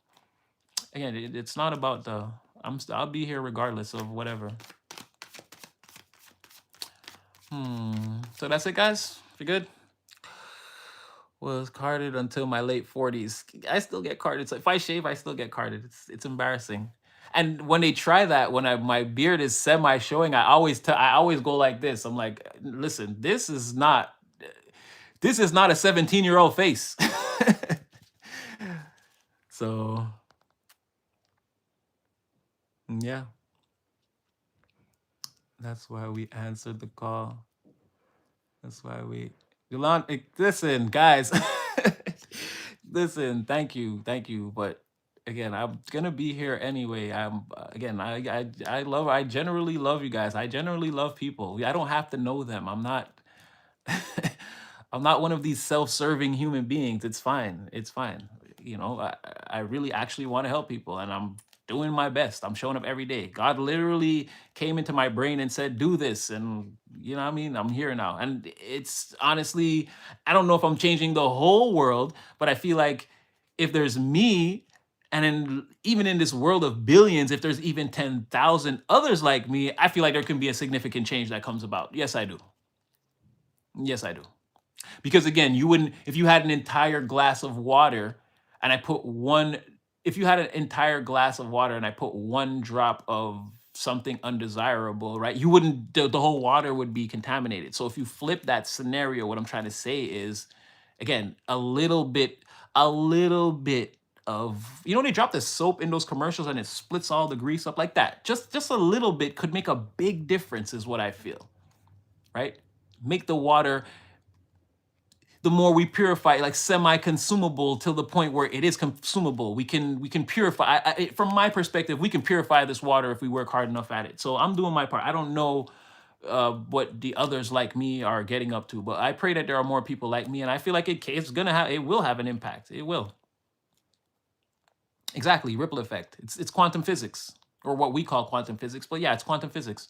again, it's not about the. I'll be here regardless of whatever. So that's it, guys. You good? Was carded until my late 40s. I still get carded. So if I shave, I still get carded. It's embarrassing. And when they try that, when my beard is semi showing, I always go like this. I'm like, listen, this is not a 17-year-old face. So yeah, that's why we answered the call. That's why we. Yolanda, listen, guys. Listen, thank you, but again, I'm gonna be here anyway. Again, I generally love you guys. I generally love people. I don't have to know them. I'm not. I'm not one of these self-serving human beings. It's fine. It's fine. I really actually want to help people, and I'm doing my best. I'm showing up every day. God literally came into my brain and said, "Do this," and you know what I mean? I'm here now. And it's honestly, I don't know if I'm changing the whole world, but I feel like if there's me, and even in this world of billions, if there's even 10,000 others like me, I feel like there can be a significant change that comes about. Yes, I do. Yes, I do. Because again, you wouldn't, if you had an entire glass of water and I put one, if you had an entire glass of water and I put one drop of something undesirable, right? You wouldn't, the whole water would be contaminated. So if you flip that scenario, what I'm trying to say is, again, a little bit of, they drop the soap in those commercials and it splits all the grease up like that. Just a little bit could make a big difference is what I feel, right? Make the water, the more we purify, like semi-consumable till the point where it is consumable. We can purify. From my perspective, we can purify this water if we work hard enough at it. So I'm doing my part. I don't know what the others like me are getting up to, but I pray that there are more people like me, and I feel like it will have an impact. It will. Exactly, ripple effect. It's quantum physics, or what we call quantum physics. But yeah, it's quantum physics.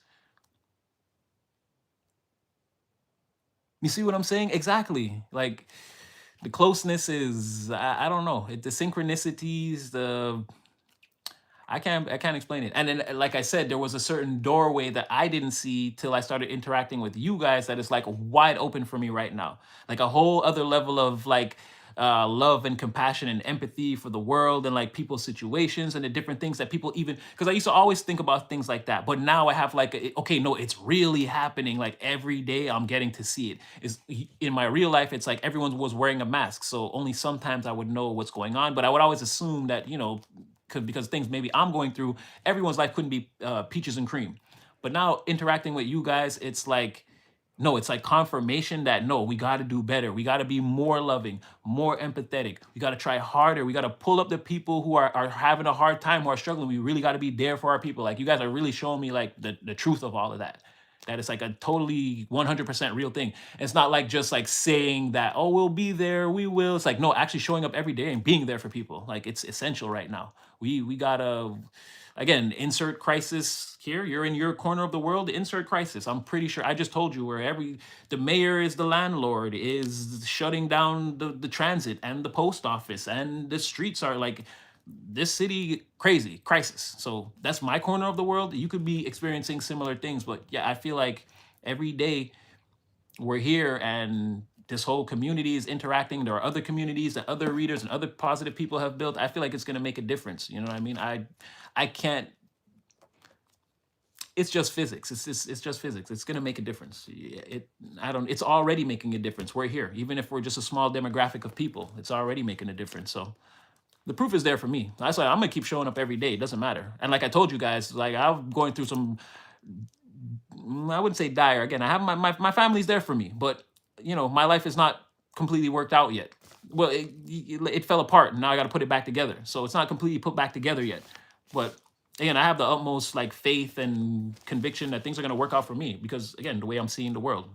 You see what I'm saying? Exactly. Like the closeness is, I don't know, the synchronicities, I can't explain it. And then, like I said, there was a certain doorway that I didn't see till I started interacting with you guys that is like wide open for me right now. Like a whole other level of like love and compassion and empathy for the world and like people's situations and the different things that people even, because I used to always think about things like that, but now I have like okay, no, it's really happening. Like every day I'm getting to see it. Is in my real life, it's like everyone was wearing a mask, so only sometimes I would know what's going on, but I would always assume that, because things maybe I'm going through, everyone's life couldn't be peaches and cream. But now interacting with you guys, it's like, no, it's like confirmation that no, we got to do better. We got to be more loving, more empathetic. We got to try harder. We got to pull up the people who are having a hard time, who are struggling. We really got to be there for our people. Like you guys are really showing me like the truth of all of that. That it's like a totally 100% real thing. It's not like just like saying that, oh, we'll be there, we will. It's like, no, actually showing up every day and being there for people. Like it's essential right now. We gotta, again, insert crisis here. You're in your corner of the world, insert crisis. I'm pretty sure I just told you where the mayor is the landlord, is shutting down the transit and the post office, and the streets are like this city crazy crisis. So that's my corner of the world. You could be experiencing similar things, but yeah, I feel like every day we're here and this whole community is interacting. There are other communities that other readers and other positive people have built. I feel like it's going to make a difference. You know what I mean? I can't. It's just physics. It's just physics. It's going to make a difference. I don't. It's already making a difference. We're here, even if we're just a small demographic of people. It's already making a difference. So the proof is there for me. That's why I'm gonna keep showing up every day. It doesn't matter. And like I told you guys, like I'm going through some, I wouldn't say dire. Again, I have my family's there for me, but my life is not completely worked out yet. Well, it fell apart, and now I got to put it back together. So it's not completely put back together yet. But again, I have the utmost like faith and conviction that things are gonna work out for me because again, the way I'm seeing the world.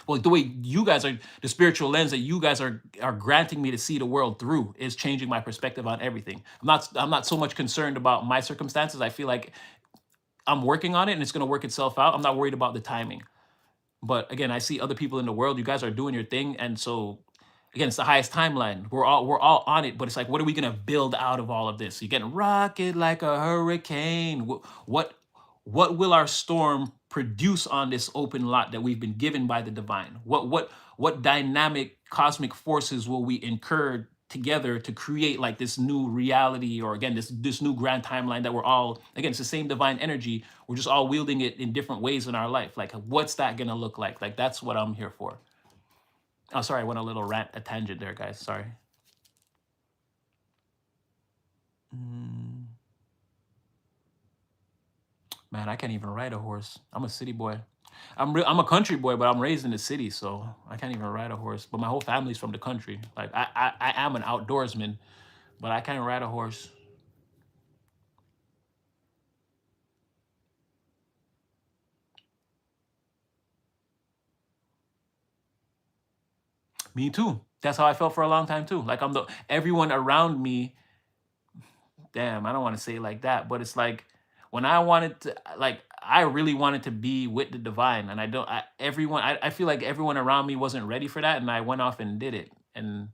Well, the way you guys are, the spiritual lens that you guys are granting me to see the world through is changing my perspective on everything. I'm not so much concerned about my circumstances. I feel like I'm working on it and it's going to work itself out. I'm not worried about the timing. But again, I see other people in the world. You guys are doing your thing, and so again, it's the highest timeline. We're all on it, but it's like, what are we gonna build out of all of this? You're getting rocket like a hurricane. What will our storm produce on this open lot that we've been given by the divine? What dynamic cosmic forces will we incur together to create like this new reality, or again this new grand timeline that we're all, again, it's the same divine energy, we're just all wielding it in different ways in our life. Like what's that gonna look like that's what I'm here for. Oh, sorry, I went a little rant, a tangent there, guys. Sorry. Mm, Man, I can't even ride a horse. I'm a city boy. I'm a country boy, but I'm raised in the city, so I can't even ride a horse. But my whole family's from the country. Like I am an outdoorsman, but I can't ride a horse. Me too. That's how I felt for a long time too. Like I'm the everyone around me. Damn, I don't want to say it like that, but it's like when I wanted to, like I really wanted to be with the divine, and I don't. Everyone, I feel like everyone around me wasn't ready for that, and I went off and did it, and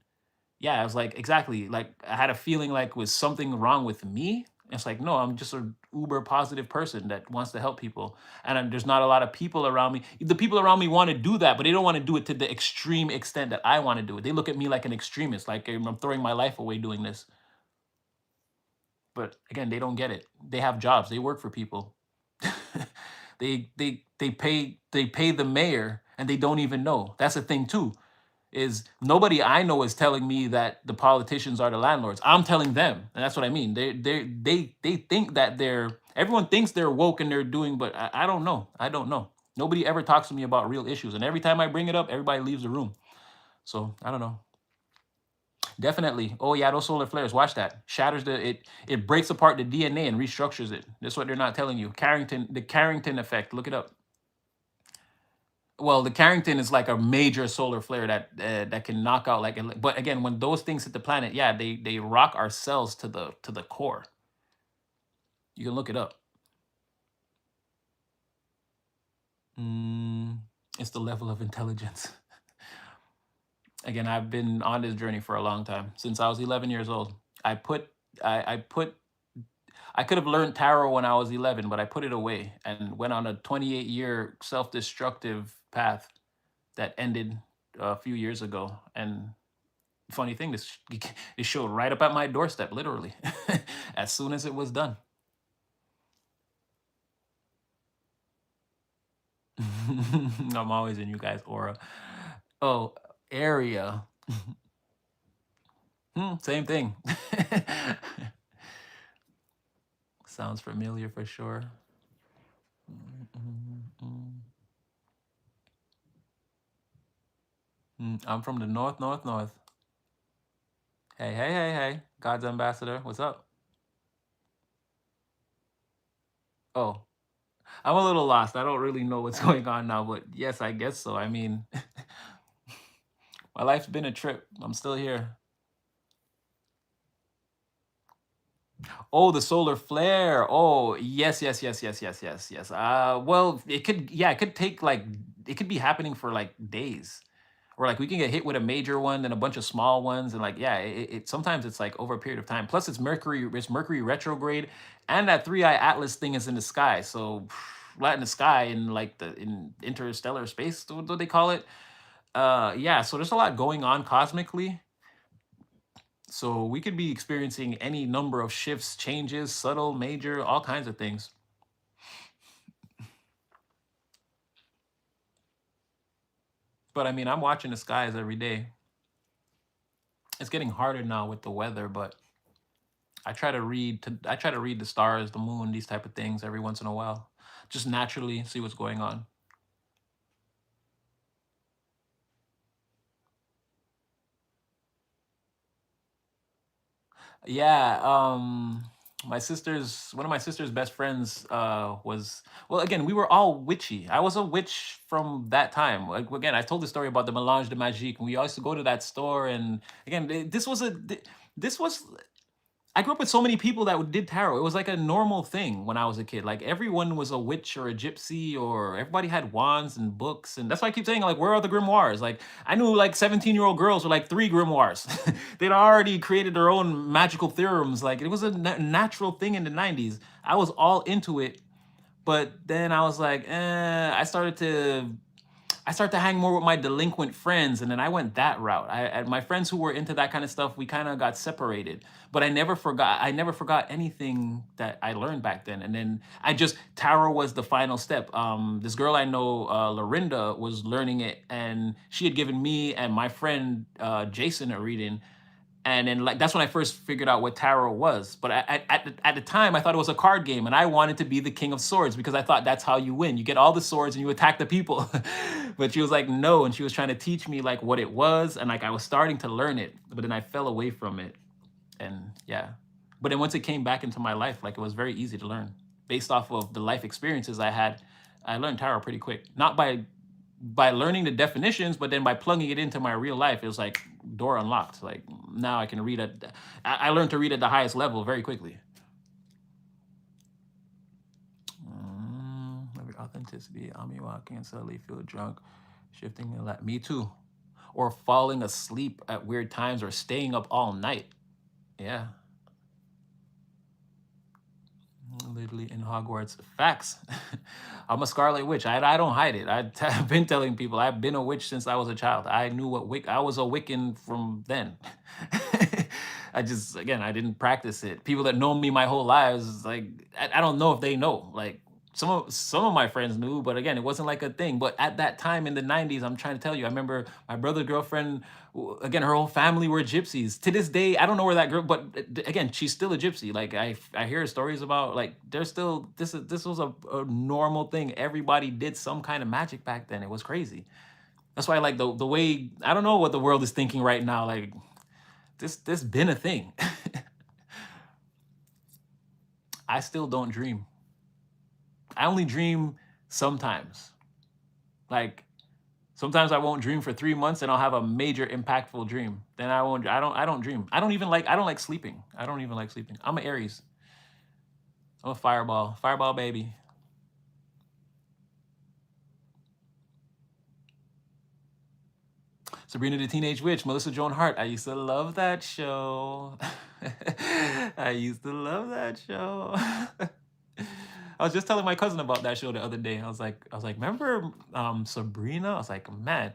yeah, I was like, exactly. Like I had a feeling like was something wrong with me. It's like, no, I'm just an uber positive person that wants to help people. And there's not a lot of people around me. The people around me want to do that, but they don't want to do it to the extreme extent that I want to do it. They look at me like an extremist, like I'm throwing my life away doing this. But again, they don't get it. They have jobs. They work for people. They pay the mayor and they don't even know. That's the thing too, is nobody I know is telling me that the politicians are the landlords. I'm telling them, and that's what I mean. They think that everyone thinks they're woke and they're doing, but I don't know. I don't know. Nobody ever talks to me about real issues, and every time I bring it up, everybody leaves the room. So I don't know. Definitely. Oh yeah, those solar flares. Watch that. Shatters it breaks apart the DNA and restructures it. That's what they're not telling you. The Carrington effect. Look it up. Well, the Carrington is like a major solar flare that can knock out but again, when those things hit the planet, yeah, they rock our cells to the core. You can look it up. Mm, it's the level of intelligence. Again, I've been on this journey for a long time, since I was 11 years old. I put I put I could have learned tarot when I was 11, but I put it away and went on a 28-year self-destructive path that ended a few years ago. And Funny thing, it showed right up at my doorstep, literally, as soon as it was done. I'm always in you guys' aura. Oh, area. Same thing. Sounds familiar for sure. Mm, mm, mm. I'm from the north, north, north. Hey, hey, hey, hey, God's ambassador. What's up? Oh, I'm a little lost. I don't really know what's going on now, but yes, I guess so. I mean, my life's been a trip. I'm still here. Oh, the solar flare. Oh, yes, yes, yes, yes, yes, yes, yes. Well, it could, yeah, it could take like, it could be happening for like days, or like we can get hit with a major one, then a bunch of small ones, and like, yeah, sometimes it's like over a period of time. Plus, it's Mercury retrograde, and that three eye atlas thing is in the sky. So, right in the sky, in like the in interstellar space, what do they call it? Yeah. So there's a lot going on cosmically. So we could be experiencing any number of shifts, changes, subtle, major, all kinds of things. But I mean, I'm watching the skies every day. It's getting harder now with the weather, but I try to read the stars, the moon, these type of things every once in a while. Just naturally see what's going on. Yeah, my sister's one of my sister's best friends was, well, again, we were all witchy. I was a witch from that time. Like, again, I told the story about the Melange de Magique. We used to go to that store, and again, this was I grew up with so many people that did tarot. It was like a normal thing when I was a kid. Like everyone was a witch or a gypsy, or everybody had wands and books. And that's why I keep saying, like, where are the grimoires? Like I knew like 17-year-old girls with like three grimoires. They'd already created their own magical theorems. Like it was a natural thing in the 90s. I was all into it. But then I was like, I started to hang more with my delinquent friends, and then I went that route. My friends who were into that kind of stuff, we kind of got separated. But I never forgot anything that I learned back then. And then I just tarot was the final step. This girl I know, Lorinda, was learning it, and she had given me and my friend Jason a reading, and then like that's when I first figured out what tarot was. But at the time, I thought it was a card game, and I wanted to be the king of swords because I thought that's how you win. You get all the swords and you attack the people. But she was like, no, and she was trying to teach me like what it was, and like I was starting to learn it, but then I fell away from it, and yeah. But then once it came back into my life, like it was very easy to learn based off of the life experiences I had. I learned tarot pretty quick, not by learning the definitions, but then by plugging it into my real life, it was like door unlocked. Like now I can read at, I learned to read at the highest level very quickly. Every authenticity, Ami walking and suddenly feel drunk, shifting a lot. Me too. Or falling asleep at weird times or staying up all night. Yeah. Literally in Hogwarts. Facts. I'm a Scarlet Witch. I don't hide it. I've been telling people I've been a witch since I was a child. I knew what I was a Wiccan from then. I just, again, I didn't practice it. People that know me my whole lives, like I don't know if they know. Like some of my friends knew, but again, it wasn't like a thing. But at that time in the 90s, I'm trying to tell you, I remember my brother's girlfriend, again, her whole family were gypsies. To this day, I don't know where that girl, but again, she's still a gypsy. Like I hear stories about like there's still this was a normal thing. Everybody did some kind of magic back then. It was crazy. That's why like the way, I don't know what the world is thinking right now. Like this been a thing. I still don't dream. I only dream sometimes. Like sometimes I won't dream for 3 months and I'll have a major impactful dream. Then I don't dream. I don't like sleeping. I don't even like sleeping. I'm an Aries. I'm a fireball. Fireball baby. Sabrina the Teenage Witch, Melissa Joan Hart. I used to love that show. I used to love that show. I was just telling my cousin about that show the other day. I was like, remember Sabrina? I was like, man.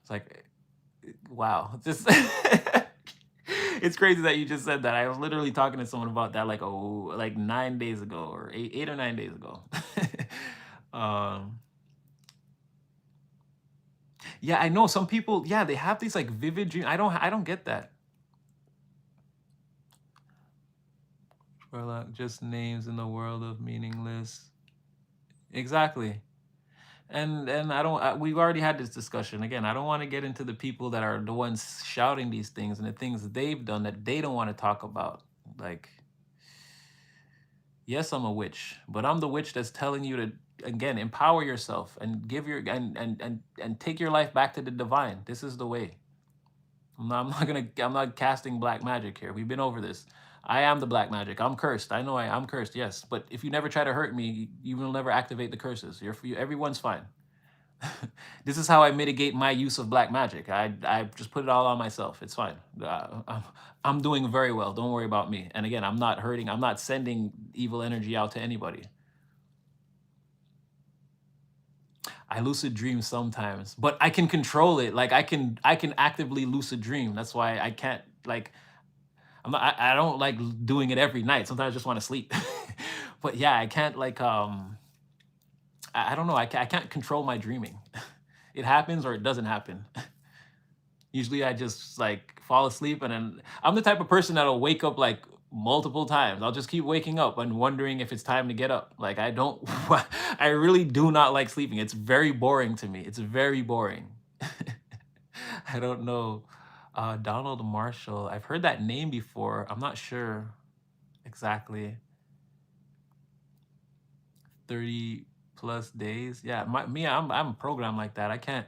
It's like Wow. Just it's crazy that you just said that. I was literally talking to someone about that like like 9 days ago or 8 or 9 days ago. um yeah, I know some people, yeah, they have these like vivid dreams. I don't get that. Or like just names in the world of meaningless. Exactly. And we've already had this discussion. Again, I don't want to get into the people that are the ones shouting these things and the things that they've done that they don't want to talk about. Like, yes, I'm a witch, but I'm the witch that's telling you to, again, empower yourself and give your and take your life back to the divine. This is the way. I'm not casting black magic here. We've been over this. I am the black magic. I'm cursed. I know I'm cursed, yes. But if you never try to hurt me, you will never activate the curses. Everyone's fine. This is how I mitigate my use of black magic. I just put it all on myself. It's fine. I'm doing very well. Don't worry about me. And again, I'm not hurting. I'm not sending evil energy out to anybody. I lucid dream sometimes, but I can control it. Like I can actively lucid dream. That's why I can't like I don't like doing it every night. Sometimes I just want to sleep. But yeah, I can't like I don't know. I can't control my dreaming. It happens or it doesn't happen. Usually I just like fall asleep and then I'm the type of person that'll wake up like multiple times. I'll just keep waking up and wondering if it's time to get up. Like I don't I really do not like sleeping. It's very boring to me. It's very boring. I don't know. Donald Marshall. I've heard that name before. I'm not sure exactly. 30 plus days. Yeah, I'm programmed like that. I can't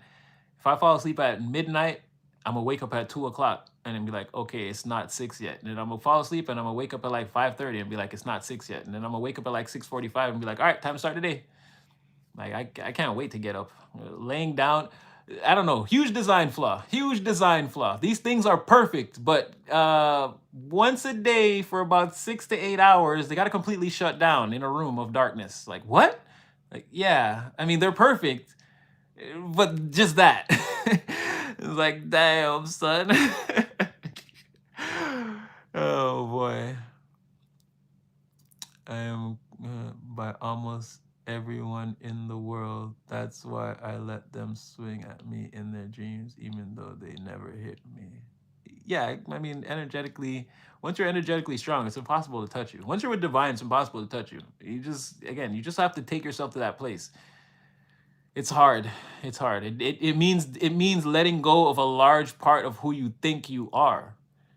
if I fall asleep at midnight, I'm gonna wake up at 2 o'clock and then be like, okay, it's not six yet. And then I'm gonna fall asleep and I'm gonna wake up at like 5:30 and be like, it's not six yet. And then I'm gonna wake up at like 6:45 and be like, all right, time to start the day. Like I can't wait to get up. Laying down, I don't know, huge design flaw. Huge design flaw. These things are perfect, but once a day for about 6 to 8 hours, they gotta completely shut down in a room of darkness. Like what? Like, yeah, I mean they're perfect, but just that. It's like, damn, son. Oh boy. I am by almost everyone in the world. That's why I let them swing at me in their dreams, even though they never hit me. Yeah, I mean, energetically, once you're energetically strong, it's impossible to touch you. Once you're with divine, it's impossible to touch you. You just have to take yourself to that place. It's hard. It's hard. It means letting go of a large part of who you think you are.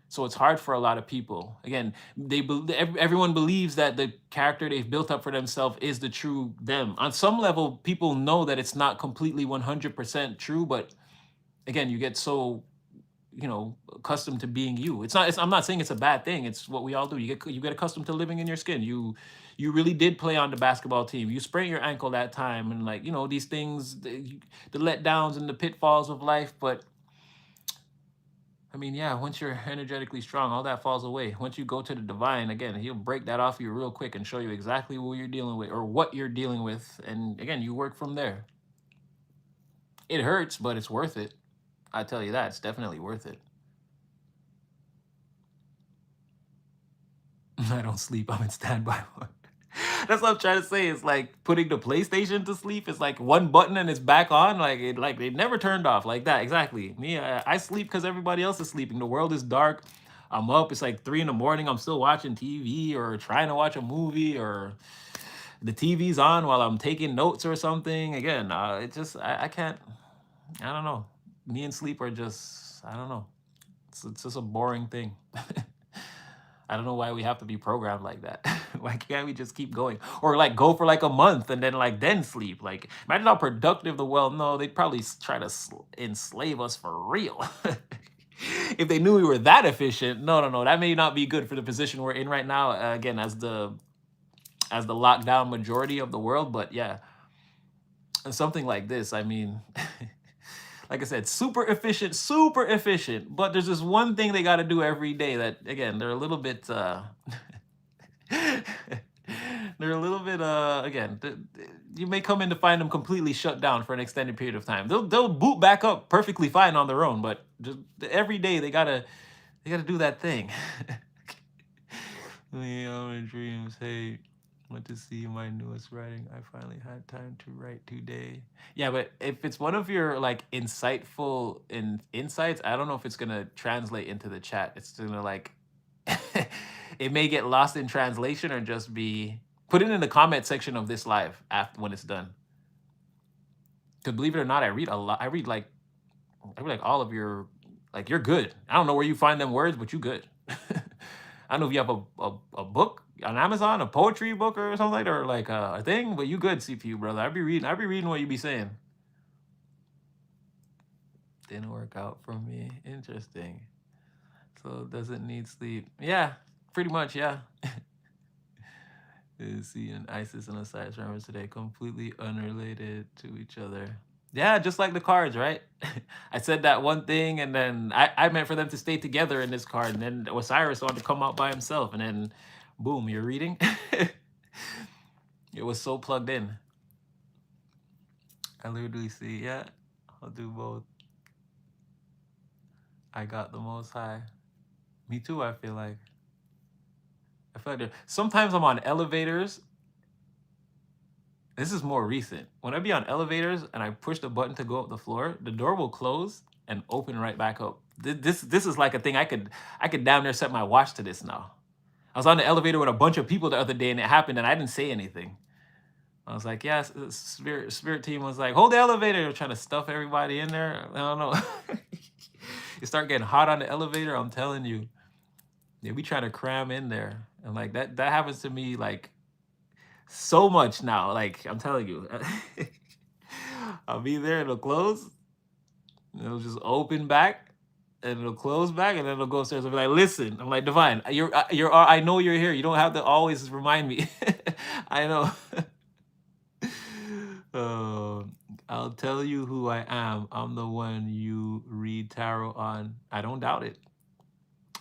So it's hard for a lot of people. Again, everyone believes that the character they've built up for themselves is the true them. On some level, people know that it's not completely 100% true, but again, you get so accustomed to being you. I'm not saying it's a bad thing. It's what we all do. You get accustomed to living in your skin. You really did play on the basketball team. You sprained your ankle that time, and like these things, the letdowns and the pitfalls of life. But I mean, yeah, once you're energetically strong, all that falls away. Once you go to the divine, again, he'll break that off you real quick and show you exactly what you're dealing with or what you're dealing with, and again, you work from there. It hurts, but it's worth it. I tell you that, it's definitely worth it. I don't sleep. I'm in standby mode. That's what I'm trying to say. It's like putting the PlayStation to sleep. It's like one button and it's back on. Like it never turned off like that. Exactly. Me, I sleep because everybody else is sleeping. The world is dark. I'm up. It's like 3 in the morning. I'm still watching TV or trying to watch a movie or the TV's on while I'm taking notes or something. Again, I can't. I don't know. Me and sleep are just I don't know. It's just a boring thing. I don't know why we have to be programmed like that. Why can't we just keep going? Or like go for like a month and then sleep? Like imagine how productive the world. No, they'd probably try to enslave us for real. If they knew we were that efficient. No, no, no. That may not be good for the position we're in right now. Again, as the lockdown majority of the world. But yeah, and something like this. I mean. Like I said, super efficient, super efficient. But there's this one thing they got to do every day that, again, they're a little bit, They're a little bit again. You may come in to find them completely shut down for an extended period of time. They'll boot back up perfectly fine on their own, but just every day they gotta do that thing. Leon dreams. Hey, want to see my newest writing? I finally had time to write today. Yeah, but if it's one of your like insightful insights, I don't know if it's gonna translate into the chat. It's gonna like it may get lost in translation or just be put it in the comment section of this live after when it's done. Because believe it or not, I read a lot. I read like all of your like you're good. I don't know where you find them words, but you good. I don't know if you have a book on Amazon, a poetry book or something like that, or like a thing, but you good CPU, brother. I be reading what you be saying. Didn't work out for me. Interesting. So doesn't need sleep. Yeah, pretty much, yeah. Seeing Isis and Osiris remembers today, completely unrelated to each other. Yeah, just like the cards, right? I said that one thing, and then I meant for them to stay together in this card, and then Osiris wanted to come out by himself, and then boom, you're reading. It was so plugged in. I literally see, yeah, I'll do both. I got the most high. Me too, I feel like. Sometimes I'm on elevators. This is more recent. When I be on elevators and I push the button to go up the floor, the door will close and open right back up. This is like a thing I could damn near set my watch to this now. I was on the elevator with a bunch of people the other day and it happened and I didn't say anything. I was like, yes, spirit team was like, hold the elevator. They're trying to stuff everybody in there. I don't know. You start getting hot on the elevator, I'm telling you. Yeah, we try to cram in there. And like that happens to me like so much now. Like I'm telling you. I'll be there, it'll close, it'll just open back, and it'll close back, and then it'll go upstairs and be like, listen. I'm like, Divine, I know you're here. You don't have to always remind me. I know. I'll tell you who I am. I'm the one you read tarot on. I don't doubt it.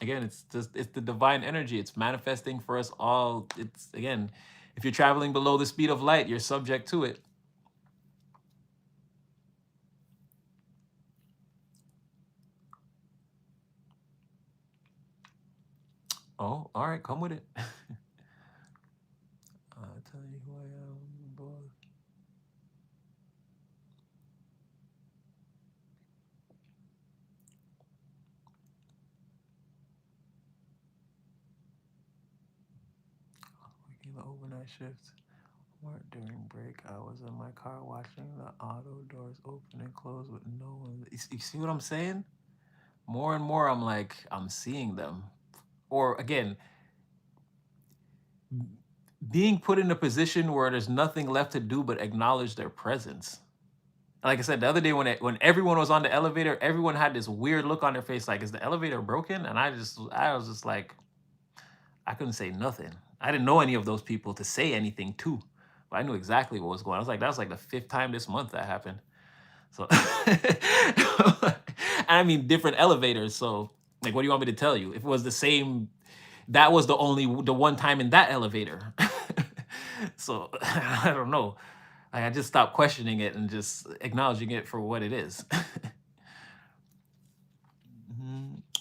Again, it's the divine energy. It's manifesting for us all. It's again, if you're traveling below the speed of light, you're subject to it. Oh, all right, come with it. I'll tell you who I am, boy. Working the overnight shifts. Work during break hours in my car, watching the auto doors open and close with no one. You see what I'm saying? More and more, I'm like, I'm seeing them. Or again, being put in a position where there's nothing left to do but acknowledge their presence. Like I said, the other day when everyone was on the elevator, everyone had this weird look on their face, like, is the elevator broken? And I was just like, I couldn't say nothing. I didn't know any of those people to say anything to, but I knew exactly what was going on. I was like, that was like the 5th time this month that happened. So, and I mean, different elevators. So, like, what do you want me to tell you? If it was the same, that was the one time in that elevator. So, I don't know. Like, I just stopped questioning it and just acknowledging it for what it is.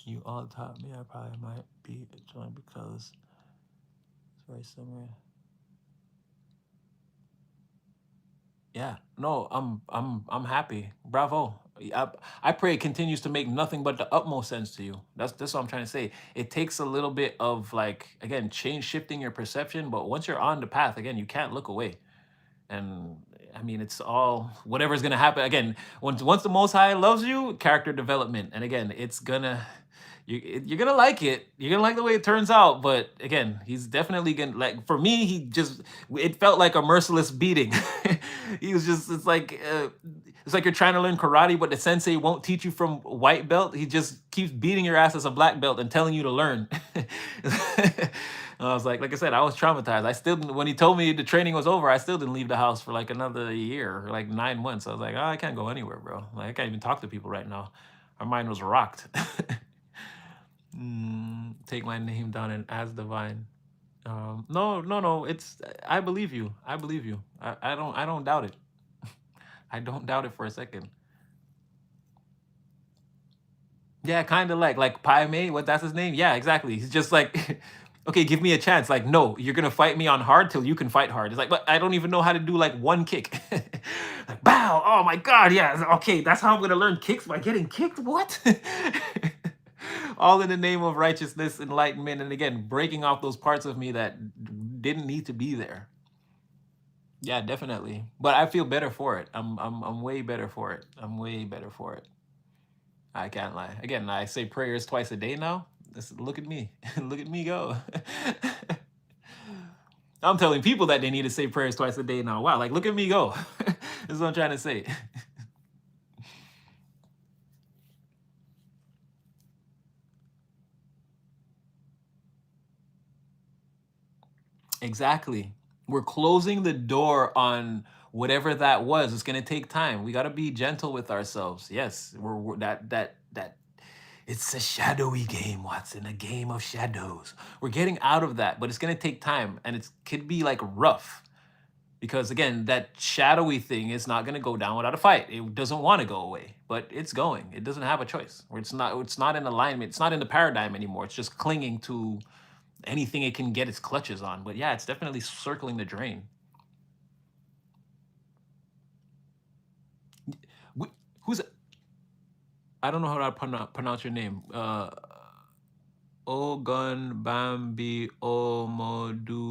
You all taught me. I probably might be joined because it's very similar. Yeah, no, I'm happy. Bravo. I pray it continues to make nothing but the utmost sense to you. That's what I'm trying to say. It takes a little bit of like again shifting your perception, but once you're on the path, again, you can't look away. And I mean, it's all whatever's gonna happen. Again, once the Most High loves you, character development, and again, it's gonna you're gonna like it. You're gonna like the way it turns out. But again, he's definitely gonna like. For me, it felt like a merciless beating. He was just it's like you're trying to learn karate, but the sensei won't teach you from white belt. He just keeps beating your ass as a black belt and telling you to learn. I was like I said, I was traumatized. I still, when he told me the training was over, I still didn't leave the house for like another year, or like 9 months. I was like, oh, I can't go anywhere, bro. Like I can't even talk to people right now. My mind was rocked. Take my name down and as divine. No, no, no. It's I believe you. I believe you. I don't doubt it. I don't doubt it for a second. Yeah, kind of like Pai Mei. What that's his name? Yeah, exactly. He's just like, okay, give me a chance. Like, no, you're gonna fight me on hard till you can fight hard. It's like, but I don't even know how to do like one kick. Like, bow. Oh my god. Yeah. Okay, that's how I'm gonna learn kicks by getting kicked. What? All in the name of righteousness, enlightenment, and again, breaking off those parts of me that didn't need to be there. Yeah, definitely. But I feel better for it. I'm way better for it. I'm way better for it. I can't lie. Again, I say prayers twice a day now. Look at me. Look at me go. I'm telling people that they need to say prayers twice a day now. Wow, like look at me go. This is what I'm trying to say. Exactly. We're closing the door on whatever that was. It's gonna take time. We gotta be gentle with ourselves. Yes, we're that it's a shadowy game, Watson, a game of shadows. We're getting out of that, but it's gonna take time and it could be like rough. Because again, that shadowy thing is not gonna go down without a fight. It doesn't want to go away, but it's going. It doesn't have a choice. Or it's not in alignment, it's not in the paradigm anymore. It's just clinging to anything it can get its clutches on. But yeah, it's definitely circling the drain. Who's I don't know how to pronounce your name. Ogun Bambi Omodua.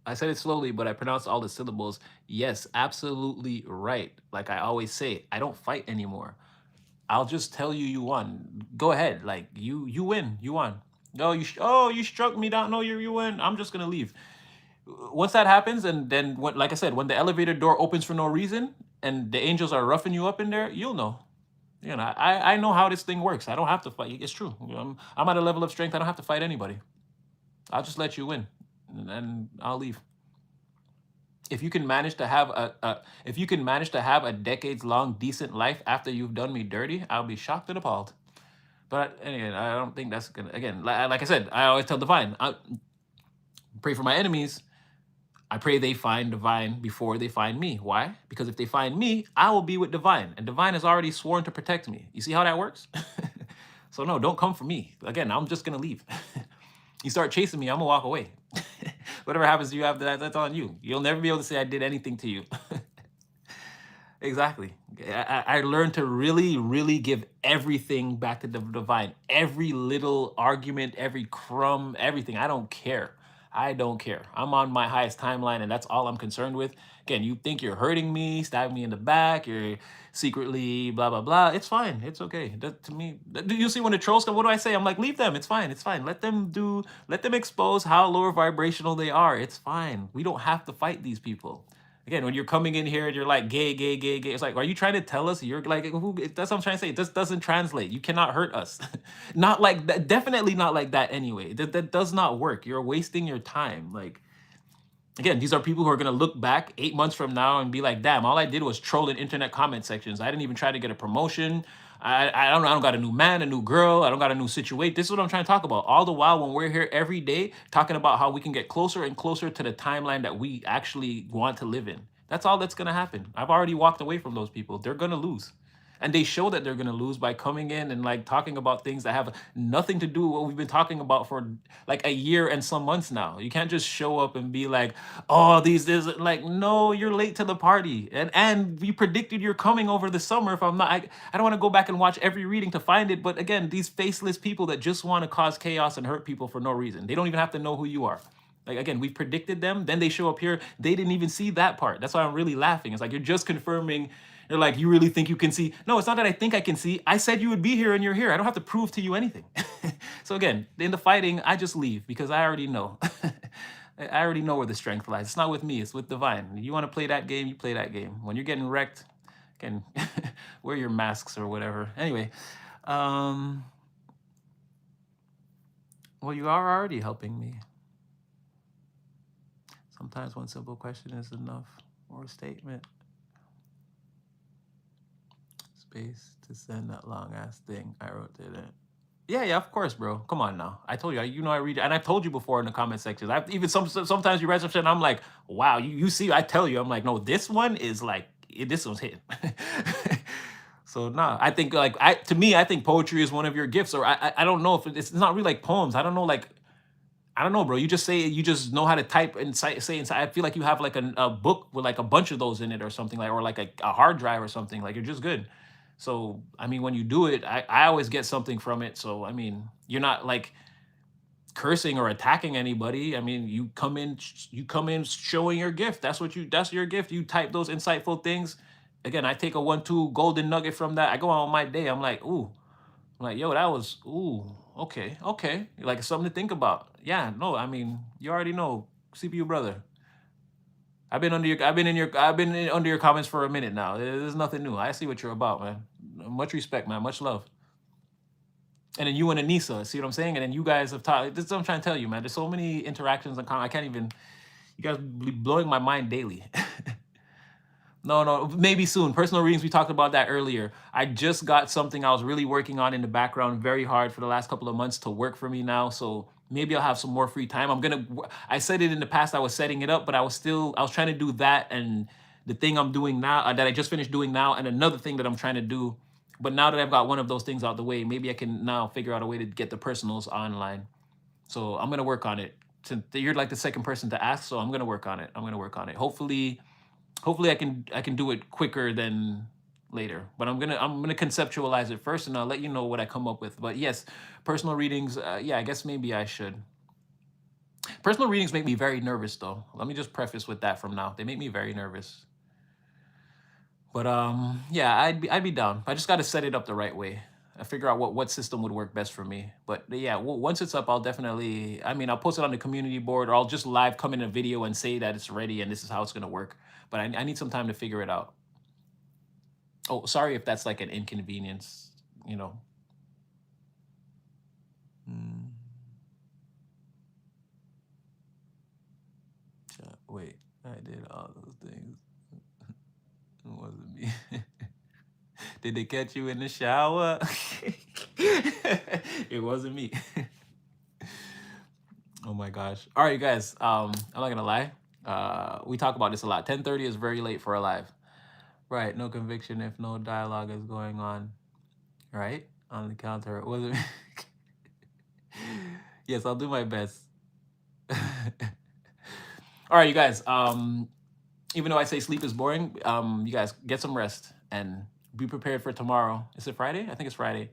I said it slowly, but I pronounced all the syllables. Yes, absolutely right. Like I always say, I don't fight anymore. I'll just tell you you won. Go ahead. Like you win. You won. No, you struck me down. No, you win. I'm just gonna leave. Once that happens, and then when, like I said, when the elevator door opens for no reason, and the angels are roughing you up in there, you'll know. You know, I know how this thing works. I don't have to fight. It's true. You know, I'm at a level of strength. I don't have to fight anybody. I'll just let you win, and I'll leave. If you can manage to have if you can manage to have a decades long decent life after you've done me dirty, I'll be shocked and appalled. But anyway, I don't think that's gonna. Again, like I said, I always tell Divine, I pray for my enemies. I pray they find Divine before they find me. Why? Because if they find me, I will be with Divine, and Divine has already sworn to protect me. You see how that works? So no, don't come for me. Again, I'm just gonna leave. You start chasing me, I'm gonna walk away. Whatever happens to you after that, that's on you. You'll never be able to say I did anything to you. Exactly. I learned to really, really give everything back to the divine. Every little argument, every crumb, everything. I don't care. I don't care. I'm on my highest timeline, and that's all I'm concerned with. Again, you think you're hurting me, stabbing me in the back, you're secretly blah blah blah. It's fine. It's okay. That, to me, do you see when the trolls come? What do I say? I'm like, leave them. It's fine. It's fine. Let them do. Let them expose how lower vibrational they are. It's fine. We don't have to fight these people. Again, when you're coming in here and you're like gay, gay, gay, gay, it's like, are you trying to tell us you're like who? That's what I'm trying to say. This doesn't translate. You cannot hurt us. Not like that. Definitely not like that. Anyway, that does not work. You're wasting your time. Like again, these are people who are gonna look back 8 months from now and be like, damn, all I did was troll in internet comment sections. I didn't even try to get a promotion. I don't got a new man, a new girl. I don't got a new situation. This is what I'm trying to talk about. All the while when we're here every day talking about how we can get closer and closer to the timeline that we actually want to live in. That's all that's gonna happen. I've already walked away from those people. They're gonna lose. And they show that they're going to lose by coming in and like talking about things that have nothing to do with what we've been talking about for like a year and some months now. You can't just show up and be like, oh, these this like, no, you're late to the party. And we predicted you're coming over the summer. If I'm not, I don't want to go back and watch every reading to find it. But again, these faceless people that just want to cause chaos and hurt people for no reason. They don't even have to know who you are. Like again, we predicted them. Then they show up here. They didn't even see that part. That's why I'm really laughing. It's like you're just confirming. You're like, you really think you can see? No, it's not that I think I can see. I said you would be here and you're here. I don't have to prove to you anything. So again, in the fighting, I just leave because I already know. I already know where the strength lies. It's not with me. It's with divine. You want to play that game, you play that game. When you're getting wrecked, again, wear your masks or whatever. Anyway, well, you are already helping me. Sometimes one simple question is enough, or a statement. Space to send that long ass thing I wrote to it. Yeah, yeah, of course, bro. Come on now. I told you, you know, I read, and I've told you before in the comment sections. I've even sometimes you write some shit, and I'm like, wow, you see, I tell you, I'm like, no, this one is like, this one's hit. So nah, I think like to me, I think poetry is one of your gifts, or I don't know if it's not really like poems. I don't know, like I don't know, bro. You just say you just know how to type and say inside. I feel like you have like a book with like a bunch of those in it or something like, or like a hard drive or something. Like you're just good. So I mean, when you do it, I always get something from it. So I mean, you're not like cursing or attacking anybody. I mean, you come in showing your gift. That's your gift. You type those insightful things. Again, I take a 1-2 golden nugget from that. I go on my day. I'm like, ooh, I'm like, yo, that was okay, okay. Like something to think about. Yeah, no, I mean, you already know, CPU brother. I've been under your comments for a minute now. There's nothing new. I see what you're about, man. Much respect, man. Much love. And then you and Anissa, see what I'm saying? And then you guys have taught. This is what I'm trying to tell you, man. There's so many interactions and I can't even. You guys be blowing my mind daily. No, no, maybe soon. Personal readings, we talked about that earlier. I just got something I was really working on in the background very hard for the last couple of months to work for me now. So maybe I'll have some more free time. I said it in the past, I was setting it up, but I was trying to do that and the thing I'm doing now, that I just finished doing now, and another thing that I'm trying to do. But now that I've got one of those things out the way, maybe I can now figure out a way to get the personals online. So I'm going to work on it. Since you're like the second person to ask, so I'm going to work on it. I'm going to work on it. Hopefully I can do it quicker than later, but I'm gonna conceptualize it first, and I'll let you know what I come up with. But yes, personal readings, yeah, I guess maybe I should. Personal readings make me very nervous, though. Let me just preface with that from now. They make me very nervous. But yeah, I'd be down. I just got to set it up the right way. I figure out what system would work best for me. But yeah, once it's up, I'll definitely. I mean, I'll post it on the community board, or I'll just live come in a video and say that it's ready and this is how it's gonna work. But I need some time to figure it out. Oh, sorry if that's like an inconvenience. You know. Mm, wait, I did all those things. It wasn't me. Did they catch you in the shower? It wasn't me. Oh my gosh. All right, you guys. I'm not gonna lie. We talk about this a lot. 10:30 is very late for a live. Right. No conviction if no dialogue is going on. Right? On the counter. It wasn't me. Yes, I'll do my best. All right, you guys. Even though I say sleep is boring, you guys get some rest and be prepared for tomorrow. Is it Friday? I think it's Friday.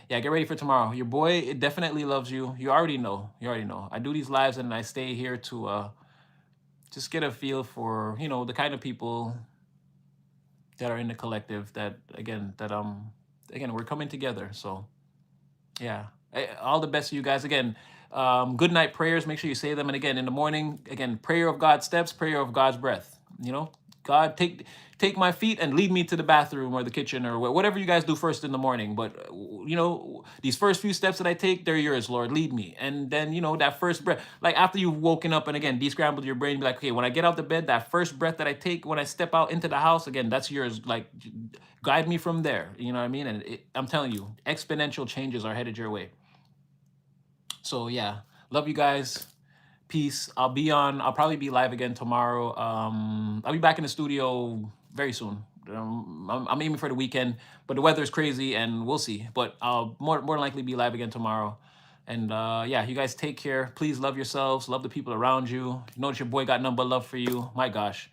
Yeah, get ready for tomorrow. Your boy, it definitely loves you. You already know. You already know. I do these lives and I stay here to just get a feel for, you know, the kind of people that are in the collective that again we're coming together. So yeah, all the best to you guys. Again, good night prayers. Make sure you say them. And again, in the morning, again, prayer of God's steps, prayer of God's breath. You know, God, take my feet and lead me to the bathroom or the kitchen or whatever you guys do first in the morning. But you know, these first few steps that I take, they're yours, Lord. Lead me. And then you know that first breath, like after you've woken up and again descrambled your brain, be like, okay, when I get out the bed, that first breath that I take when I step out into the house, again, that's yours. Like, guide me from there. You know what I mean? And I'm telling you, exponential changes are headed your way. So yeah, love you guys. Peace. I'll probably be live again tomorrow. I'll be back in the studio very soon. I'm aiming for the weekend, but the weather is crazy and we'll see. But I'll more than likely be live again tomorrow. And yeah, you guys take care. Please love yourselves. Love the people around you. You know that your boy got nothing but love for you. My gosh.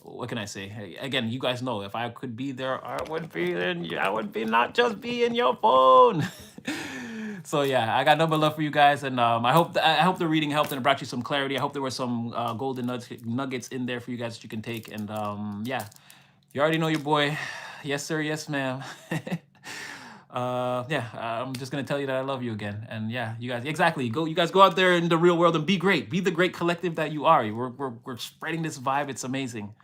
What can I say? Hey, again, you guys know if I could be there, I would be in. I would be not just be in your phone. So yeah, I got number love for you guys, and I hope the reading helped and it brought you some clarity. I hope there were some golden nuggets in there for you guys that you can take. And yeah, you already know your boy. Yes sir, yes ma'am. Yeah, I'm just gonna tell you that I love you again. And yeah, you guys exactly you guys go out there in the real world and be great. Be the great collective that you are. We're spreading this vibe. It's amazing.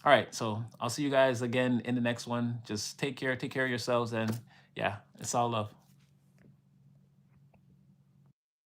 All right, so I'll see you guys again in the next one. Just take care of yourselves, and yeah, it's all love.